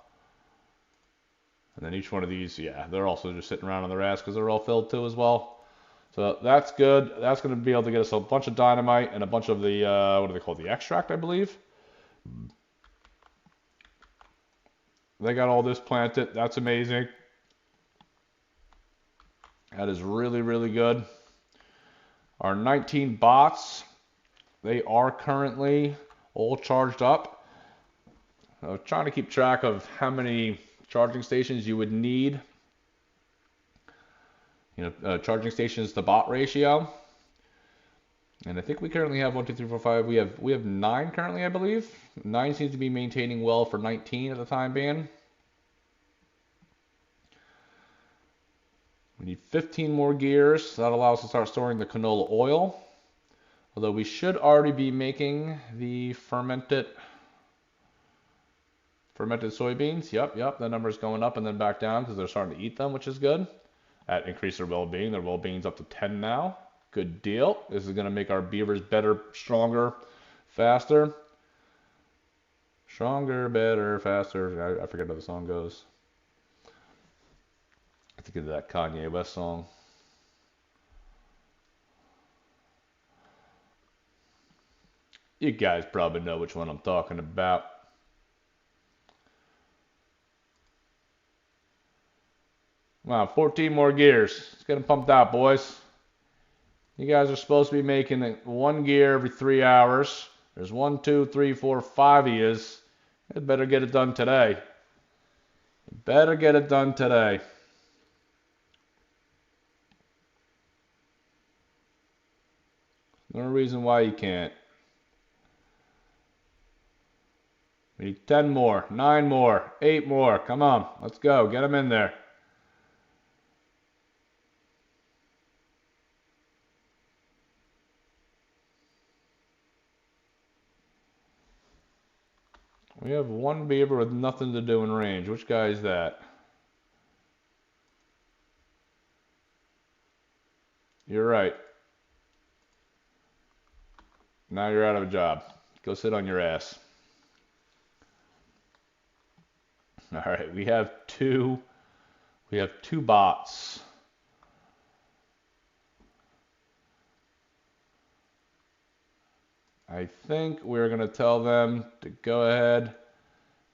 And then each one of these, yeah, they're also just sitting around on their ass because they're all filled too as well. So that's good. That's going to be able to get us a bunch of dynamite and a bunch of the, what do they call it? The extract, I believe. They got all this planted. That's amazing. That is really, really good. Our 19 bots, they are currently all charged up. I was trying to keep track of how many charging stations you would need. Charging stations to bot ratio. And I think we currently have 1, 2, 3, 4, 5. We have 9 currently, I believe. 9 seems to be maintaining well for 19 at the time being. We need 15 more gears. That allows us to start storing the canola oil. Although we should already be making the fermented soybeans. Yep, the number's going up and then back down because they're starting to eat them, which is good. That increased their well-being. Their well-being's up to 10 now. Good deal. This is going to make our beavers better, stronger, faster. Stronger, better, faster. I forget how the song goes. I think of that Kanye West song. You guys probably know which one I'm talking about. Wow, 14 more gears. Let's get them pumped out, boys. You guys are supposed to be making one gear every 3 hours. There's 1, 2, 3, 4, 5 of yous. You better get it done today. Better get it done today. No reason why you can't. We need 10 more, 9 more, 8 more. Come on, let's go. Get them in there. We have one beaver with nothing to do in range. Which guy is that? You're right. Now you're out of a job. Go sit on your ass. All right, we have two bots. I think we're going to tell them to go ahead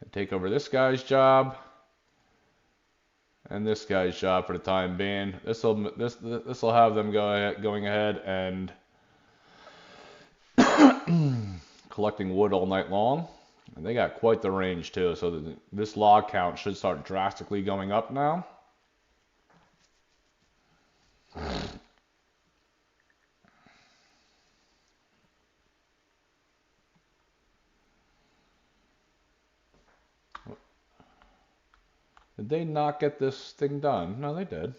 and take over this guy's job and this guy's job for the time being. This'll have them going ahead and collecting wood all night long. And they got quite the range too, so this log count should start drastically going up now. Did they not get this thing done? No, they did.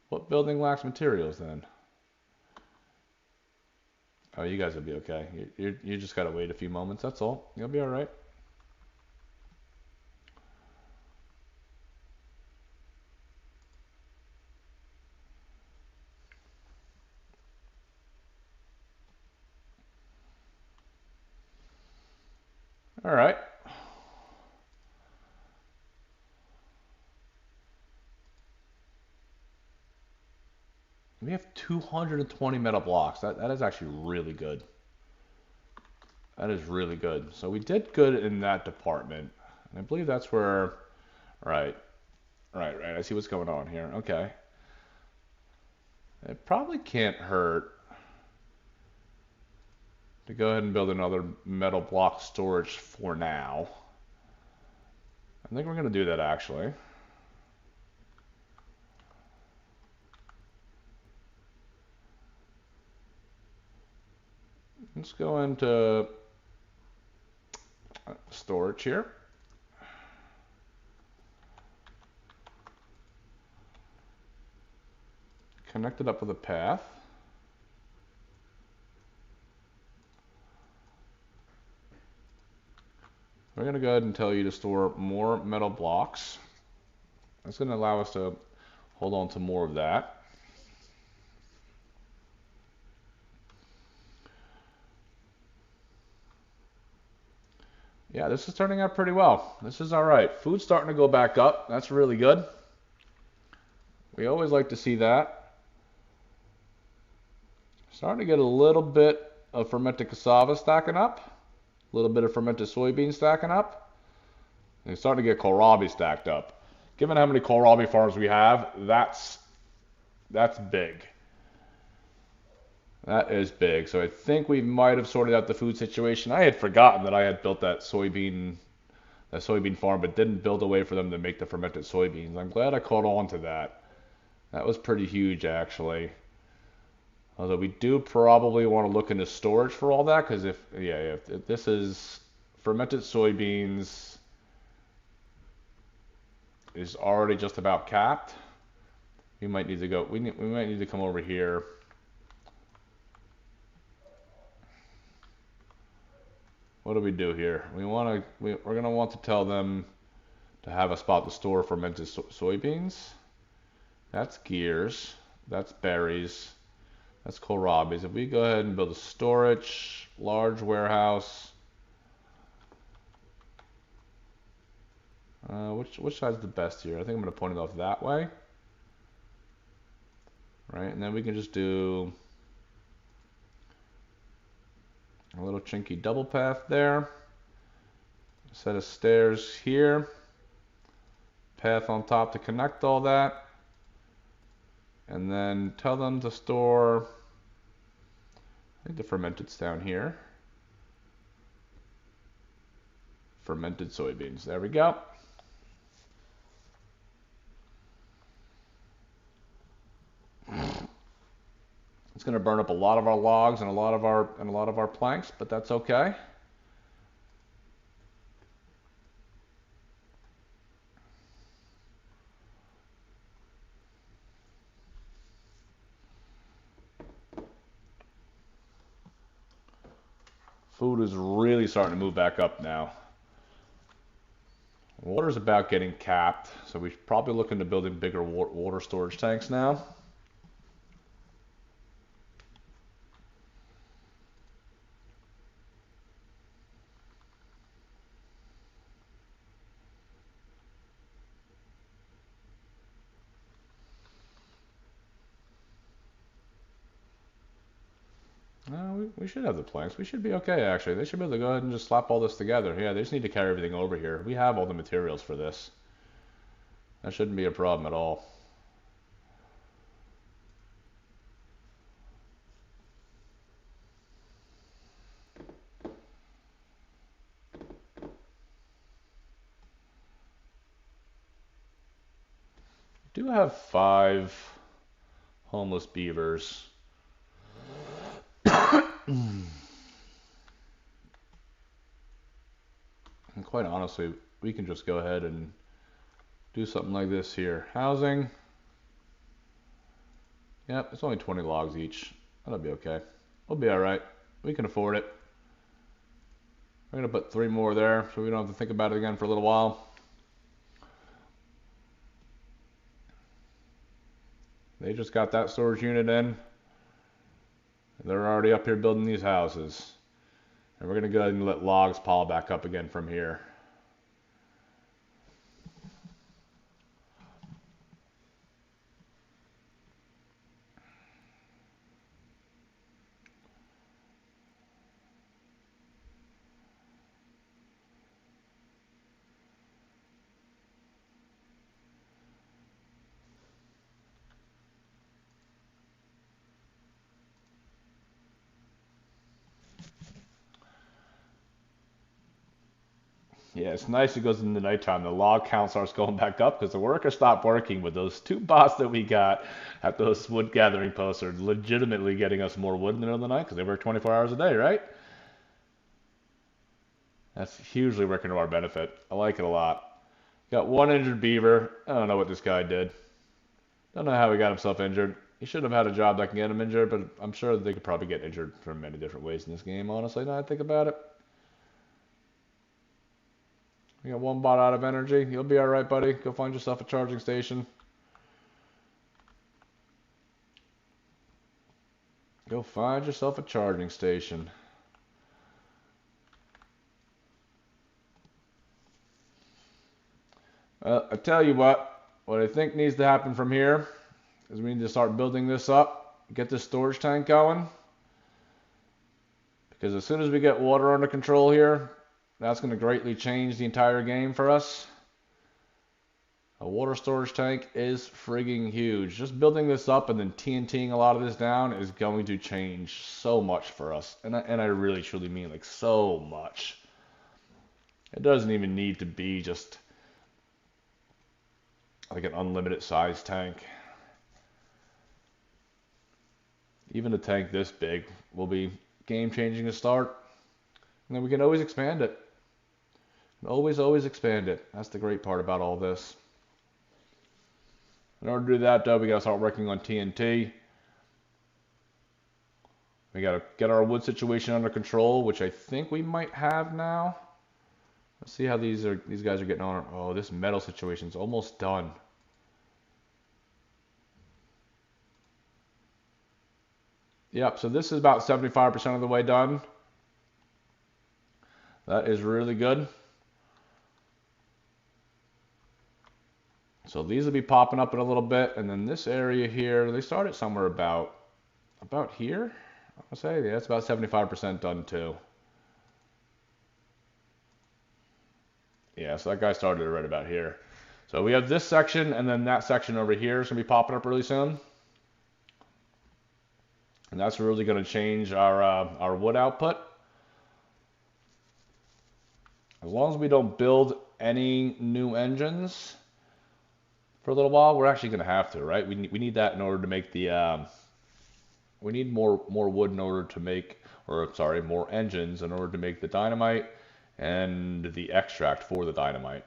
What building lacks materials then? Oh, you guys will be okay. You just gotta wait a few moments, that's all. You'll be alright. Alright. We have 220 metal blocks. That is actually really good. That is really good. So we did good in that department. And I believe that's where... Right. Right. I see what's going on here. Okay. It probably can't hurt to go ahead and build another metal block storage for now. I think we're going to do that actually. Let's go into storage here. Connect it up with a path. We're going to go ahead and tell you to store more metal blocks. That's going to allow us to hold on to more of that. Yeah, this is turning out pretty well. This is all right. Food's starting to go back up. That's really good. We always like to see that. Starting to get a little bit of fermented cassava stacking up. A little bit of fermented soybean stacking up. And it's starting to get kohlrabi stacked up. Given how many kohlrabi farms we have, that's big. That is big. So I think we might have sorted out the food situation. I had forgotten that I had built that soybean farm, but didn't build a way for them to make the fermented soybeans. I'm glad I caught on to that. That was pretty huge, actually. Although we do probably want to look into storage for all that, because if this is fermented soybeans is already just about capped, we might need to go. We might need to come over here. What do we do here? We're gonna want to tell them to have a spot to store fermented soybeans. That's gears. That's berries. That's kohlrabi's. If we go ahead and build a storage, large warehouse. Which side's the best here? I think I'm gonna point it off that way. Right, and then we can just do a little chinky double path there. A set of stairs here. Path on top to connect all that. And then tell them to store I think the fermented's down here. Fermented soybeans. There we go. It's going to burn up a lot of our logs and a lot of our planks, but that's okay. Food is really starting to move back up now. Water's about getting capped, so we're probably looking to building bigger water storage tanks now. We should have the planks. We should be okay, actually. They should be able to go ahead and just slap all this together. Yeah, they just need to carry everything over here. We have all the materials for this. That shouldn't be a problem at all. We do have 5 homeless beavers. And quite honestly, we can just go ahead and do something like this here. Housing. Yep, it's only 20 logs each. That'll be okay. We'll be alright. We can afford it. We're going to put 3 more there so we don't have to think about it again for a little while. They just got that storage unit in. They're already up here building these houses. And we're going to go ahead and let logs pile back up again from here. Yeah, it's nice it goes in the nighttime. The log count starts going back up because the workers stopped working, but those 2 bots that we got at those wood gathering posts are legitimately getting us more wood in the middle of the night because they work 24 hours a day, right? That's hugely working to our benefit. I like it a lot. Got 1 injured beaver. I don't know what this guy did. Don't know how he got himself injured. He should have had a job that can get him injured, but I'm sure they could probably get injured from many different ways in this game, honestly, now I think about it. You got 1 bot out of energy. You'll be alright, buddy. Go find yourself a charging station. Go find yourself a charging station. I tell you what I think needs to happen from here is we need to start building this up, get this storage tank going. Because as soon as we get water under control here, that's going to greatly change the entire game for us. A water storage tank is frigging huge. Just building this up and then TNTing a lot of this down is going to change so much for us. And I really truly mean like so much. It doesn't even need to be just like an unlimited size tank. Even a tank this big will be game changing to start. And then we can always expand it. Always expand it. That's the great part about all this. In order to do that, though, we gotta start working on TNT. We gotta get our wood situation under control, which I think we might have now. Let's see how these guys are getting on. Oh, this metal situation's almost done. Yep, so this is about 75% of the way done. That is really good. So these will be popping up in a little bit, and then this area here, they started somewhere about here. I would say, yeah, it's about 75% done too. Yeah, so that guy started right about here. So we have this section, and then that section over here is gonna be popping up really soon. And that's really going to change our wood output. As long as we don't build any new engines for a little while, we're actually going to have to, right? We need that in order to make the, we need more wood in order to make, or sorry, more engines in order to make the dynamite and the extract for the dynamite.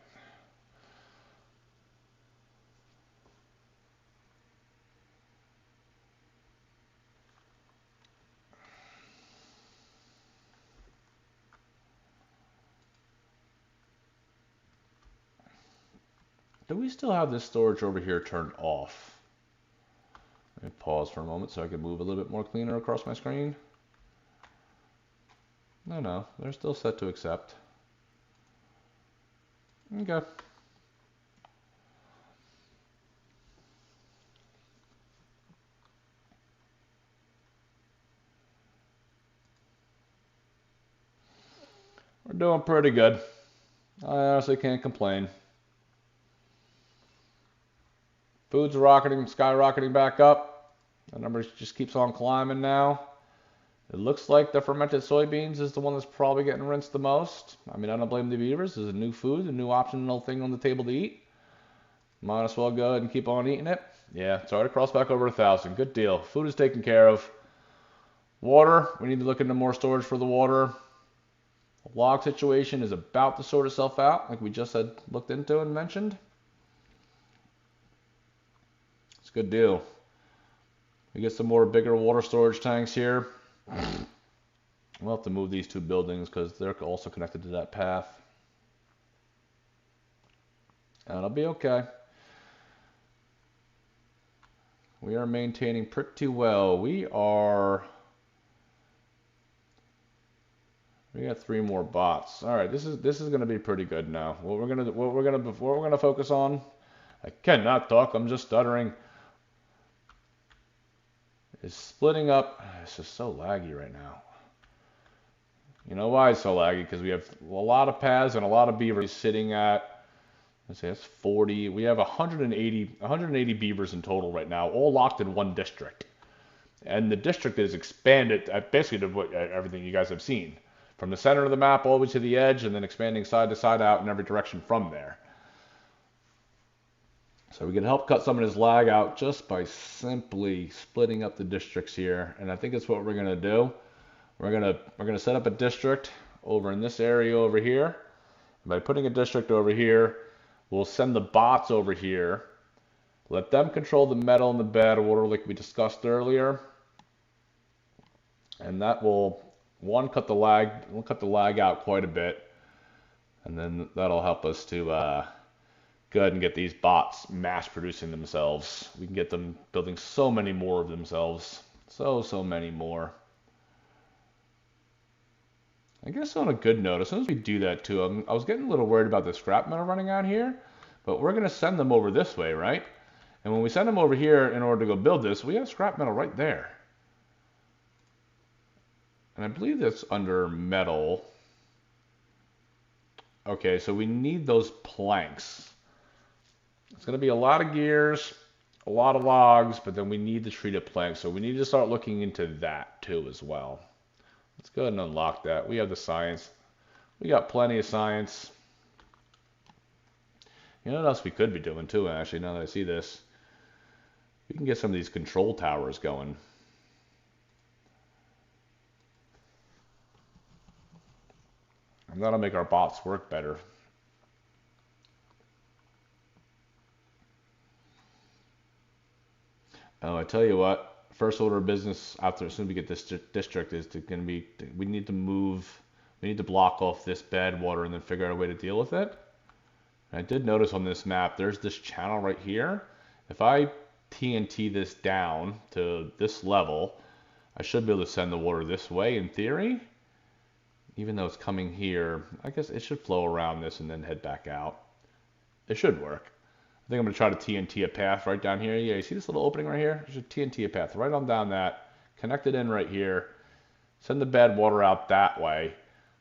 Do we still have this storage over here turned off? Let me pause for a moment so I can move a little bit more cleaner across my screen. No, they're still set to accept. Okay. We're doing pretty good. I honestly can't complain. Food's rocketing, skyrocketing back up. The numbers just keeps on climbing now. It looks like the fermented soybeans is the one that's probably getting rinsed the most. I mean, I don't blame the beavers. This is a new food, a new optional thing on the table to eat. Might as well go ahead and keep on eating it. Yeah, it's already crossed back over 1,000. Good deal. Food is taken care of. Water, we need to look into more storage for the water. The log situation is about to sort itself out, like we just had looked into and mentioned. It's a good deal. We get some more bigger water storage tanks here. We'll have to move these two buildings because they're also connected to that path. And it'll be okay. We are maintaining pretty well. We got 3 more bots. All right, this is going to be pretty good now. What we're gonna focus on. I cannot talk. I'm just stuttering. Is splitting up. It's just so laggy right now. You know why it's so laggy? Because we have a lot of paths and a lot of beavers sitting at, let's say that's 40. We have 180 beavers in total right now, all locked in one district. And the district is expanded basically to everything you guys have seen. From the center of the map all the way to the edge and then expanding side to side out in every direction from there. So we can help cut some of this lag out just by simply splitting up the districts here. And I think that's what we're gonna do. We're gonna set up a district over in this area over here. And by putting a district over here, we'll send the bots over here. Let them control the metal and the bed water like we discussed earlier. And that will cut the lag out quite a bit. And then that'll help us to go ahead and get these bots mass producing themselves. We can get them building so many more of themselves. So many more. I guess on a good note, as soon as we do that too, I was getting a little worried about the scrap metal running out here, but we're going to send them over this way, right? And when we send them over here in order to go build this, we have scrap metal right there. And I believe that's under metal. Okay, so we need those planks. It's going to be a lot of gears, a lot of logs, but then we need the treated planks. So we need to start looking into that too as well. Let's go ahead and unlock that. We have the science. We got plenty of science. You know what else we could be doing too, actually, now that I see this? We can get some of these control towers going. And that'll make our bots work better. Oh, I tell you what. First order of business after as soon as we get this district is going to be we need to block off this bad water and then figure out a way to deal with it. And I did notice on this map there's this channel right here. If I TNT this down to this level, I should be able to send the water this way in theory. Even though it's coming here, I guess it should flow around this and then head back out. It should work. I think I'm going to try to TNT a path right down here. Yeah, you see this little opening right here? I should TNT a path right on down that, connect it in right here, send the bad water out that way.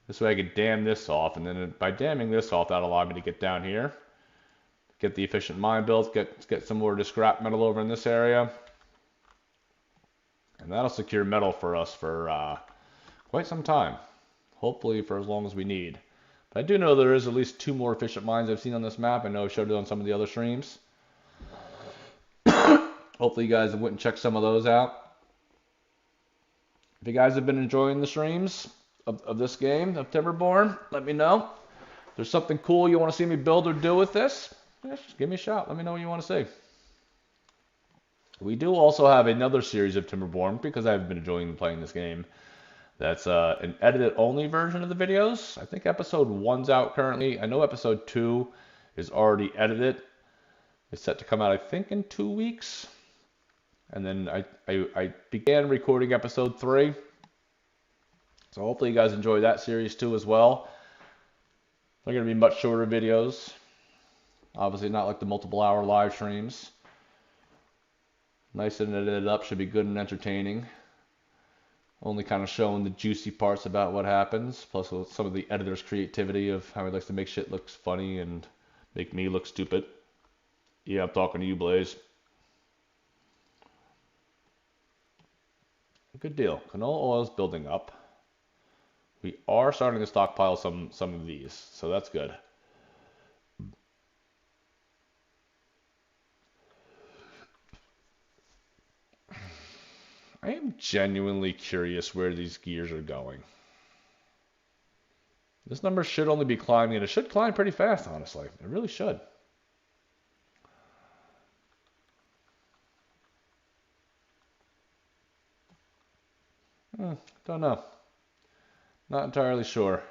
This way I can dam this off, and then by damming this off, that'll allow me to get down here, get the efficient mine built, get some more of the scrap metal over in this area. And that'll secure metal for us for quite some time. Hopefully for as long as we need. But I do know there is at least 2 more efficient mines I've seen on this map. I know I showed it on some of the other streams. Hopefully you guys went and checked some of those out. If you guys have been enjoying the streams of this game, of Timberborn, let me know. If there's something cool you want to see me build or do with this, just give me a shout. Let me know what you want to see. We do also have another series of Timberborn, because I've been enjoying playing this game. That's an edited only version of the videos. I think episode 1's out currently. I know episode 2 is already edited. It's set to come out, I think, in 2 weeks. And then I began recording episode 3. So hopefully you guys enjoy that series too as well. They're going to be much shorter videos. Obviously not like the multiple hour live streams. Nice and edited up, should be good and entertaining. Only kind of showing the juicy parts about what happens, plus with some of the editor's creativity of how he likes to make shit look funny and make me look stupid. Yeah, I'm talking to you, Blaze. Good deal. Canola oil is building up. We are starting to stockpile some of these, so that's good. I am genuinely curious where these gears are going. This number should only be climbing, and it should climb pretty fast, honestly. It really should. Don't know. Not entirely sure.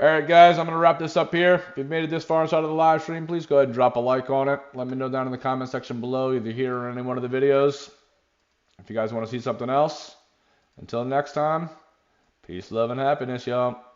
Alright guys, I'm going to wrap this up here. If you've made it this far inside of the live stream, please go ahead and drop a like on it. Let me know down in the comment section below, either here or any one of the videos, if you guys want to see something else. Until next time, peace, love, and happiness, y'all.